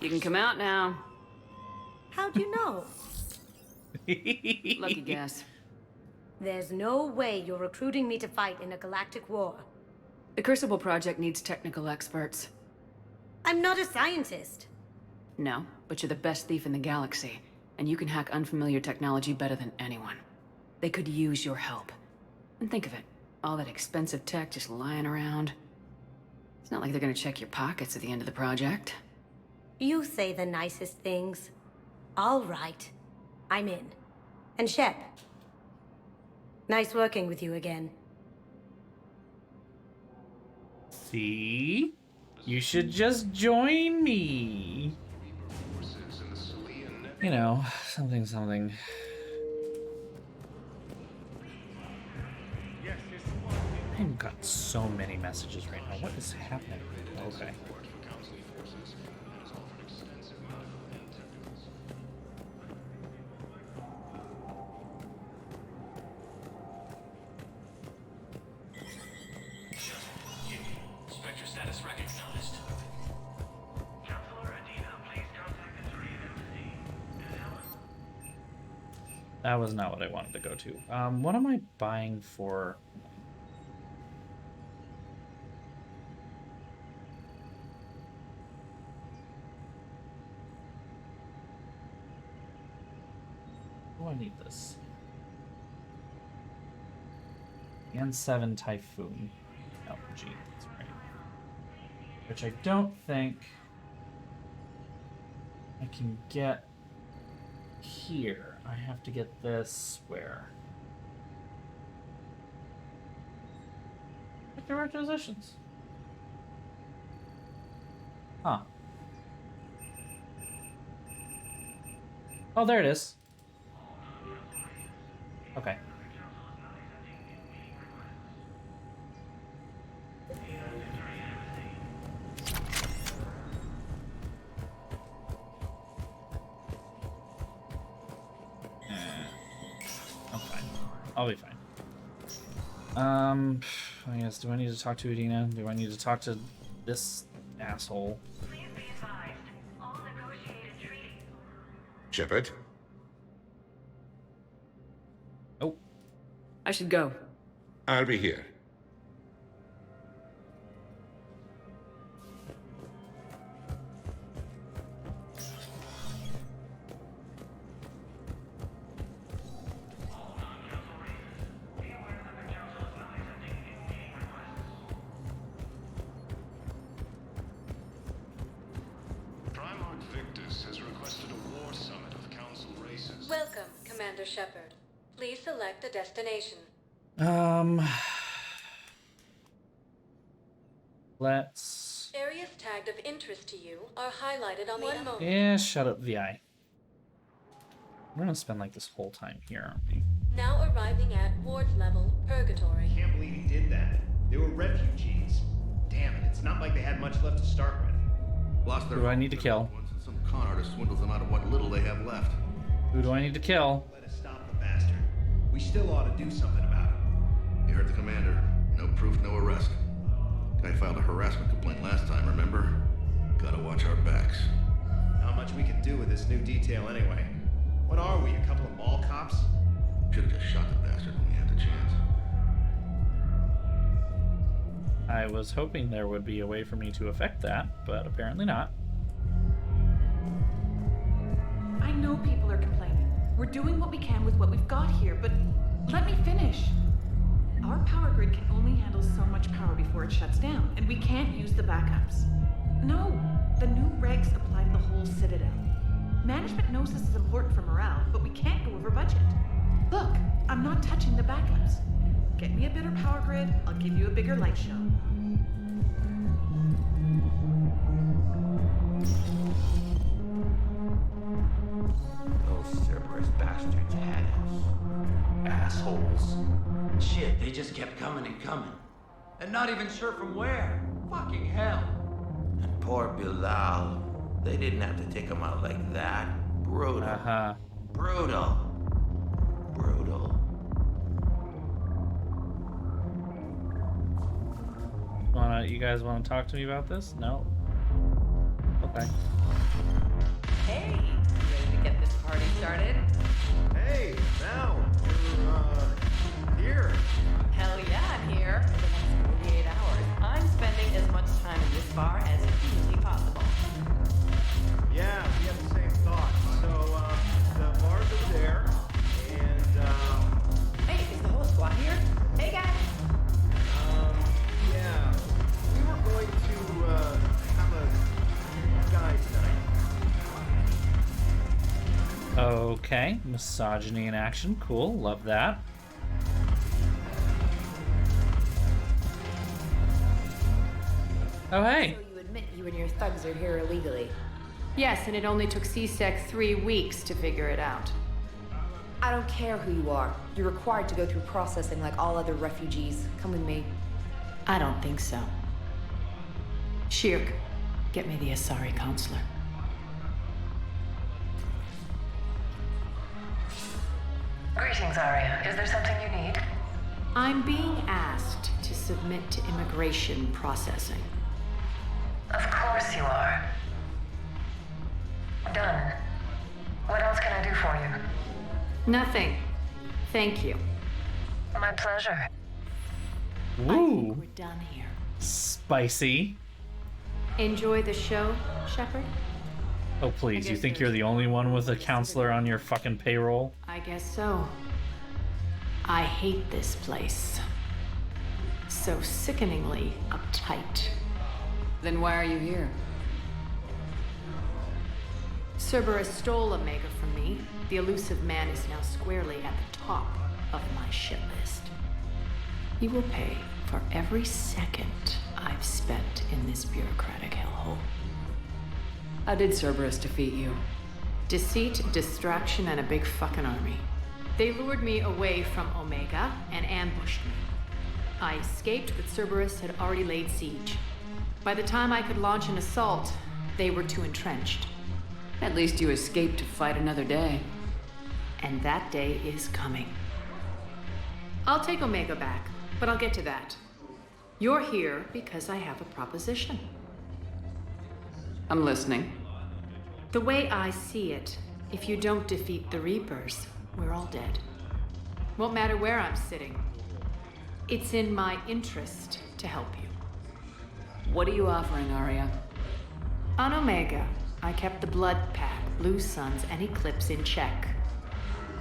You can come out now. How'd you know? Lucky guess. There's no way you're recruiting me to fight in a galactic war. The Crucible Project needs technical experts. I'm not a scientist. No, but you're the best thief in the galaxy, and you can hack unfamiliar technology better than anyone. They could use your help. And think of it, all that expensive tech just lying around. It's not like they're gonna check your pockets at the end of the project. You say the nicest things. All right. I'm in. And Shep. Nice working with you again. See? You should just join me. You know, something, something. I've got so many messages right now. What is happening? Okay. Spectre status recognized. Counselor Adina, please contact the 3 embassy. That was not what I wanted to go to. What am I buying for? Oh, I need this. And 7 Typhoon LG, that's right. Which I don't think I can get here. I have to get this where? Like the requisitions. Huh. Oh, there it is. Okay. I'm fine. I'll be fine. I guess, do I need to talk to Adina? Do I need to talk to this asshole? Shepard? Oh. I should go. I'll be here. Primarch Victus has requested a war summit of council races. Welcome, Commander Shepard. Please select a destination. Let's... Areas tagged of interest to you are highlighted on the moment. Yeah, shut up, VI. We're gonna spend like this whole time here, aren't we? Now arriving at ward level Purgatory. Can't believe he did that. They were refugees. Damn it, it's not like they had much left to start with. Lost their Who do I need to kill? and some con artist swindles them out of what little they have left. Who do I need to kill? Let us stop the bastard. We still ought to do something about it. You heard the commander. No proof, no arrest. Guy filed a harassment complaint last time, remember? Gotta watch our backs. Not much we can do with this new detail anyway. What are we, a couple of mall cops? Should've just shot the bastard when we had the chance. I was hoping there would be a way for me to affect that, but apparently not. I know people are complaining. We're doing what we can with what we've got here, but Let me finish. Our power grid can only handle so much power before it shuts down, and we can't use the backups. No, the new regs apply to the whole Citadel. Management knows this is important for morale, but we can't go over budget. Look, I'm not touching the backups. Get me a better power grid, I'll give you a bigger light show. Those Cerberus bastards had us. Assholes. Shit, they just kept coming and coming. And not even sure from where. Fucking hell. And poor Bilal. They didn't have to take him out like that. Brutal. Brutal. Brutal. You guys want to talk to me about this? No? Okay. Hey, ready to get this party started? Hey, now, you're, here. Hell yeah, I'm here. For the next 48 hours, I'm spending as much time in this bar as humanly possible. Yeah, we have the same thought. So, the bars over there, and, Hey, is the whole squad here? Hey, guys! yeah, we were going to, have a guys' night. Okay, misogyny in action. Cool, love that. Oh, hey. So you admit you and your thugs are here illegally? Yes, and it only took CSEC 3 weeks to figure it out. I don't care who you are. You're required to go through processing like all other refugees. Come with me. I don't think so. Shirk, get me the Asari counselor. Greetings, Arya. Is there something you need? I'm being asked to submit to immigration processing. Of course you are. Done. What else can I do for you? Nothing. Thank you. My pleasure. Woo. We're done here. Spicy. Enjoy the show, Shepard? Oh, please. You think you're the only one with a counselor on your fucking payroll? I guess so. I hate this place. So sickeningly uptight. Then why are you here? Cerberus stole Omega from me. The elusive man is now squarely at the top of my shit list. He will pay for every second I've spent in this bureaucratic hellhole. How did Cerberus defeat you? Deceit, distraction, and a big fucking army. They lured me away from Omega and ambushed me. I escaped, but Cerberus had already laid siege. By the time I could launch an assault, they were too entrenched. At least you escaped to fight another day. And that day is coming. I'll take Omega back, but I'll get to that. You're here because I have a proposition. I'm listening. The way I see it, if you don't defeat the Reapers, we're all dead. Won't matter where I'm sitting. It's in my interest to help you. What are you offering, Arya? On Omega, I kept the Blood Pack, Blue Suns, and Eclipse in check.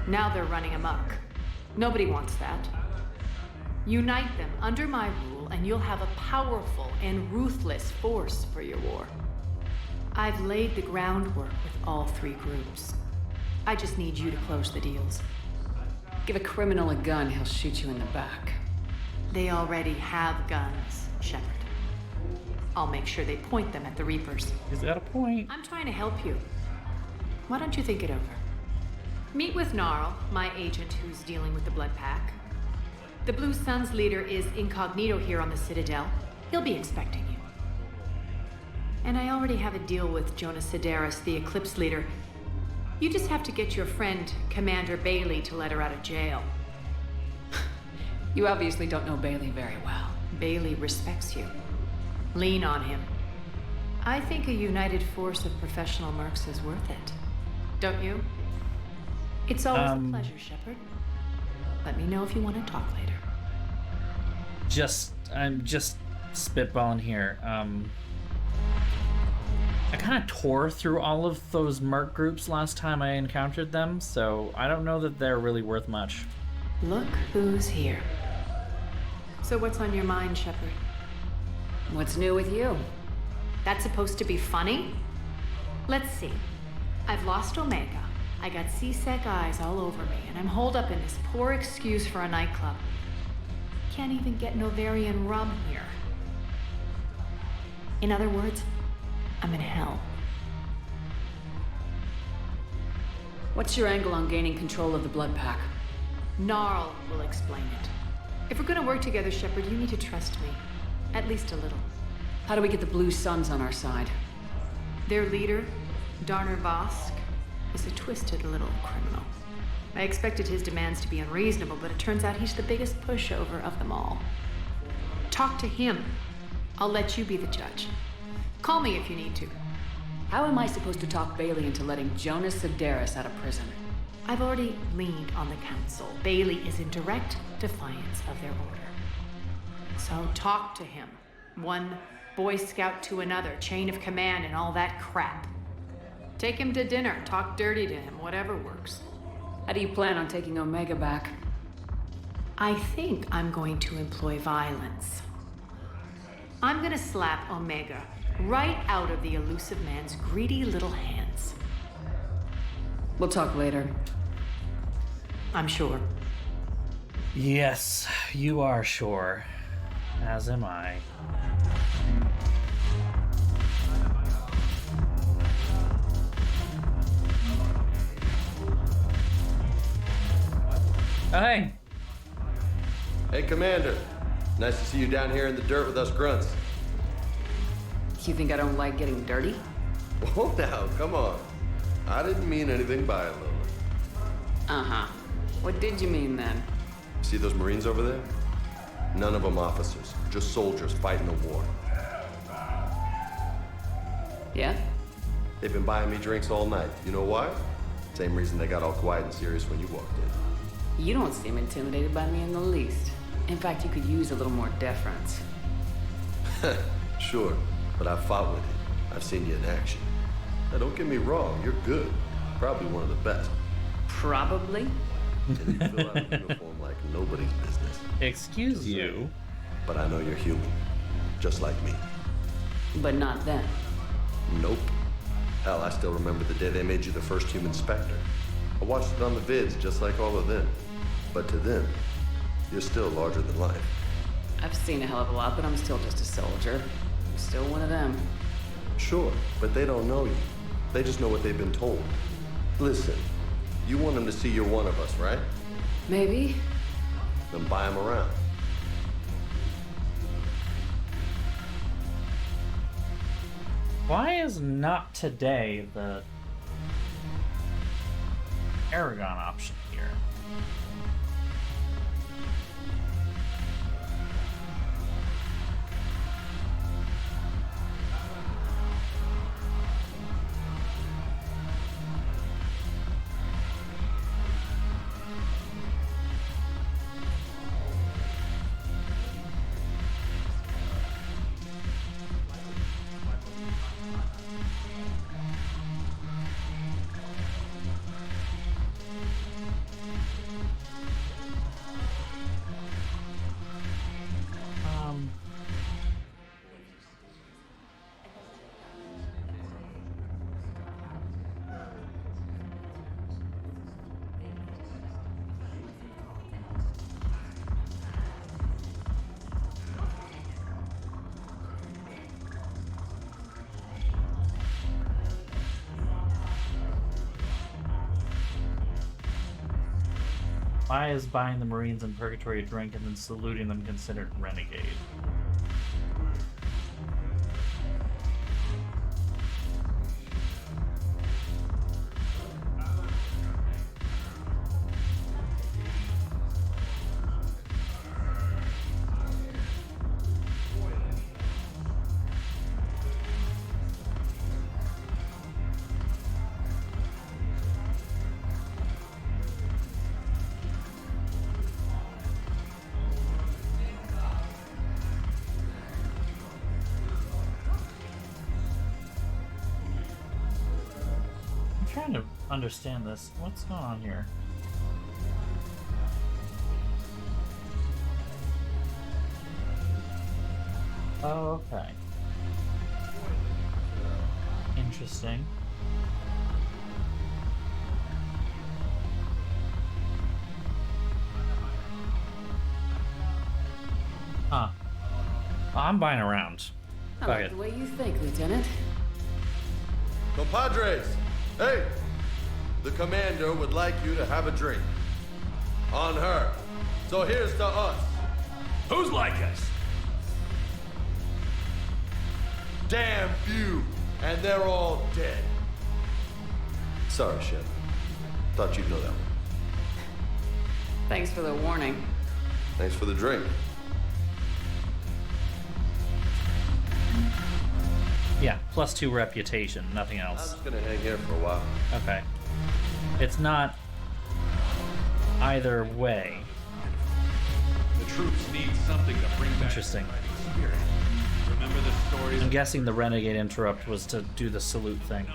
Now they're running amok. Nobody wants that. Unite them under my rule, and you'll have a powerful and ruthless force for your war. I've laid the groundwork with all 3 groups. I just need you to close the deals. Give a criminal a gun, he'll shoot you in the back. They already have guns, Shepard. I'll make sure they point them at the Reapers. He's got a point. I'm trying to help you. Why don't you think it over? Meet with Gnarl, my agent who's dealing with the Blood Pack. The Blue Suns leader is incognito here on the Citadel. He'll be expecting you. And I already have a deal with Jonas Sedaris, the Eclipse leader. You just have to get your friend, Commander Bailey, to let her out of jail. You obviously don't know Bailey very well. Bailey respects you. Lean on him. I think a united force of professional mercs is worth it. Don't you? It's always a pleasure, Shepard. Let me know if you want to talk later. I'm just spitballing here. I kind of tore through all of those merc groups last time I encountered them, so I don't know that they're really worth much. Look who's here. So what's on your mind, Shepard? What's new with you? That's supposed to be funny? Let's see. I've lost Omega. I got C-Sec eyes all over me, and I'm holed up in this poor excuse for a nightclub. Can't even get an ovarian rub here. In other words, I'm in hell. What's your angle on gaining control of the blood pack? Gnarl will explain it. If we're gonna work together, Shepard, you need to trust me. At least a little. How do we get the Blue Suns on our side? Their leader, Darner Vosk, is a twisted little criminal. I expected his demands to be unreasonable, but it turns out he's the biggest pushover of them all. Talk to him. I'll let you be the judge. Call me if you need to. How am I supposed to talk Bailey into letting Jonas Sedaris out of prison? I've already leaned on the council. Bailey is in direct defiance of their order. So talk to him. One Boy Scout to another, chain of command and all that crap. Take him to dinner, talk dirty to him, whatever works. How do you plan on taking Omega back? I think I'm going to employ violence. I'm gonna slap Omega right out of the elusive man's greedy little hands. We'll talk later. I'm sure. Yes, you are sure. As am I. Oh, hey. Hey, Commander. Nice to see you down here in the dirt with us grunts. You think I don't like getting dirty? Whoa, now, come on. I didn't mean anything by it, Lola. Uh-huh. What did you mean then? See those Marines over there? None of them officers, just soldiers fighting the war. Yeah? They've been buying me drinks all night. You know why? Same reason they got all quiet and serious when you walked in. You don't seem intimidated by me in the least. In fact, you could use a little more deference. Sure, but I've fought with you. I've seen you in action. Now, don't get me wrong, you're good. Probably one of the best. Probably? And you fill out a uniform like nobody's business. Excuse you. But I know you're human. Just like me. But not then. Nope. Hell, I still remember the day they made you the first human Spectre. I watched it on the vids, just like all of them. But to them, you're still larger than life. I've seen a hell of a lot, but I'm still just a soldier. I'm still one of them. Sure, but they don't know you. They just know what they've been told. Listen, you want them to see you're one of us, right? Maybe. Then buy them around. Why is not today the Aragon option here? Why is buying the Marines in Purgatory a drink and then saluting them considered renegade? Trying to understand this. What's going on here? Oh, okay. Interesting. Huh. I'm buying a round. I like the way you think, Lieutenant. Compadres! Hey! The commander would like you to have a drink. On her. So here's to us. Who's like us? Damn few, and they're all dead. Sorry, Shep. Thought you'd know that one. Thanks for the warning. Thanks for the drink. Yeah, +2 reputation, nothing else. I'm just gonna hang here for a while. Okay. It's not either way. The troops need something to bring back Interesting. the fighting spirit. Remember the stories I'm guessing the Renegade interrupt was to do the salute thing.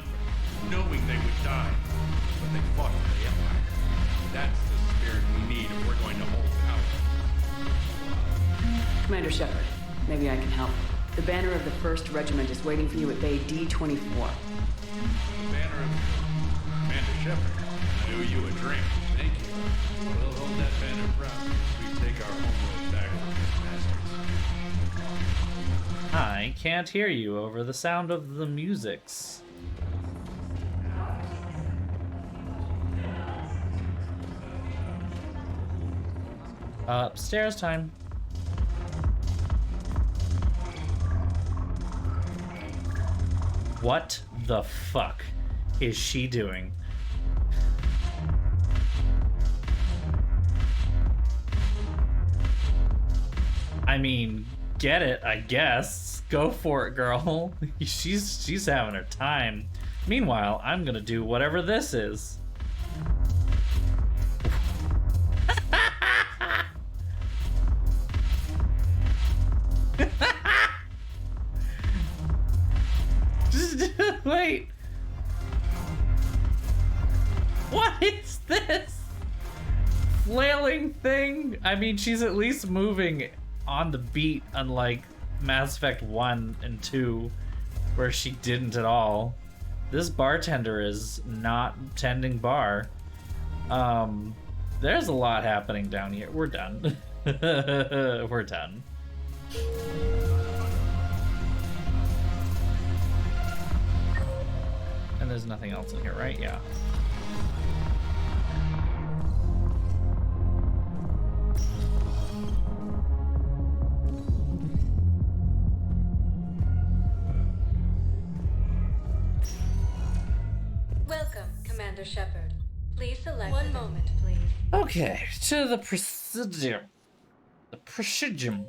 knowing they would die, but they fought for the Empire. That's the spirit we need if we're going to hold power. Commander Shepard, maybe I can help. The banner of the 1st Regiment is waiting for you at Bay D-24. The banner of Commander Shepard. I owe you a drink. Thank you. We'll hold that banner proud as we take our homeworld back from these bastards. I can't hear you over the sound of the musics. Upstairs time. What the fuck is she doing? I mean, get it, I guess. Go for it, girl. She's having her time. Meanwhile, I'm gonna do whatever this is. Wait. What is this? Flailing thing? I mean, she's at least moving on the beat, unlike Mass Effect 1 and 2, where she didn't at all. This bartender is not tending bar. There's a lot happening down here. We're done. We're done. And there's nothing else in here, right? Yeah. Welcome, Commander Shepard. Please select one moment, please. Okay, to the Presidium. The Presidium.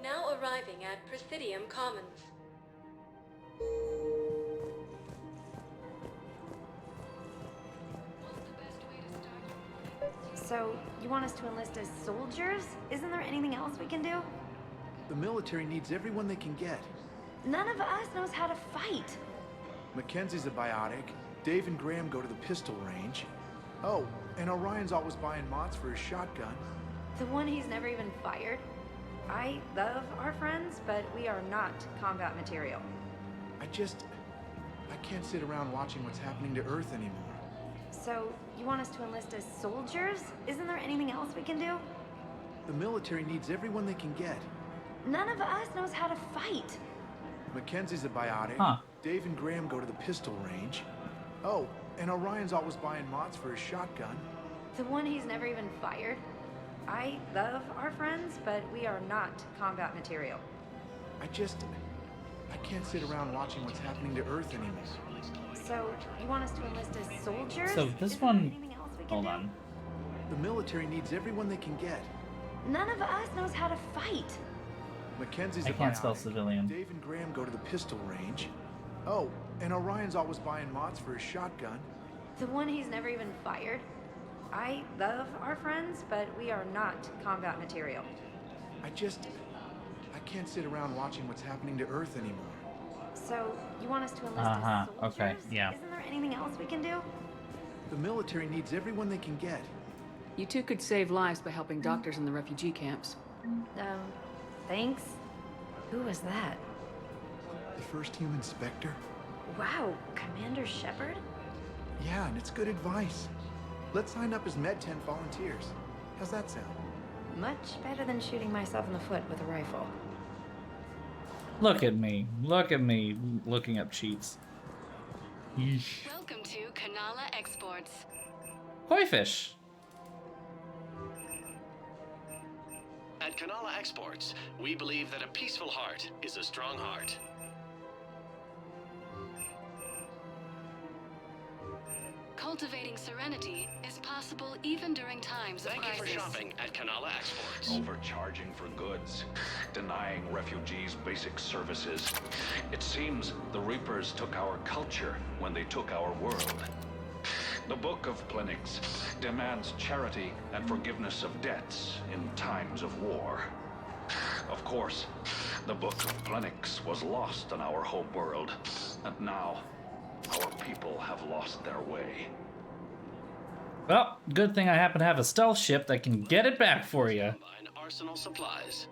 Now arriving at Presidium Commons. So, you want us to enlist as soldiers? Isn't there anything else we can do? The military needs everyone they can get. None of us knows how to fight. Mackenzie's a biotic. Dave and Graham go to the pistol range. Oh, and Orion's always buying mods for his shotgun. The one he's never even fired? I love our friends, but we are not combat material. I can't sit around watching what's happening to Earth anymore. So, you want us to enlist as soldiers? Isn't there anything else we can do? The military needs everyone they can get. None of us knows how to fight. Mackenzie's a biotic. Huh. Dave and Graham go to the pistol range. Oh, and Orion's always buying mods for his shotgun. The one he's never even fired? I love our friends, but we are not combat material. I can't sit around watching what's happening to Earth anymore. So, you want us to enlist as soldiers? So this one, hold on. The military needs everyone they can get. None of us knows how to fight. Mackenzie's I a can't spell biotic. civilian. Dave and Graham go to the pistol range. Oh, and Orion's always buying mods for his shotgun. The one he's never even fired? I love our friends, but we are not combat material. I can't sit around watching what's happening to Earth anymore. So, you want us to enlist as soldiers? Okay, yeah. Isn't there anything else we can do? The military needs everyone they can get. You two could save lives by helping doctors in the refugee camps. Thanks. Who was that? The first human Spectre? Wow, Commander Shepard? Yeah, and it's good advice. Let's sign up as Med-10 volunteers. How's that sound? Much better than shooting myself in the foot with a rifle. Look at me. Look at me looking up cheats. Yeesh. Welcome to Kanala Exports. Koi fish. At Kanala Exports, we believe that a peaceful heart is a strong heart. Cultivating serenity is possible even during times of crisis. Thank you for shopping at Kanala Exports. Overcharging for goods, denying refugees basic services. It seems the Reapers took our culture when they took our world. The Book of Plenix demands charity and forgiveness of debts in times of war. Of course, the Book of Plenix was lost in our home world, and now our people have lost their way. Well, good thing I happen to have a stealth ship that can get it back for you. Combine arsenal supplies.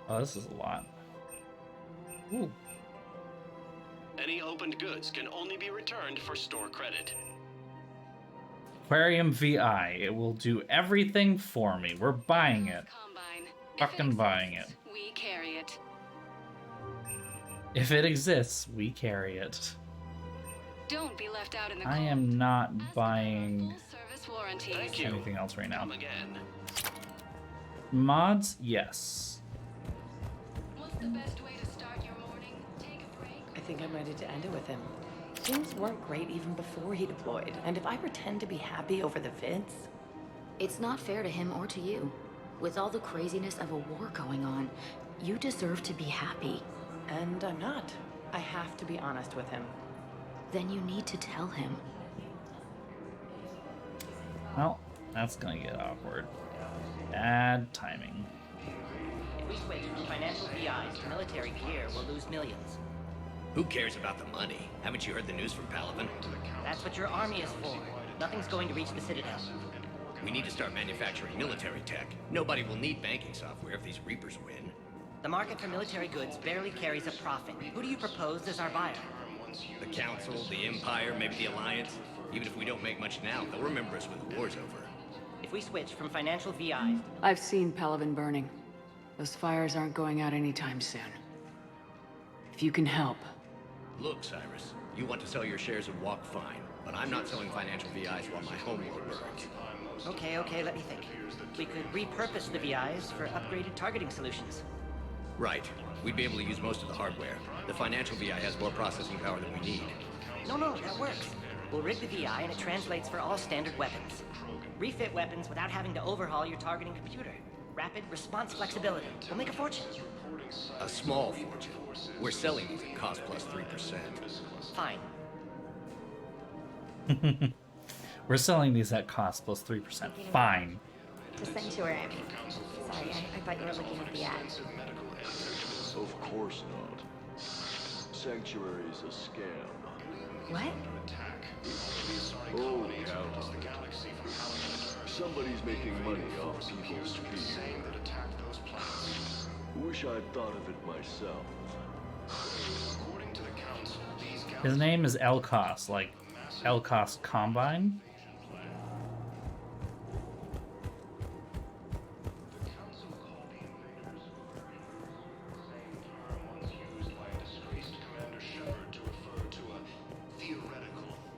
Oh, this is a lot. Ooh. Any opened goods can only be returned for store credit. Aquarium VI. It will do everything for me. We're buying it. Fucking buying it. We carry it. If it exists, we carry it. Don't be left out in the I cold. am not buying Service warranties. anything else right now. Come again. Mods, yes. What's the best way to start your morning? Take a break. I think I'm ready to end it with him. Things weren't great even before he deployed, and if I pretend to be happy over the vids... It's not fair to him or to you. With all the craziness of a war going on, you deserve to be happy. And I'm not. I have to be honest with him. Then you need to tell him. Well, that's gonna get awkward. Bad timing. If we switch from financial VIs to military gear, we'll lose millions. Who cares about the money? Haven't you heard the news from Palaven? That's what your army is for. Nothing's going to reach the Citadel. We need to start manufacturing military tech. Nobody will need banking software if these Reapers win. The market for military goods barely carries a profit. Who do you propose as our buyer? The Council, the Empire, maybe the Alliance. Even if we don't make much now, they'll remember us when the war's over. If we switch from financial VIs... I've seen Palaven burning. Those fires aren't going out anytime soon. If you can help. Look, Cyrus, you want to sell your shares and walk fine, but I'm not selling financial VIs while my homeworld burns. Okay, let me think. We could repurpose the VIs for upgraded targeting solutions. Right. We'd be able to use most of the hardware. The financial VI has more processing power than we need. No, that works. We'll rig the VI and it translates for all standard weapons. Refit weapons without having to overhaul your targeting computer. Rapid response flexibility. We'll make a fortune. A small fortune. We're selling these at cost plus 3%. Fine. We're selling these at cost plus 3%. Fine. The sanctuary, I mean. Sorry, I thought you were looking at the ad. Of course not. Sanctuary's a scam. What? Oh, Count. Somebody's making money off people's fear. Wish I'd thought of it myself. His name is Elkos, like Elkos Combine.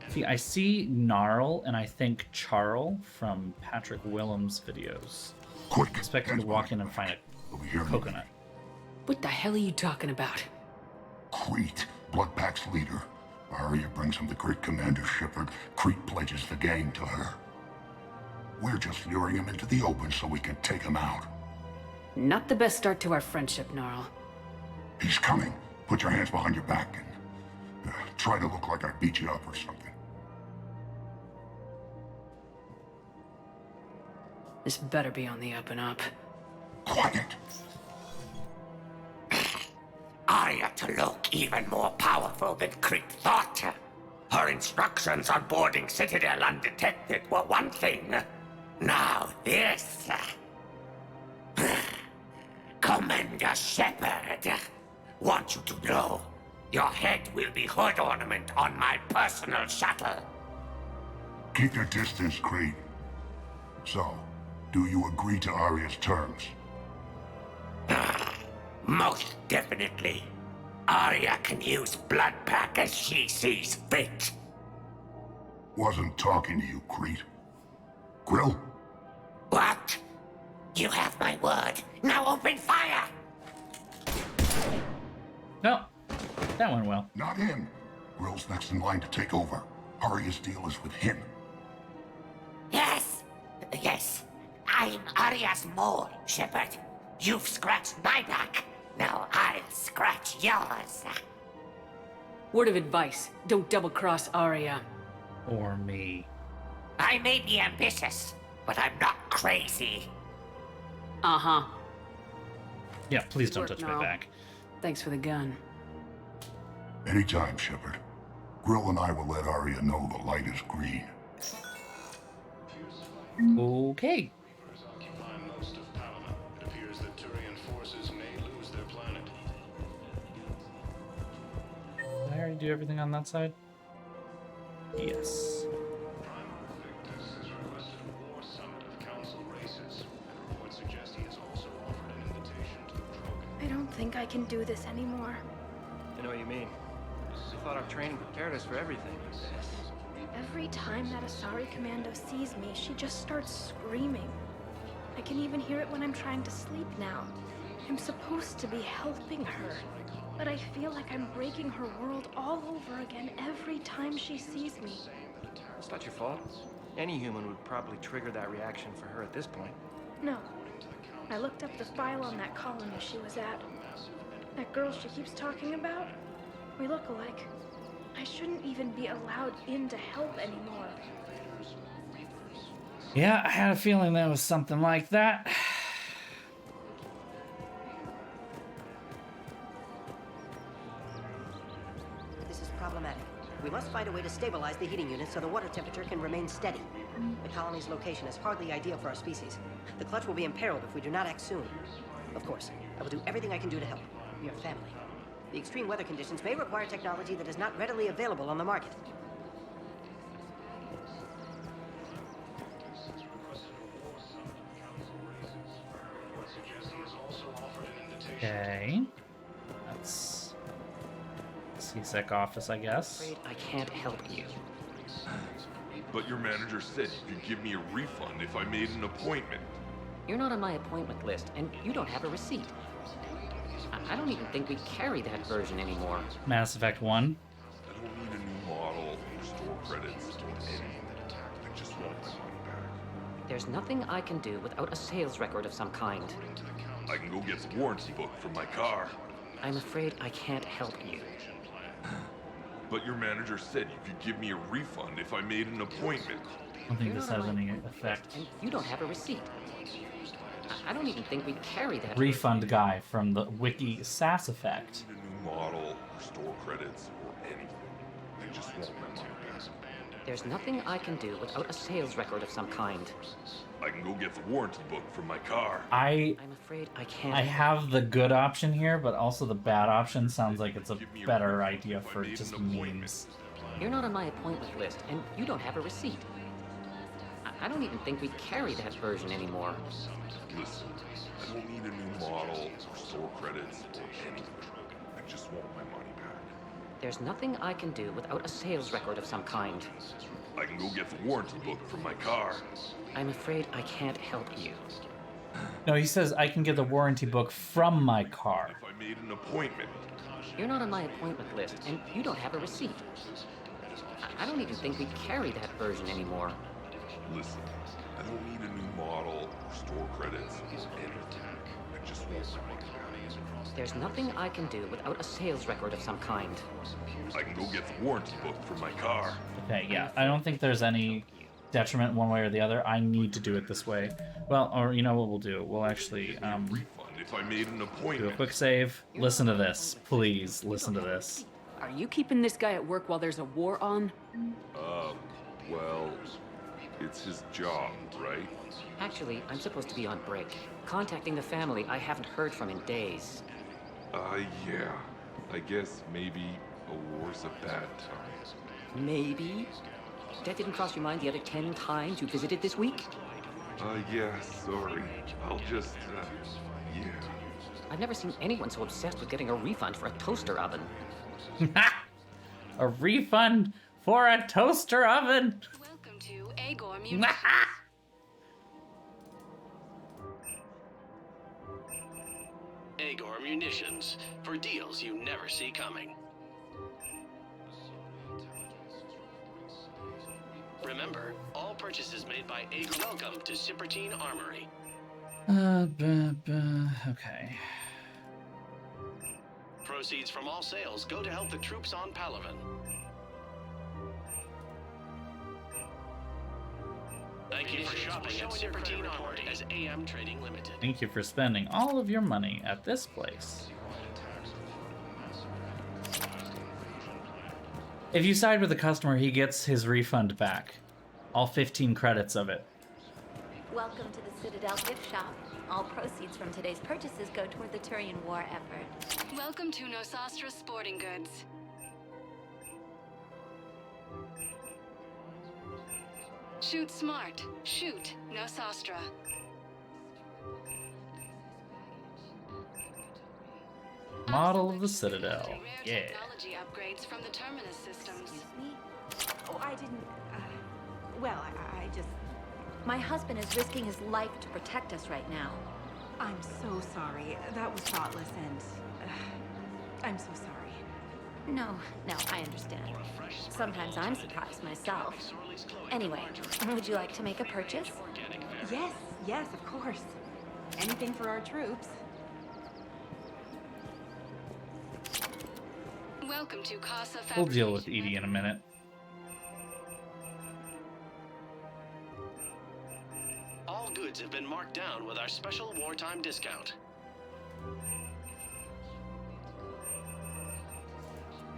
See, I see Gnarl and I think Charl from Patrick Willems' videos. Quick! Expecting to walk in and find a coconut. What the hell are you talking about? Crete, Bloodpack's leader. Arya brings him the great Commander Shepard. Crete pledges the gang to her. We're just luring him into the open so we can take him out. Not the best start to our friendship, Gnarl. He's coming. Put your hands behind your back and try to look like I beat you up or something. This better be on the up and up. Quiet! Arya to look even more powerful than Crete thought. Her instructions on boarding Citadel undetected were one thing. Now this. Commander Shepard, want you to know, your head will be hood ornament on my personal shuttle. Keep your distance, Creed. So, do you agree to Arya's terms? Most definitely. Arya can use blood pack as she sees fit. Wasn't talking to you, Creed. Grill? What? You have my word. Now open fire! No, that went well. Not him. Grill's next in line to take over. Arya's deal is with him. Yes, yes. I'm Arya's mole, Shepard. You've scratched my back. Now I'll scratch yours. Word of advice, don't double-cross Arya. Or me. I may be ambitious, but I'm not crazy. Uh-huh. Yeah, please don't Work touch now. my back. Thanks for the gun. Anytime, Shepard. Grill and I will let Arya know the light is green. Okay. It appears that Turian forces may lose their planet. Did I already do everything on that side? Yes. I don't think I can do this anymore. I know what you mean. I thought our training prepared us for everything. Every time that Asari Commando sees me, she just starts screaming. I can even hear it when I'm trying to sleep now. I'm supposed to be helping her, but I feel like I'm breaking her world all over again every time she sees me. It's not your fault. Any human would probably trigger that reaction for her at this point. No. I looked up the file on that colony she was at. That girl she keeps talking about? We look alike. I shouldn't even be allowed in to help anymore. Yeah, I had a feeling that was something like that. This is problematic. We must find a way to stabilize the heating unit so the water temperature can remain steady. The colony's location is hardly ideal for our species. The clutch will be imperiled if we do not act soon. Of course, I will do everything I can do to help. We are family. The extreme weather conditions may require technology that is not readily available on the market. Okay. That's CSEC office, I guess. Afraid I can't help you. But your manager said you could give me a refund if I made an appointment. You're not on my appointment list, and you don't have a receipt. I don't even think we carry that version anymore. Mass Effect 1. I don't need a new model or store credits or anything. I just want my money back. There's nothing I can do without a sales record of some kind. I can go get the warranty book from my car. I'm afraid I can't help you. But your manager said you could give me a refund if I made an appointment. I don't think this has any effect. And you don't have a receipt. I don't even think we carry that. Refund guy from the wiki Sass Effect. I need a new model or store credits or anything. I just want my money back. There's nothing I can do without a sales record of some kind. I can go get the warranty book from my car. I'm afraid I can't. I have the good option here, but also the bad option sounds like it's a better idea for just memes. You're not on my appointment list, and you don't have a receipt. I don't even think we carry that version anymore. Listen, I don't need a new model or store credits or anything. I just want my money back. There's nothing I can do without a sales record of some kind. I can go get the warranty book from my car. I'm afraid I can't help you. No, he says I can get the warranty book from my car. If I made an appointment. You're not on my appointment list, and you don't have a receipt. I don't even think we carry that version anymore. Listen, I don't need a new model or store credits or anything. I just want my money back. There's nothing I can do without a sales record of some kind. I can go get the warranty book from my car. Okay, yeah, I don't think there's any detriment one way or the other. I need to do it this way. Well, or you know what we'll do? We'll actually If I made an appointment. do a quick save. Listen to this, please. Listen to this. Are you keeping this guy at work while there's a war on? Well, It's his job, right? Actually, I'm supposed to be on break. Contacting the family I haven't heard from in days. Yeah. I guess maybe a war's a bad time. Maybe? That didn't cross your mind the other 10 times you visited this week? Yeah, sorry. I'll just, yeah. I've never seen anyone so obsessed with getting a refund for a toaster oven. A refund for a toaster oven. Welcome to Agor Munitions. Agor Munitions, for deals you never see coming. Remember, all purchases made by Agor. Welcome to Cipertine Armory. Okay. Proceeds from all sales go to help the troops on Palaven. Thank you for shopping at Cipertine Armory as AM Trading Limited. Thank you for spending all of your money at this place. If you side with the customer, he gets his refund back. All 15 credits of it. Welcome to the Citadel gift shop. All proceeds from today's purchases go toward the Turian war effort. Welcome to Nosastra Sporting Goods. Shoot smart. Shoot Nosastra. Model of the Citadel. Yeah. Technology upgrades from the Terminus systems. Oh, I didn't. Well, I just. My husband is risking his life to protect us right now. I'm so sorry. That was thoughtless and. I'm so sorry. No, I understand. Sometimes I'm surprised myself. Anyway, would you like to make a purchase? Yes, of course. Anything for our troops. Welcome to Casa We'll deal with Edie in a minute. All goods have been marked down with our special wartime discount.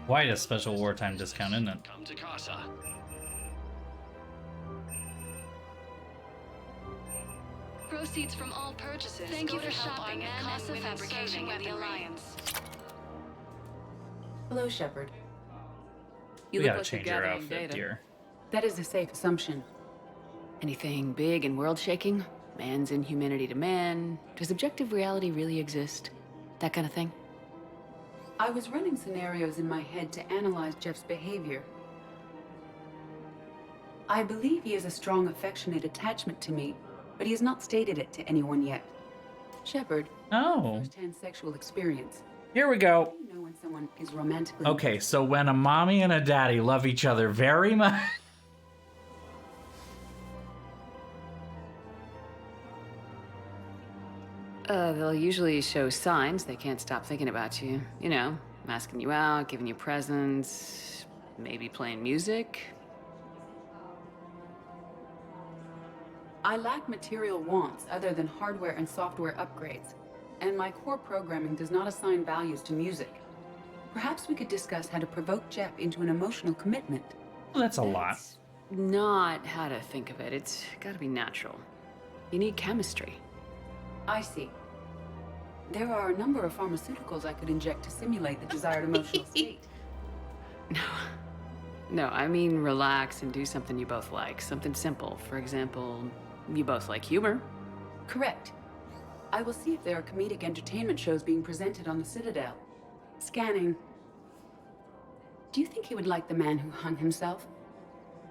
Quite a special wartime discount, isn't it? Come to Casa. Proceeds from all purchases. Thank you for shopping at Casa Fabrication with the Alliance. Hello, Shepard. We look gotta like you're change our gathering outfit, data. dear. That is a safe assumption. Anything big and world-shaking? Man's inhumanity to man? Does objective reality really exist? That kind of thing? I was running scenarios in my head to analyze Jeff's behavior. I believe he has a strong affectionate attachment to me, but he has not stated it to anyone yet. Shepard. Oh. First-hand sexual experience. Here we go. You know when someone is romantically... Okay, so when a mommy and a daddy love each other very much... They'll usually show signs they can't stop thinking about you. You know, asking you out, giving you presents, maybe playing music. I lack material wants other than hardware and software upgrades, and my core programming does not assign values to music. Perhaps we could discuss how to provoke Jeff into an emotional commitment. Well, that's a lot. Not how to think of it. It's gotta be natural. You need chemistry. I see. There are a number of pharmaceuticals I could inject to simulate the desired emotional state. No, I mean relax and do something you both like. Something simple. For example, you both like humor. Correct. I will see if there are comedic entertainment shows being presented on the Citadel. Scanning. Do you think he would like The Man Who Hung Himself?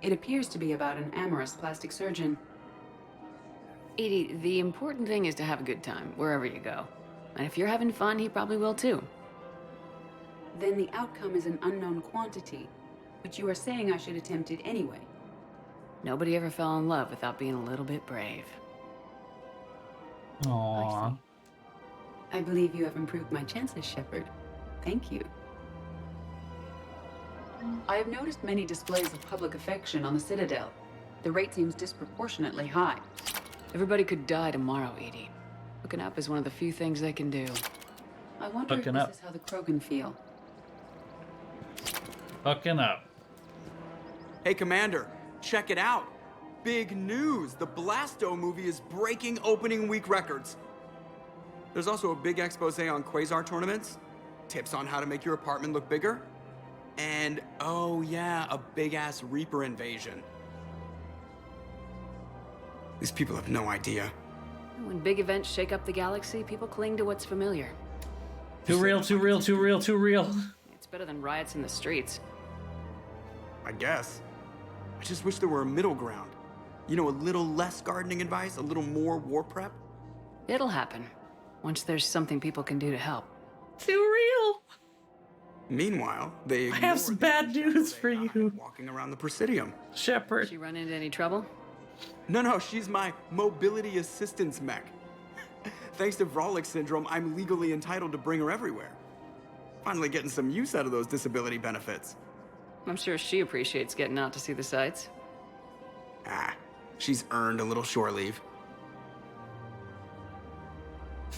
It appears to be about an amorous plastic surgeon. Edie, the important thing is to have a good time, wherever you go. And if you're having fun, he probably will too. Then the outcome is an unknown quantity, but you are saying I should attempt it anyway. Nobody ever fell in love without being a little bit brave. Aww. I believe you have improved my chances, Shepard. Thank you. I have noticed many displays of public affection on the Citadel. The rate seems disproportionately high. Everybody could die tomorrow, Edie. Hooking up is one of the few things they can do. I wonder Hooking if up. this is how the Krogan feel. Hooking up. Hey, Commander, check it out. big news. The Blasto movie is breaking opening week records. There's also a big expose on Quasar tournaments, tips on how to make your apartment look bigger, and, oh yeah, a big-ass Reaper invasion. These people have no idea. When big events shake up the galaxy, people cling to what's familiar. Too real, too real, too real, too real. It's better than riots in the streets. I guess. I just wish there were a middle ground. You know, a little less gardening advice, a little more war prep. It'll happen. Once there's something people can do to help. Too real. Meanwhile, they I have some bad news for you. Walking around the Presidium. Shepard. She run into any trouble? No, she's my mobility assistance mech. Thanks to Vrolic syndrome, I'm legally entitled to bring her everywhere. Finally getting some use out of those disability benefits. I'm sure she appreciates getting out to see the sights. Ah, she's earned a little shore leave.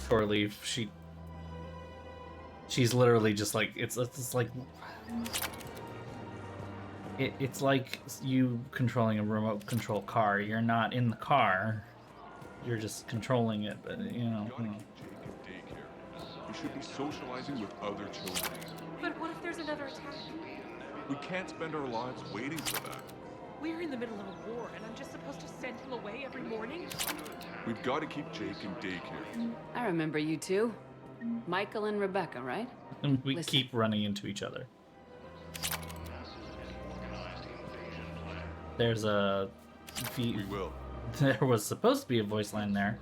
Shore leave. She's literally just like it's like it's like you controlling a remote control car. You're not in the car. You're just controlling it, but you know. We should be socializing with other children. But what if there's another attack? We can't spend our lives waiting for that. We're in the middle of a war, and I'm just supposed to send him away every morning? We've got to keep Jake in daycare. I remember you two. Michael and Rebecca, right? And we keep running into each other. There's a... We will. There was supposed to be a voice line there.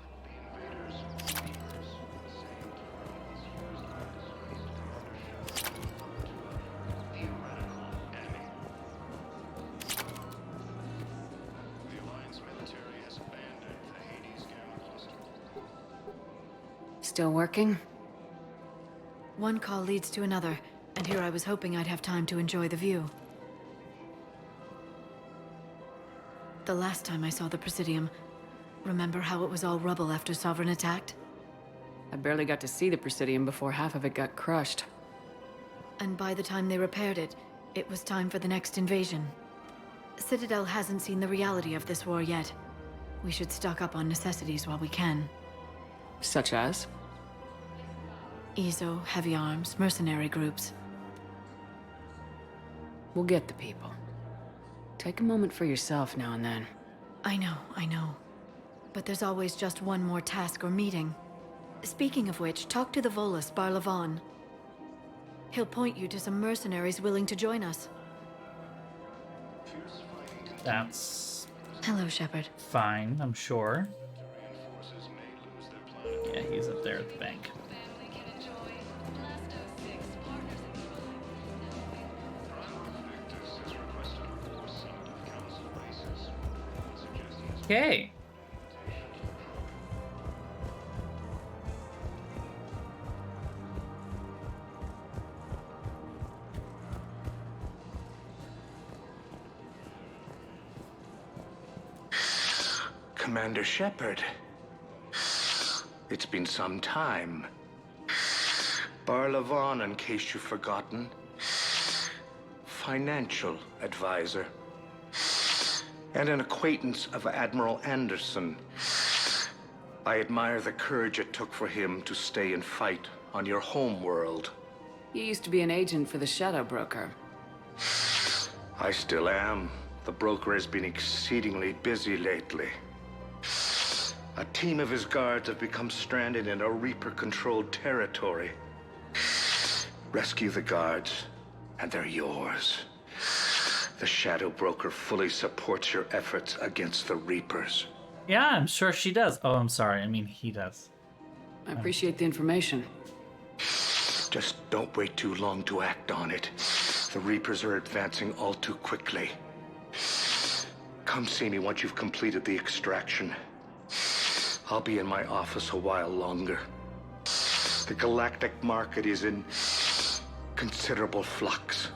Still working? One call leads to another, and here I was hoping I'd have time to enjoy the view. The last time I saw the Presidium, remember how it was all rubble after Sovereign attacked? I barely got to see the Presidium before half of it got crushed. And by the time they repaired it, it was time for the next invasion. Citadel hasn't seen the reality of this war yet. We should stock up on necessities while we can. Such as? ESO, heavy arms, mercenary groups. We'll get the people. Take a moment for yourself now and then. I know. But there's always just one more task or meeting. Speaking of which, talk to the Volus, Barlavon. He'll point you to some mercenaries willing to join us. That's... Hello, Shepard. Fine, I'm sure. Yeah, he's up there at the bank. Okay. Commander Shepard. It's been some time. Barlavon, in case you've forgotten. Financial advisor. And an acquaintance of Admiral Anderson. I admire the courage it took for him to stay and fight on your home world. You used to be an agent for the Shadow Broker. I still am. The broker has been exceedingly busy lately. A team of his guards have become stranded in a Reaper-controlled territory. Rescue the guards, and they're yours. The Shadow Broker fully supports your efforts against the Reapers. Yeah, I'm sure she does. Oh, I'm sorry. I mean, he does. I appreciate the information. Just don't wait too long to act on it. The Reapers are advancing all too quickly. Come see me once you've completed the extraction. I'll be in my office a while longer. The galactic market is in considerable flux.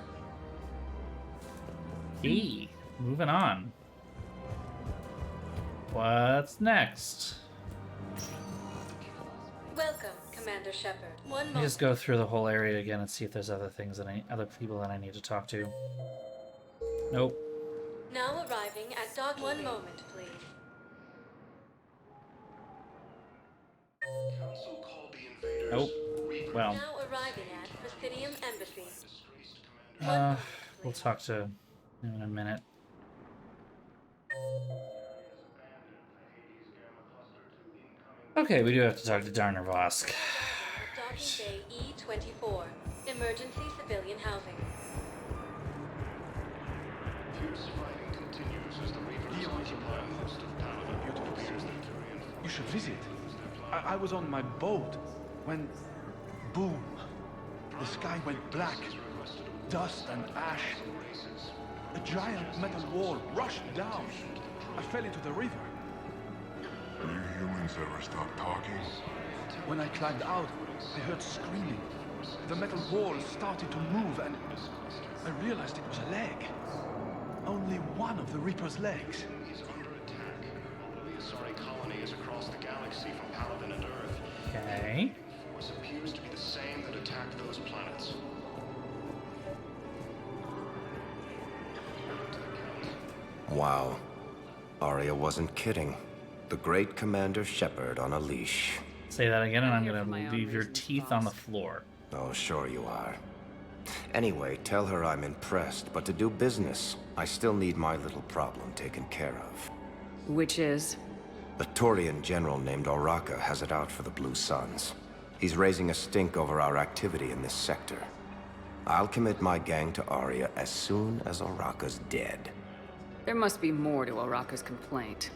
Hey, moving on. What's next? Welcome, Commander Shepard. One Let me moment. just go through the whole area again and see if there's other things that other people that I need to talk to. Nope. Now arriving at dock. One moment, please. Nope. Well. Now arriving at Presidium Embassy. We'll talk to him in a minute. Okay, we do have to talk to Darner Vosk. Docking Bay E24. Emergency civilian housing. You should visit. I was on my boat when, boom, the sky went black. Dust and ash. A giant metal wall rushed down. I fell into the river. Do you humans ever stop talking? When I climbed out, I heard screaming. The metal wall started to move and I realized it was a leg. Only one of the Reaper's legs. The Asari colony is across the galaxy from Paladin and Earth. Okay. Force appears to be the same that attacked those planets. Wow. Arya wasn't kidding. The great Commander Shepard on a leash. Say that again and I'm gonna leave your teeth on the floor. Oh, sure you are. Anyway, tell her I'm impressed, but to do business, I still need my little problem taken care of. Which is? A Turian general named Oraka has it out for the Blue Suns. He's raising a stink over our activity in this sector. I'll commit my gang to Arya as soon as Oraka's dead. There must be more to Oraka's complaint.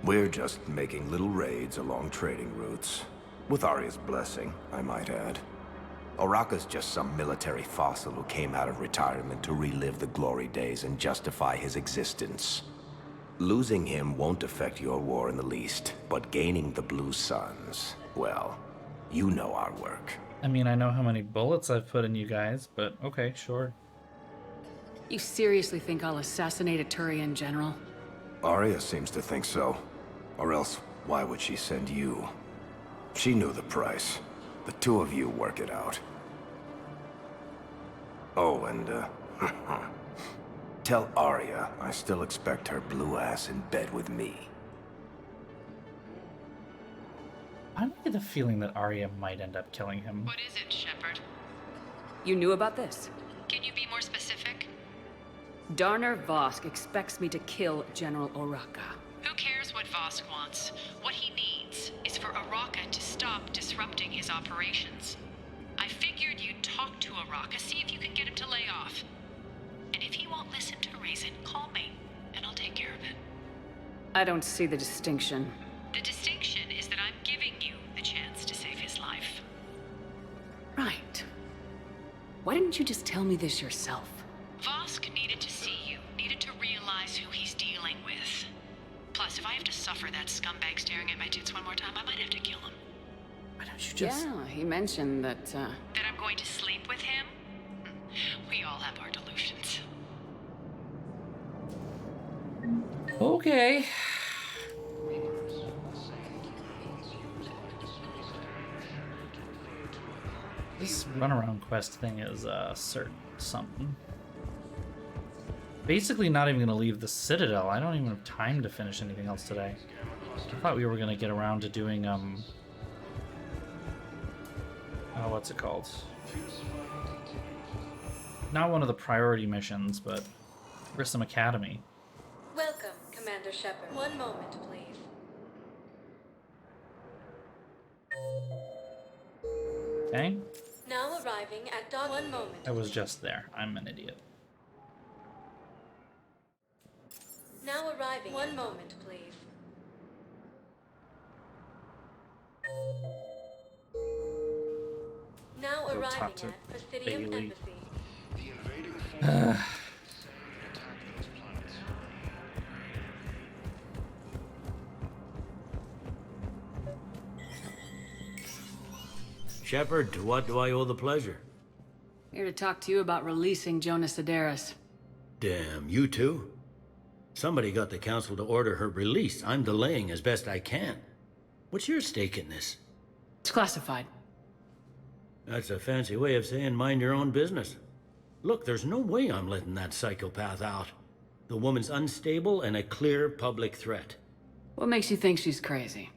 We're just making little raids along trading routes. With Arya's blessing, I might add. Oraka's just some military fossil who came out of retirement to relive the glory days and justify his existence. Losing him won't affect your war in the least, but gaining the Blue Suns, well, you know our work. I mean, I know how many bullets I've put in you guys, but okay, sure. You seriously think I'll assassinate a Turian general? Arya seems to think so. Or else, why would she send you? She knew the price. The two of you work it out. Oh, and, tell Arya I still expect her blue ass in bed with me. I get the feeling that Arya might end up killing him. What is it, Shepard? You knew about this? Can you be more specific? Darner Vosk expects me to kill General Oraka. Who cares what Vosk wants? What he needs is for Oraka to stop disrupting his operations. I figured you'd talk to Oraka, see if you can get him to lay off. And if he won't listen to reason, call me, and I'll take care of it. I don't see the distinction. The distinction is that I'm giving you the chance to save his life. Right. Why didn't you just tell me this yourself? Vosk needed to see you, needed to realize who he's dealing with. Plus, if I have to suffer that scumbag staring at my tits one more time, I might have to kill him. Why don't you just... Yeah, he mentioned that, That I'm going to sleep with him? We all have our delusions. Okay. This runaround quest thing is something. Basically not even gonna leave the Citadel. I don't even have time to finish anything else today. I thought we were gonna get around to doing oh, what's it called? Not one of the priority missions, but Grissom Academy. Welcome, Commander Shepard. One moment, please. Okay. Now arriving at dock. One moment. I was just there. I'm an idiot. Now arriving. One moment, please. Now Go arriving talk to at Presidium Bailey. Embassy. The invading force attack those planets. Shepard, to what do I owe the pleasure? Here to talk to you about releasing Jonas Sedaris. Damn, you too? Somebody got the council to order her release. I'm delaying as best I can. What's your stake in this? It's classified. That's a fancy way of saying mind your own business. Look, there's no way I'm letting that psychopath out. The woman's unstable and a clear public threat. What makes you think she's crazy?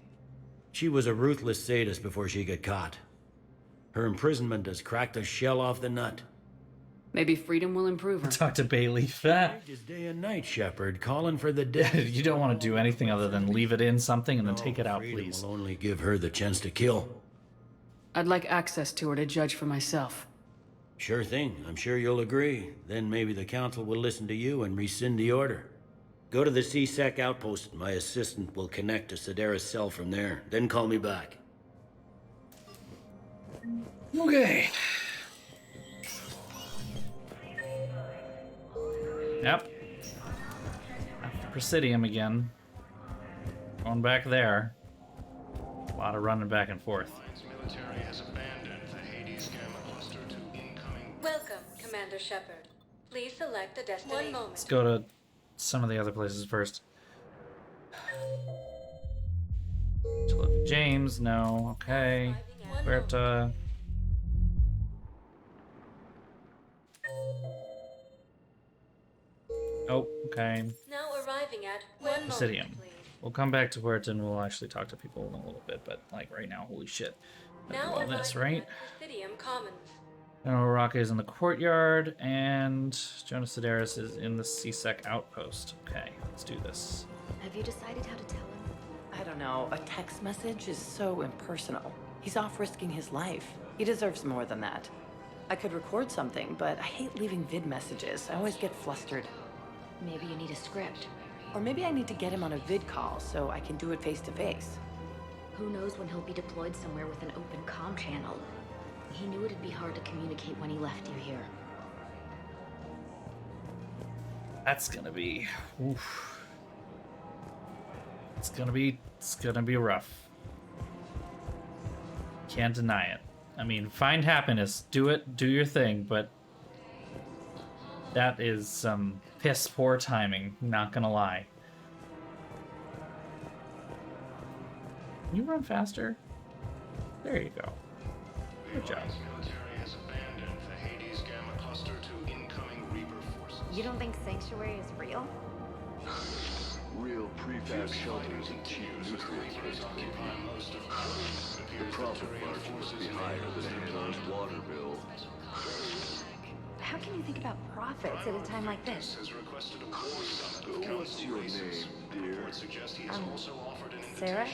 She was a ruthless sadist before she got caught. Her imprisonment has cracked the shell off the nut. Maybe freedom will improve her. Talk to Bailey. Just day and night, Shepard, calling for the dead. You don't want to do anything other than leave it in something and then take it out, please. Will only give her the chance to kill. I'd like access to her to judge for myself. Sure thing. I'm sure you'll agree. Then maybe the council will listen to you and rescind the order. Go to the CSEC outpost. My assistant will connect to Citadel cell from there. Then call me back. Okay. Yep. After Presidium again. Going back there. A lot of running back and forth. Welcome, Commander Shepard. Please select a destination. 1 moment. Let's go to some of the other places first. James, no. Okay. Berta. Oh, okay. Now arriving at 1 moment. Presidium. We'll come back to Huerta and we'll actually talk to people in a little bit, but like right now, holy shit. Now all this, right? Presidium Commons. Raka is in the courtyard, and Jonas Sedaris is in the CSEC outpost. Okay, let's do this. Have you decided how to tell him? I don't know. A text message is so impersonal. He's off risking his life. He deserves more than that. I could record something, but I hate leaving vid messages. I always get flustered. Maybe you need a script. Or maybe I need to get him on a vid call so I can do it face to face. Who knows when he'll be deployed somewhere with an open comm channel. He knew it'd be hard to communicate when he left you here. That's gonna be... Oof. It's gonna be rough. Can't deny it. I mean, find happiness. Do it. Do your thing, but... That is some piss poor timing, not gonna lie. Can you run faster? There you go. Good job. You don't think Sanctuary is real? Real prefab shelters and cheap nutrient crystals. The profit margin must be higher than a headless water bill. How can you think about profits at a time like this? What's your name, dear? Sarah?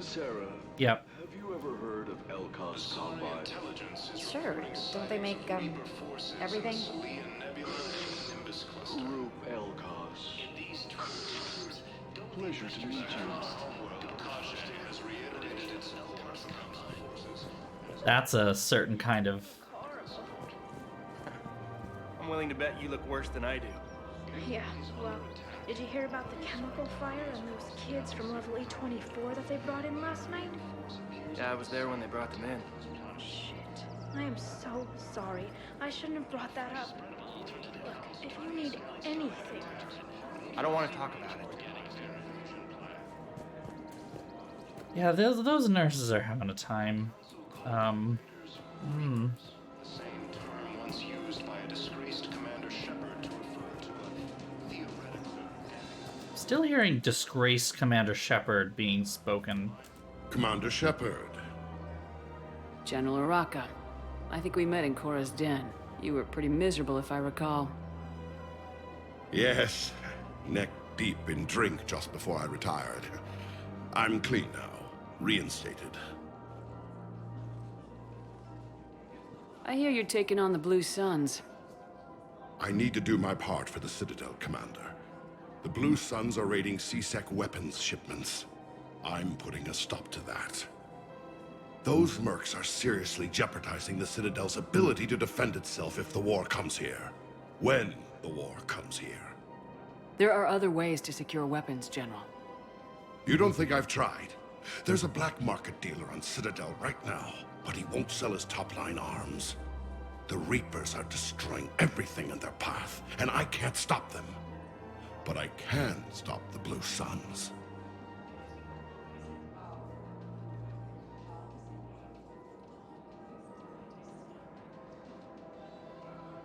Sarah. Yep. Have you ever heard of Elcon's Combine? Sure. Don't they make, everything? Group Elcos. Pleasure to meet you. That's a certain kind of... I'm willing to bet you look worse than I do. Yeah, well, did you hear about the chemical fire and those kids from level E24 that they brought in last night? Yeah, I was there when they brought them in. Shit. I am so sorry. I shouldn't have brought that up. Look, if you need anything... I don't want to talk about it. Yeah, those nurses are having a time. Still hearing disgraced Commander Shepard being spoken. Commander Shepard. General Araka. I think we met in Cora's den. You were pretty miserable, if I recall. Yes, neck deep in drink just before I retired. I'm clean now, reinstated. I hear you're taking on the Blue Suns. I need to do my part for the Citadel, Commander. The Blue Suns are raiding CSEC weapons shipments. I'm putting a stop to that. Those mercs are seriously jeopardizing the Citadel's ability to defend itself if the war comes here. When the war comes here. There are other ways to secure weapons, General. You don't think I've tried? There's a black market dealer on Citadel right now, but he won't sell his top-line arms. The Reapers are destroying everything in their path, and I can't stop them. But I can stop the Blue Suns.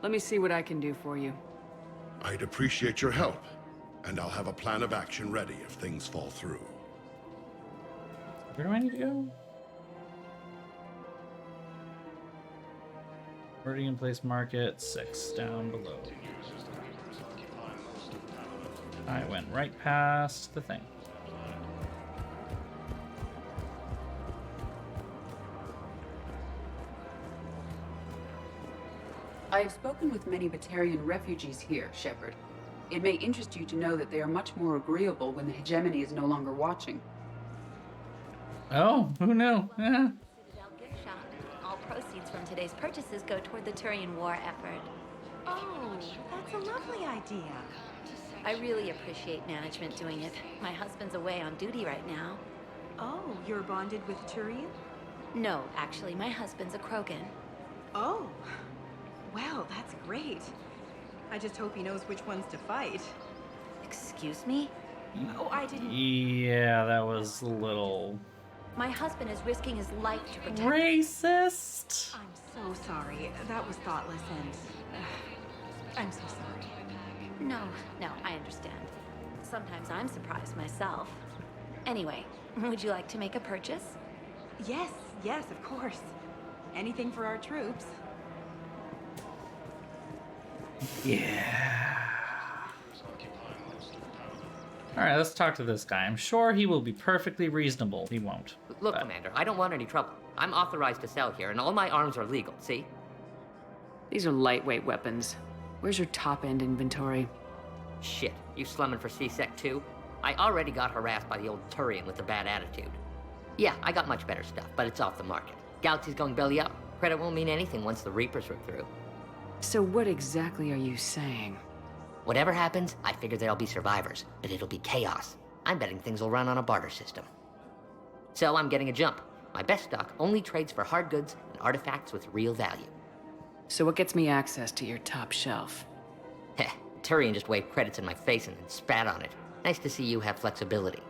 Let me see what I can do for you. I'd appreciate your help, and I'll have a plan of action ready if things fall through. Where do I need to go? Already in place market, 6 down below. I went right past the thing. I have spoken with many Batarian refugees here, Shepard. It may interest you to know that they are much more agreeable when the hegemony is no longer watching. Oh, who knew? Yeah. Citadel gift shop. All proceeds from today's purchases go toward the Turian war effort. Oh, that's a lovely idea. I really appreciate management doing it. My husband's away on duty right now. Oh, you're bonded with Turian? No, actually, my husband's a Krogan. Oh, well, that's great. I just hope he knows which ones to fight. Excuse me? Oh, I didn't... Yeah, that was a little... My husband is risking his life to protect... Racist! I'm so sorry. That was thoughtless and... I'm so sorry. No, I understand. Sometimes I'm surprised myself. Anyway, would you like to make a purchase? Yes, of course. Anything for our troops. Yeah. Alright, let's talk to this guy. I'm sure he will be perfectly reasonable. He won't. Look, Commander, I don't want any trouble. I'm authorized to sell here, and all my arms are legal, see? These are lightweight weapons. Where's your top-end inventory? Shit, you slumming for C-Sec too? I already got harassed by the old Turian with a bad attitude. Yeah, I got much better stuff, but it's off the market. Galaxy's going belly up. Credit won't mean anything once the Reapers are through. So what exactly are you saying? Whatever happens, I figure there'll be survivors, but it'll be chaos. I'm betting things will run on a barter system. So I'm getting a jump. My best stock only trades for hard goods and artifacts with real value. So what gets me access to your top shelf? Heh, Turian just waved credits in my face and then spat on it. Nice to see you have flexibility.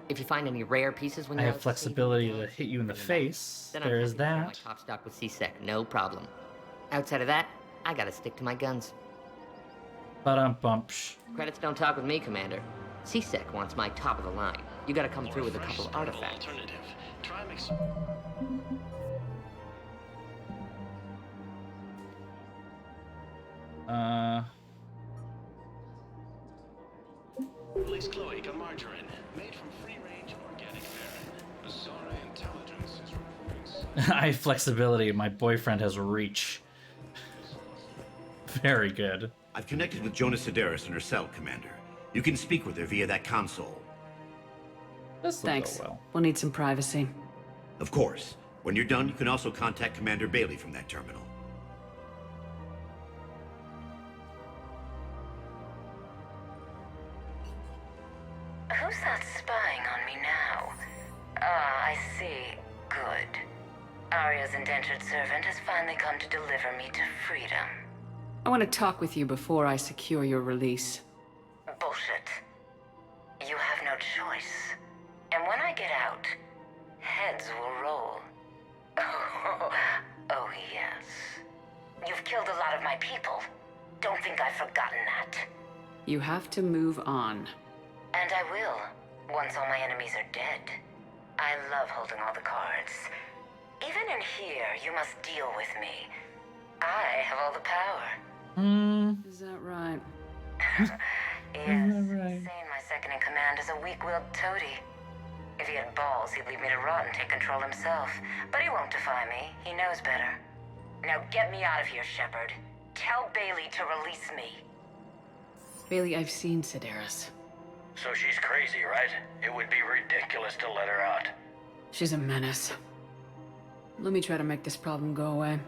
If you find any rare pieces when I you're have flexibility to hit you in the face. then There I'm is happy to share that. my top stock with C-Sec, no problem. Outside of that, I gotta stick to my guns. Ba-dum-bump. Credits don't talk with me, Commander. C-Sec wants my top of the line. You gotta come through with a couple of artifacts. Release cloaca margarine, made from free-range organic heron. Bizarre intelligence is reporting. I have flexibility. My boyfriend has reach. Very good. I've connected with Jonah Sedaris in her cell, Commander. You can speak with her via that console. Thanks. We'll need some privacy. Of course. When you're done, you can also contact Commander Bailey from that terminal. Who's that spying on me now? Ah, I see. Good. Arya's indentured servant has finally come to deliver me to freedom. I want to talk with you before I secure your release. Bullshit. You have no choice. And when I get out, heads will roll. Oh, yes. You've killed a lot of my people. Don't think I've forgotten that. You have to move on. And I will, once all my enemies are dead. I love holding all the cards. Even in here, you must deal with me. I have all the power. Is that right? Yes. Sane, my second-in-command, is a weak-willed toady. If he had balls, he'd leave me to rot and take control himself. But he won't defy me. He knows better. Now get me out of here, Shepard. Tell Bailey to release me. Bailey, I've seen Sedaris. So she's crazy, right? It would be ridiculous to let her out. She's a menace. Let me try to make this problem go away.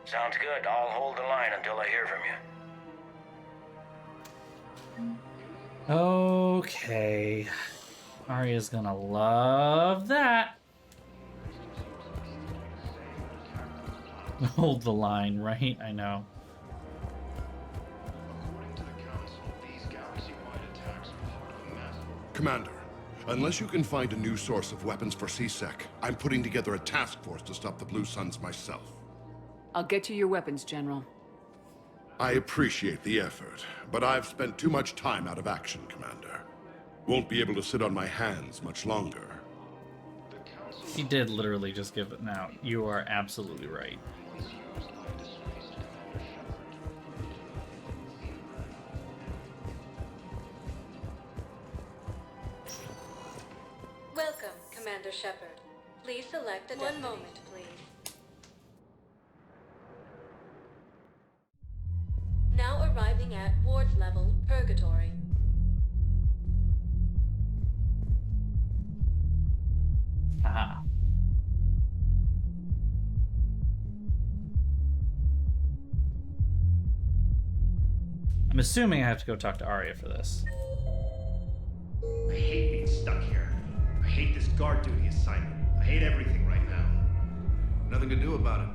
Sounds good. I'll hold the line until I hear from you. Okay. Arya's gonna love that. Hold the line, right? I know. Commander, unless you can find a new source of weapons for C-Sec, I'm putting together a task force to stop the Blue Suns myself. I'll get you your weapons, General. I appreciate the effort, but I've spent too much time out of action, Commander. Won't be able to sit on my hands much longer. He did literally just give it now. You are absolutely right. Welcome, Commander Shepard. Please select a destination. 1 moment, please. Now arriving at Ward Level, Purgatory. Aha. I'm assuming I have to go talk to Arya for this. I hate being stuck here. I hate this guard duty assignment. I hate everything right now. Nothing to do about it.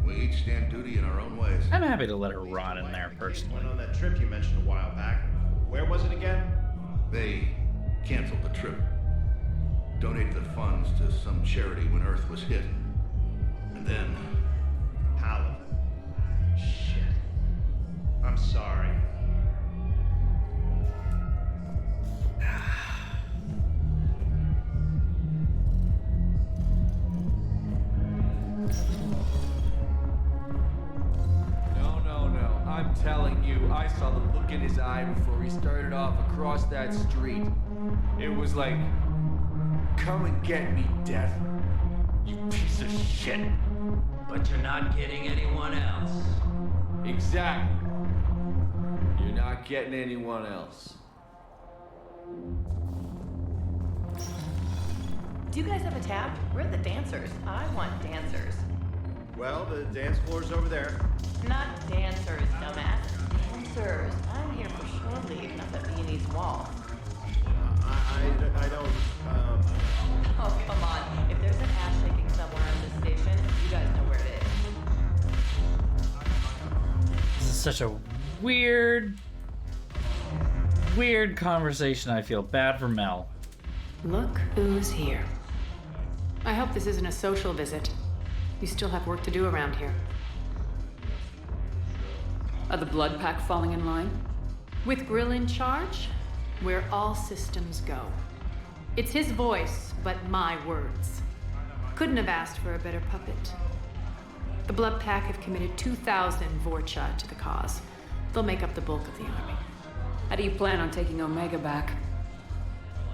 We each stand duty in our own ways. I'm happy to let her rot in there personally. Went on that trip you mentioned a while back. Where was it again? They canceled the trip. Donated the funds to some charity when Earth was hit. And then... Paladin. Shit. I'm sorry. No. I'm telling you, I saw the look in his eye before he started off across that street. It was like, come and get me, Death. You piece of shit. But you're not getting anyone else. Exactly. You're not getting anyone else. Do you guys have a tab? We're the dancers. I want dancers. Well, the dance floor's over there. Not dancers, dumbass. Dancers. I'm here for shore leave, not that Peony's wall. I don't, Oh, come on. If there's an ass shaking somewhere on this station, you guys know where it is. This is such a weird conversation. I feel bad for Mel. Look who's here. I hope this isn't a social visit. You still have work to do around here. Are the blood pack falling in line? With Grill in charge, where all systems go. It's his voice, but my words. Couldn't have asked for a better puppet. The blood pack have committed 2,000 Vorcha to the cause. They'll make up the bulk of the army. How do you plan on taking Omega back?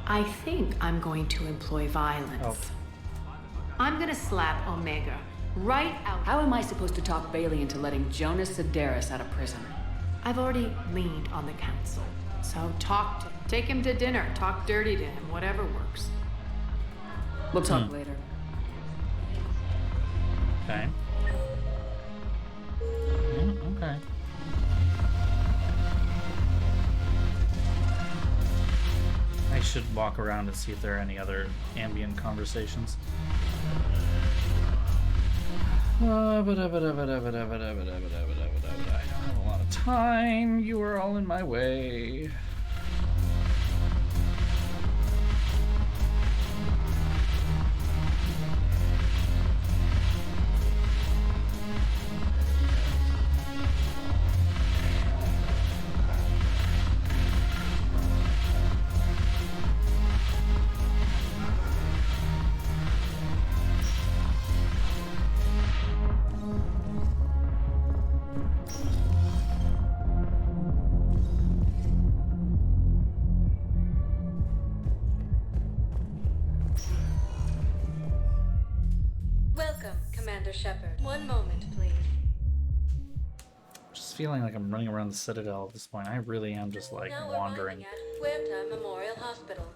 I think I'm going to employ violence. Oh. I'm gonna slap Omega right out. How am I supposed to talk Bailey into letting Jonas Sedaris out of prison? I've already leaned on the council, so talk to him. Take him to dinner, talk dirty to him, whatever works. We'll talk later. Okay. Yeah, okay. I should walk around and see if there are any other ambient conversations. I don't have a lot of time. You are all in my way. Welcome, Commander Shepard. 1 moment, please. Just feeling like I'm running around the Citadel at this point. I really am just like Now wandering. arriving at Huerta Memorial Hospital.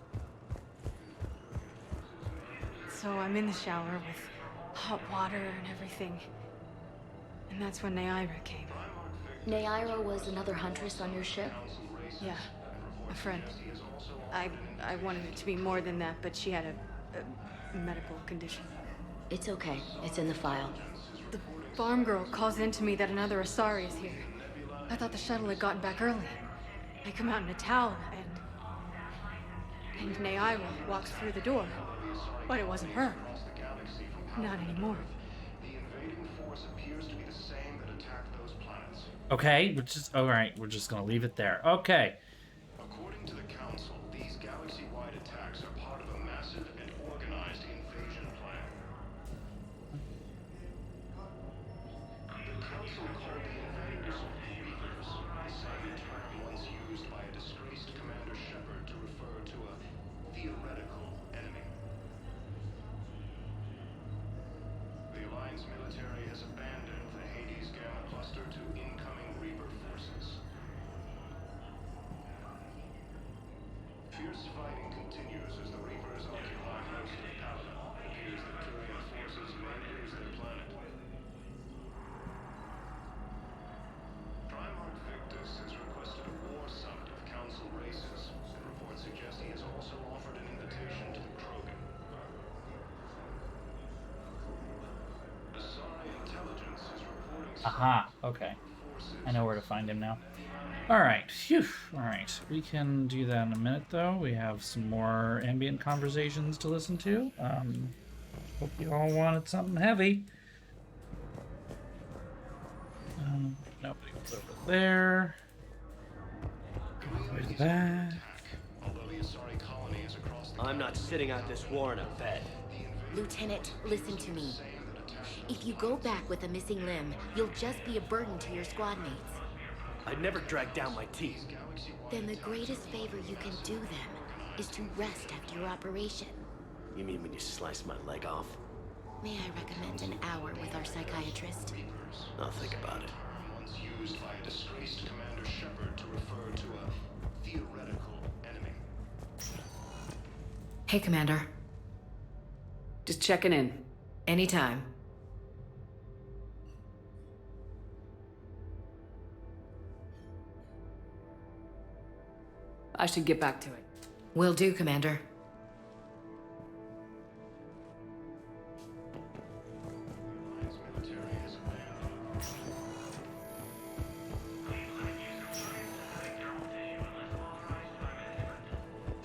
So I'm in the shower with hot water and everything. And that's when Naira came. Naira was another huntress on your ship? Yeah, a friend. I wanted it to be more than that, but she had a medical condition. It's okay. It's in the file. The farm girl calls in to me that another Asari is here. I thought the shuttle had gotten back early. I come out in a towel, and Naira walks through the door. But it wasn't her. Not anymore. The invading force appears to be the same that attacked those planets. Okay, we're just gonna leave it there. Okay. According to the Council, these galaxy-wide attacks are part of a massive and organized invasion plan. The Council called the invaders Reavers, the same term once used by a disgraced Commander Shepard to refer to a theoretical enemy. The Alliance military has abandoned the Hades Gamma cluster to incoming Reaver forces. Fierce fighting continues as the Reapers occupy most of Paladin. It appears that Turian forces may lose their planet. Primarch Victus has requested a war summit of Council races. Reports suggest he has also offered an invitation to the Krogan. Asari intelligence is reporting Aha, okay. I know where to find him now. Alright, phew. Alright, we can do that in a minute though. We have some more ambient conversations to listen to. Hope you all wanted something heavy. Nobody was over there. Go back. I'm not sitting out this war in a bed. Lieutenant, listen to me. If you go back with a missing limb, you'll just be a burden to your squad mates. I'd never drag down my teeth. Then the greatest favor you can do them is to rest after your operation. You mean when you slice my leg off? May I recommend an hour with our psychiatrist? I'll think about it. Once used by a disgraced Commander Shepard to refer to a theoretical enemy. Hey, Commander. Just checking in. Anytime. I should get back to it. Will do, Commander.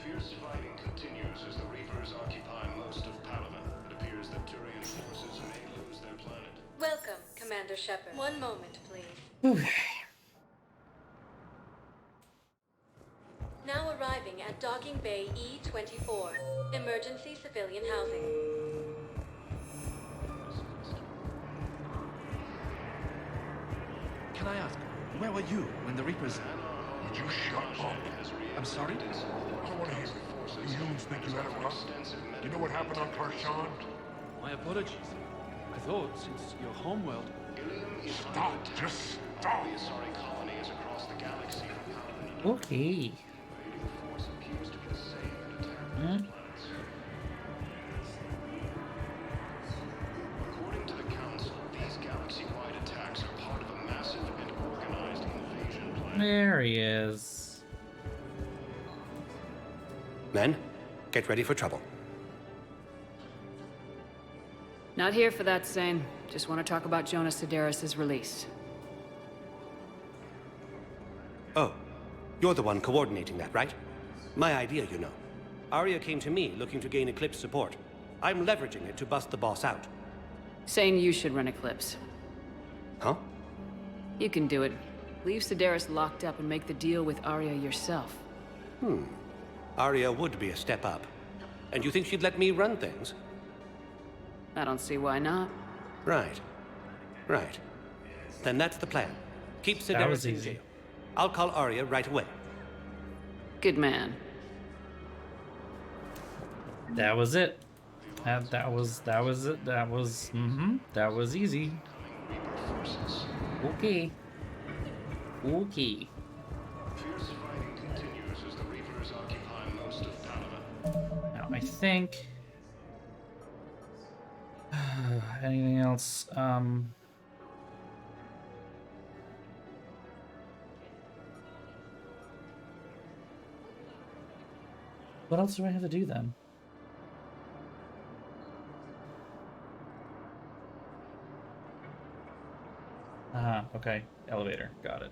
Fierce fighting continues as the Reapers occupy most of Paladin. It appears that Turian forces may lose their planet. Welcome, Commander Shepard. One moment, please. Now arriving at Docking Bay E-24, emergency civilian housing. Can I ask, where were you when the Reapers... Would you shut up? I'm sorry? I don't want to hear it. You humans think you had it rough? You know what happened on Karshan? My apologies. I thought, since your homeworld... Stop! Just stop! The Asari colony is across the galaxy from Paladin. Okay. Force appears to be the same that attacked Hmm? planets. According to the Council, these galaxy-wide attacks are part of a massive and organized invasion plan. There he is. Men, get ready for trouble. Not here for that, Zane. Just want to talk about Jonas Sedaris' release. Oh, you're the one coordinating that, right? My idea, you know. Arya came to me looking to gain Eclipse support. I'm leveraging it to bust the boss out. Saying you should run Eclipse. Huh? You can do it. Leave Sedaris locked up and make the deal with Arya yourself. Arya would be a step up. And you think she'd let me run things? I don't see why not. Right. Right. Then that's the plan. Keep That was Sedaris in easy. jail. I'll call Arya right away. Good man. That was it. That was it. That was that was easy. Okay. Okay. Fierce fighting continues as the Reapers occupy most of Paladin. Now I think anything else? What else do I have to do then? Okay. Elevator. Got it.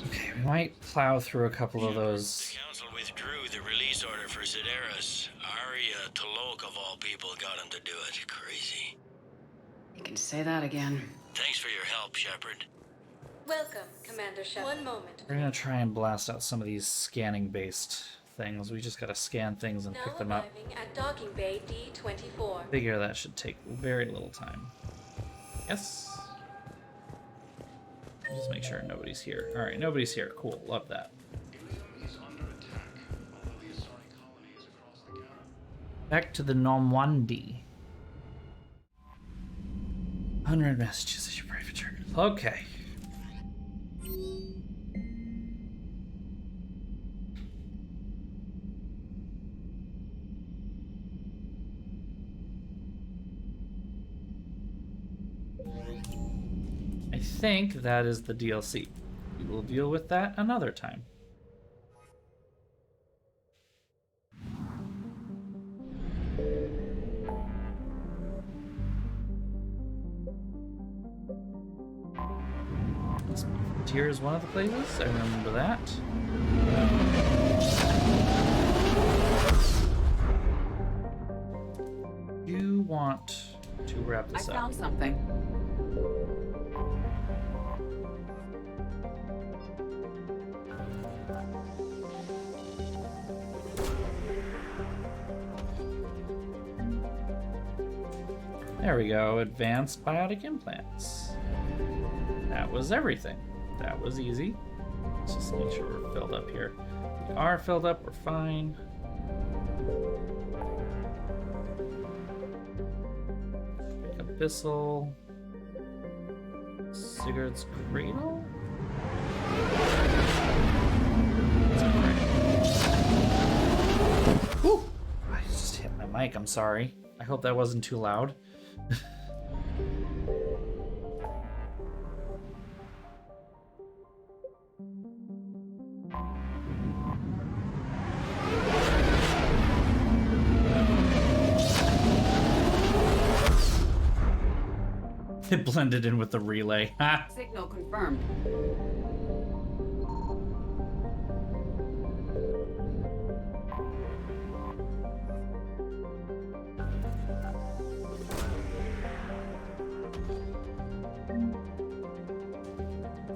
Okay, we might plow through a couple of those. The council withdrew the release order for Sideris. Arya Talok, of all people, got him to do it. Crazy. You can say that again. Thanks for your help, Shepard. Welcome, Commander Shepard. One moment. We're gonna try and blast out some of these scanning-based things. We just gotta scan things and Now pick them up. arriving at docking bay D24. Figure that should take very little time. Yes. Just make sure nobody's here. Alright, nobody's here. Cool, love that. Back to the Normandy. 100 messages as your private journal. Okay. I think that is the DLC. We will deal with that another time. Frontier is one of the places. I remember that. You want to wrap this up. I found something. There we go, advanced biotic implants. That was everything. That was easy. Let's just make sure we're filled up here. We are filled up, we're fine. Abyssal. Sigurd's Cradle? Whew! I just hit my mic, I'm sorry. I hope that wasn't too loud. It blended in with the relay. Signal confirmed.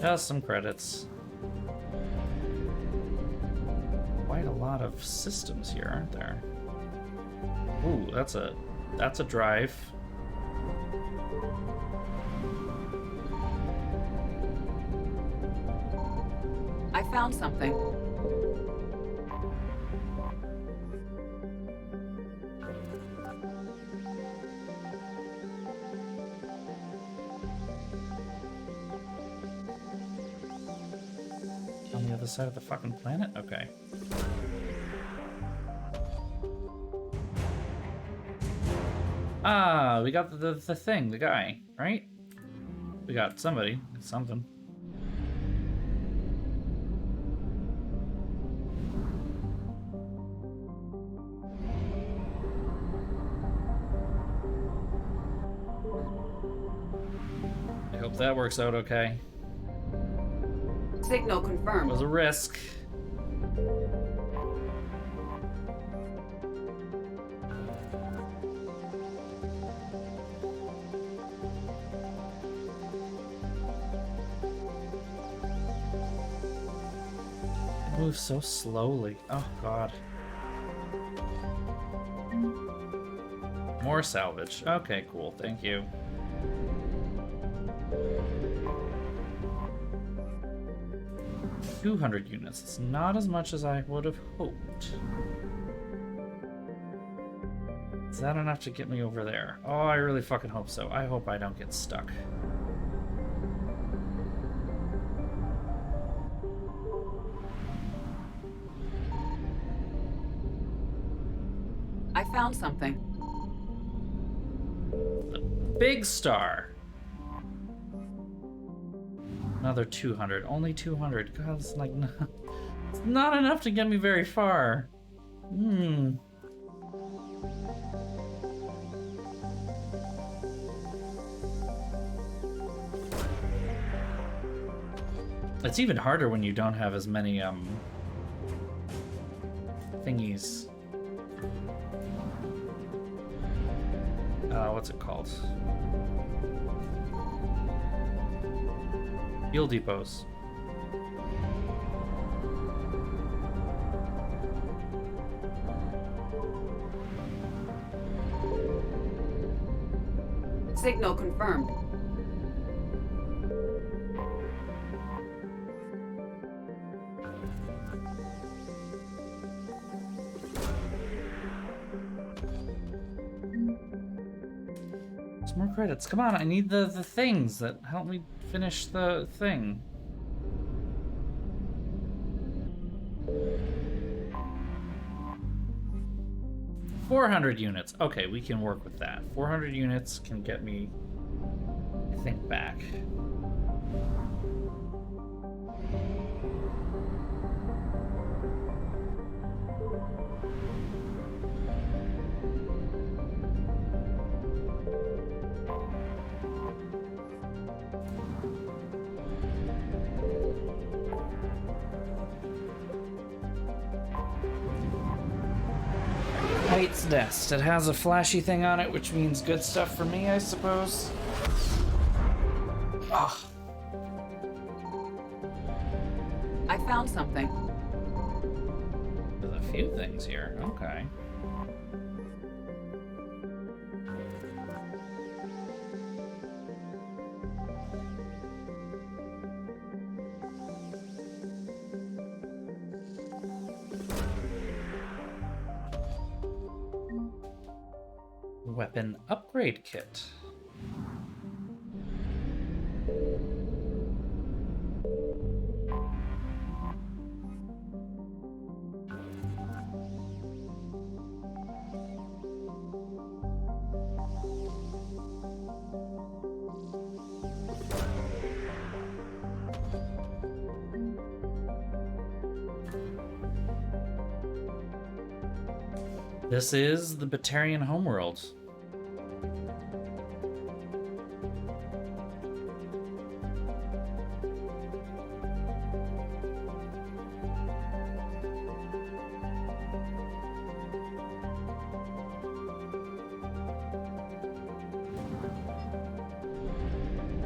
Just some credits. Quite a lot of systems here, aren't there? Ooh, that's a drive. I found something. On the other side of the fucking planet? Okay. Ah, we got the thing, the guy, right? We got somebody, something. I hope that works out okay. Signal confirmed. It was a risk. It moves so slowly. Oh god. More salvage. Okay, cool. Thank you. $200 units. It's not as much as I would have hoped. Is that enough to get me over there? Oh, I really fucking hope so. I hope I don't get stuck. I found something. The big star. Another 200. Only 200. God, it's like it's not enough to get me very far. Hmm. It's even harder when you don't have as many thingies. What's it called? Fuel depots. Signal confirmed. Some more credits. Come on, I need the things that help me finish the thing. $400 units. Okay, we can work with that. 400 units can get me, I think, back. Knight's Nest. It has a flashy thing on it, which means good stuff for me, I suppose. Ugh. I found something. There's a few things here. Okay. Weapon upgrade kit. This is the Batarian homeworld.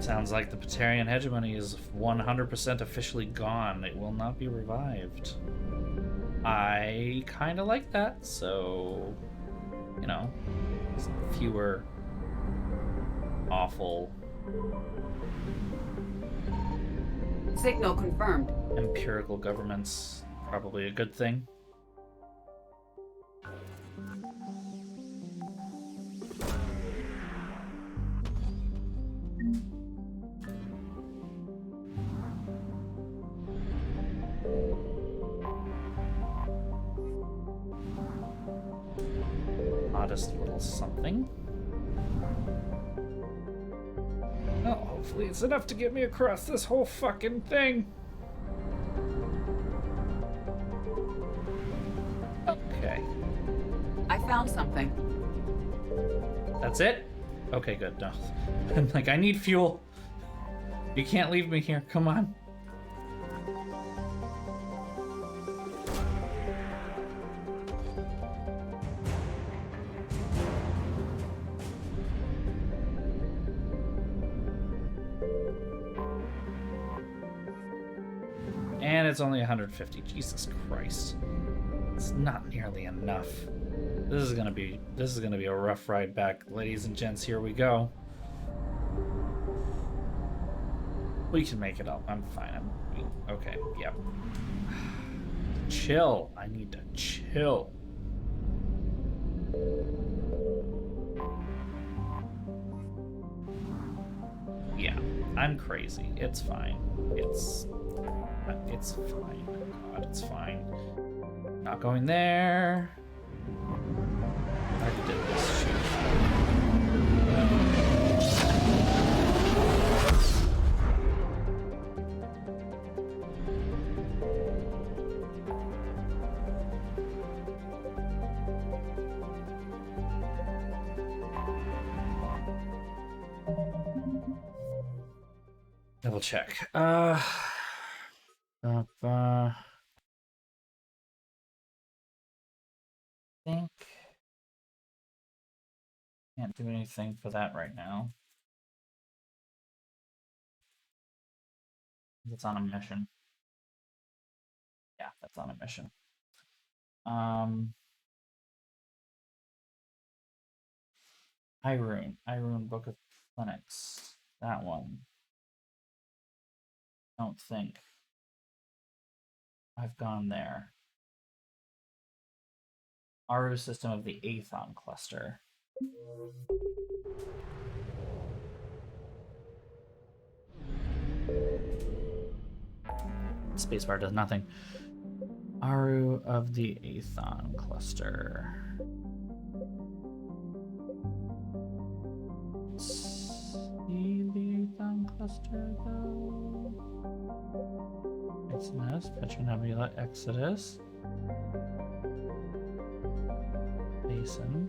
Sounds like the Batarian hegemony is 100% officially gone. It will not be revived. I kind of like that, so, you know, fewer awful Signal confirmed. empirical governments. Probably a good thing. Modest little something. Oh, hopefully it's enough to get me across this whole fucking thing. Okay. I found something. That's it? Okay, good. No. I'm like, I need fuel. You can't leave me here. Come on. And it's only 150. Jesus Christ. It's not nearly enough. This is gonna be a rough ride back, ladies and gents. Here we go. We can make it up. I'm fine. Okay. Yep. Chill. I need to chill. Yeah, I'm crazy. It's fine. It's fine. Oh God, it's fine. Not going there. I already did this. Shoot. Double check. Think can't do anything for that right now. It's on a mission. Yeah, that's on a mission. Irune Book of Clinics. That one. Don't think I've gone there. Aru system of the Aethon cluster. Spacebar does nothing. Aru of the Aethon cluster. See the Aethon cluster though. Exodus, Petronebula, Exodus. Basin.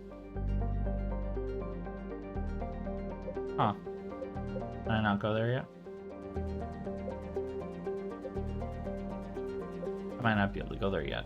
Huh. Did I not go there yet? I might not be able to go there yet.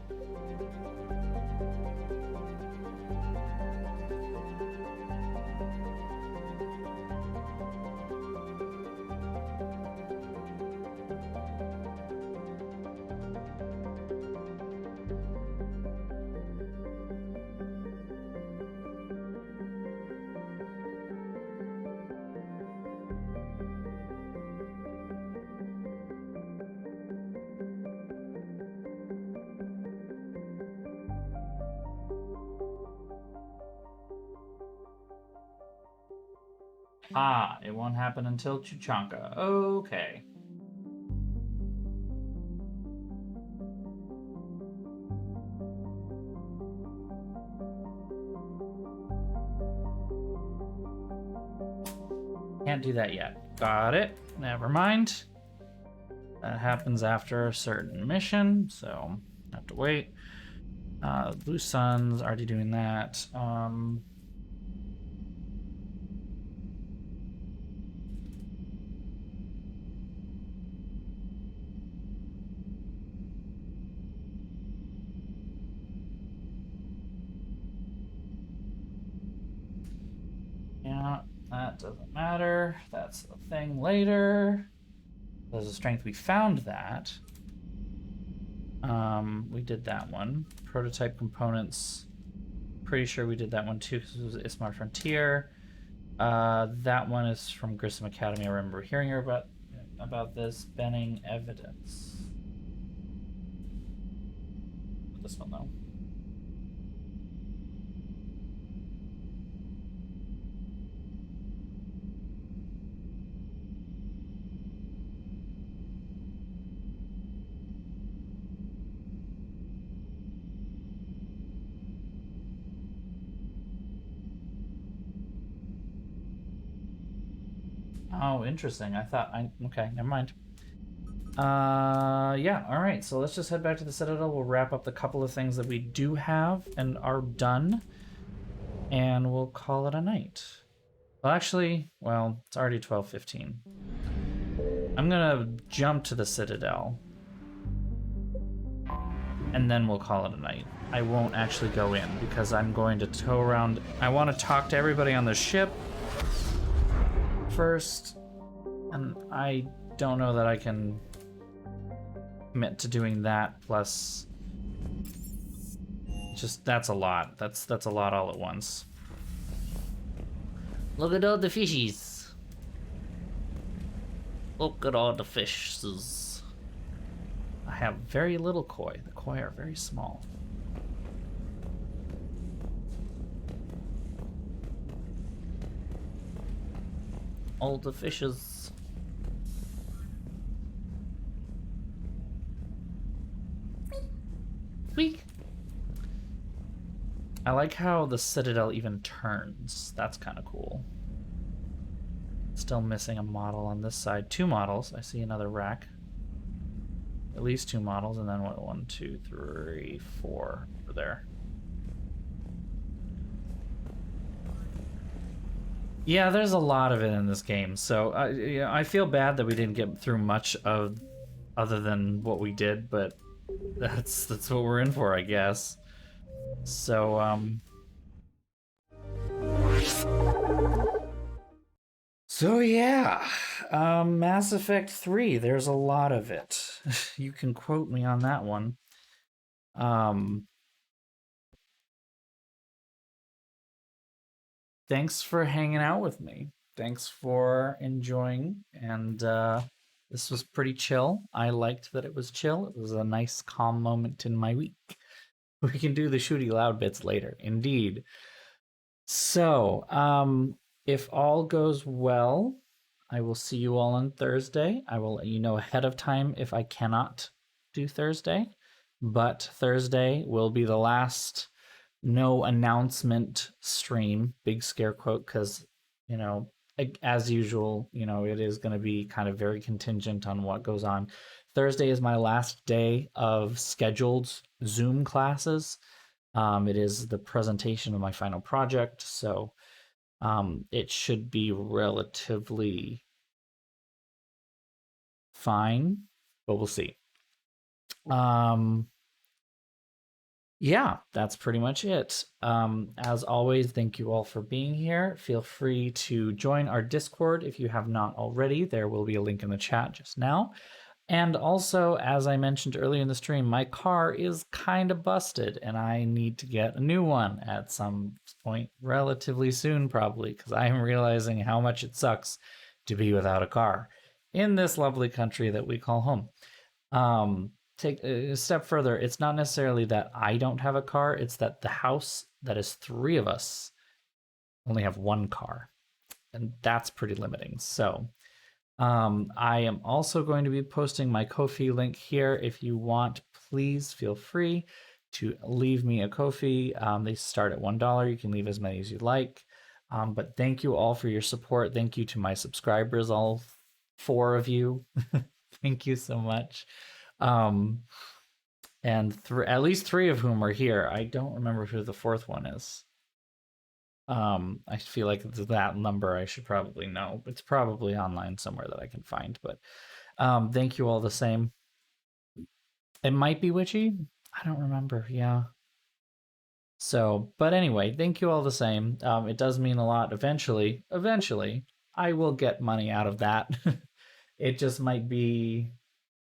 Ah, it won't happen until Chuchanka. Okay. Can't do that yet. Got it. Never mind. That happens after a certain mission, so I have to wait. Blue Sun's already doing that. Yeah, that doesn't matter. That's the thing later. There's a strength. We found that. We did that one. Prototype components. Pretty sure we did that one too because it was Ismar Frontier. That one is from Grissom Academy. I remember hearing about this. Benning evidence. This one though. Oh, interesting. Okay, never mind. Yeah, alright, so let's just head back to the Citadel. We'll wrap up the couple of things that we do have and are done. And we'll call it a night. Well, actually, it's already 12:15. I'm gonna jump to the Citadel. And then we'll call it a night. I won't actually go in because I'm going to tow around. I want to talk to everybody on the ship first, and I don't know that I can commit to doing that. Plus, just that's a lot. That's a lot all at once. Look at all the fishies. Look at all the fishes. I have very little koi. The koi are very small. All the fishes. Squeak. I like how the Citadel even turns. That's kind of cool. Still missing a model on this side. 2 models. I see another rack. At least 2 models, and then what? 1, 2, 3, 4 over there. Yeah, there's a lot of it in this game, so I feel bad that we didn't get through much of other than what we did, but that's what we're in for, I guess. So yeah, Mass Effect 3, there's a lot of it. You can quote me on that one. Thanks for hanging out with me. Thanks for enjoying, and this was pretty chill. I liked that it was chill. It was a nice, calm moment in my week. We can do the shooty loud bits later, indeed. So, if all goes well, I will see you all on Thursday. I will let you know ahead of time if I cannot do Thursday, but Thursday will be the last no announcement stream, big scare quote, because, you know, as usual, you know, it is going to be kind of very contingent on what goes on. Thursday is my last day of scheduled Zoom classes. It is the presentation of my final project, so it should be relatively fine, but we'll see. Yeah, that's pretty much it. As always, thank you all for being here. Feel free to join our Discord if you have not already. There will be a link in the chat just now. And also, as I mentioned earlier in the stream, my car is kind of busted and I need to get a new one at some point relatively soon, probably, because I am realizing how much it sucks to be without a car in this lovely country that we call home. Take a step further, it's not necessarily that I don't have a car, it's that the house that is 3 of us only have 1 car, and that's pretty limiting. So I am also going to be posting my Ko-fi link here. If you want, please feel free to leave me a Ko-fi. They start at $1. You can leave as many as you like. But thank you all for your support. Thank you to my subscribers, all 4 of you. Thank you so much. And at least 3 of whom are here. I don't remember who the 4th one is. I feel like it's that number I should probably know. It's probably online somewhere that I can find, but thank you all the same. It might be Witchy. I don't remember. Yeah. So, but anyway, thank you all the same. It does mean a lot. Eventually, I will get money out of that. It just might be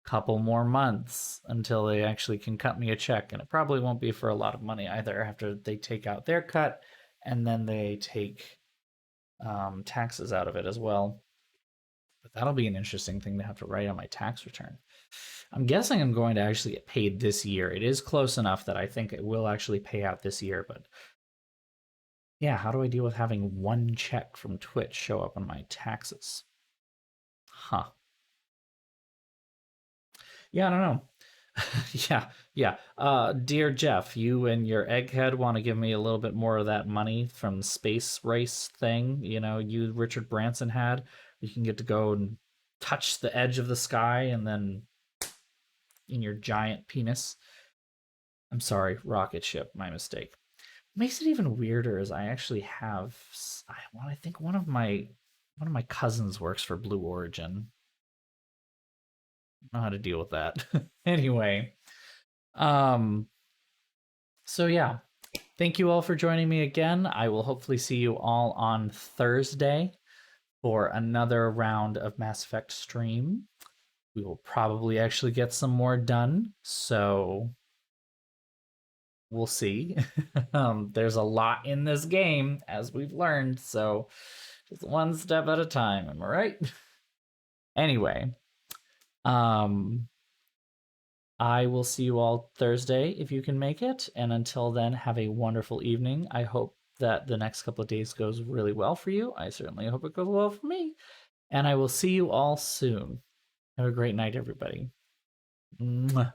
a couple more months until they actually can cut me a check, and it probably won't be for a lot of money either after they take out their cut. And then they take taxes out of it as well. But that'll be an interesting thing to have to write on my tax return. I'm guessing I'm going to actually get paid this year. It is close enough that I think it will actually pay out this year. But yeah, how do I deal with having 1 check from Twitch show up on my taxes? Huh. Yeah, I don't know. Yeah. Dear Jeff, you and your egghead want to give me a little bit more of that money from the space race thing, you know, you Richard Branson had. You can get to go and touch the edge of the sky and then in your giant penis. I'm sorry, rocket ship, my mistake. What makes it even weirder is I actually have, I think one of my cousins works for Blue Origin. I don't know how to deal with that. Anyway, so yeah, thank you all for joining me again. I will hopefully see you all on Thursday for another round of Mass Effect stream. We will probably actually get some more done, so we'll see. There's a lot in this game, as we've learned, so just one step at a time, am I right? Anyway, I will see you all Thursday if you can make it, and until then, have a wonderful evening. I hope that the next couple of days goes really well for you. I certainly hope it goes well for me, and I will see you all soon. Have a great night, everybody. Mwah.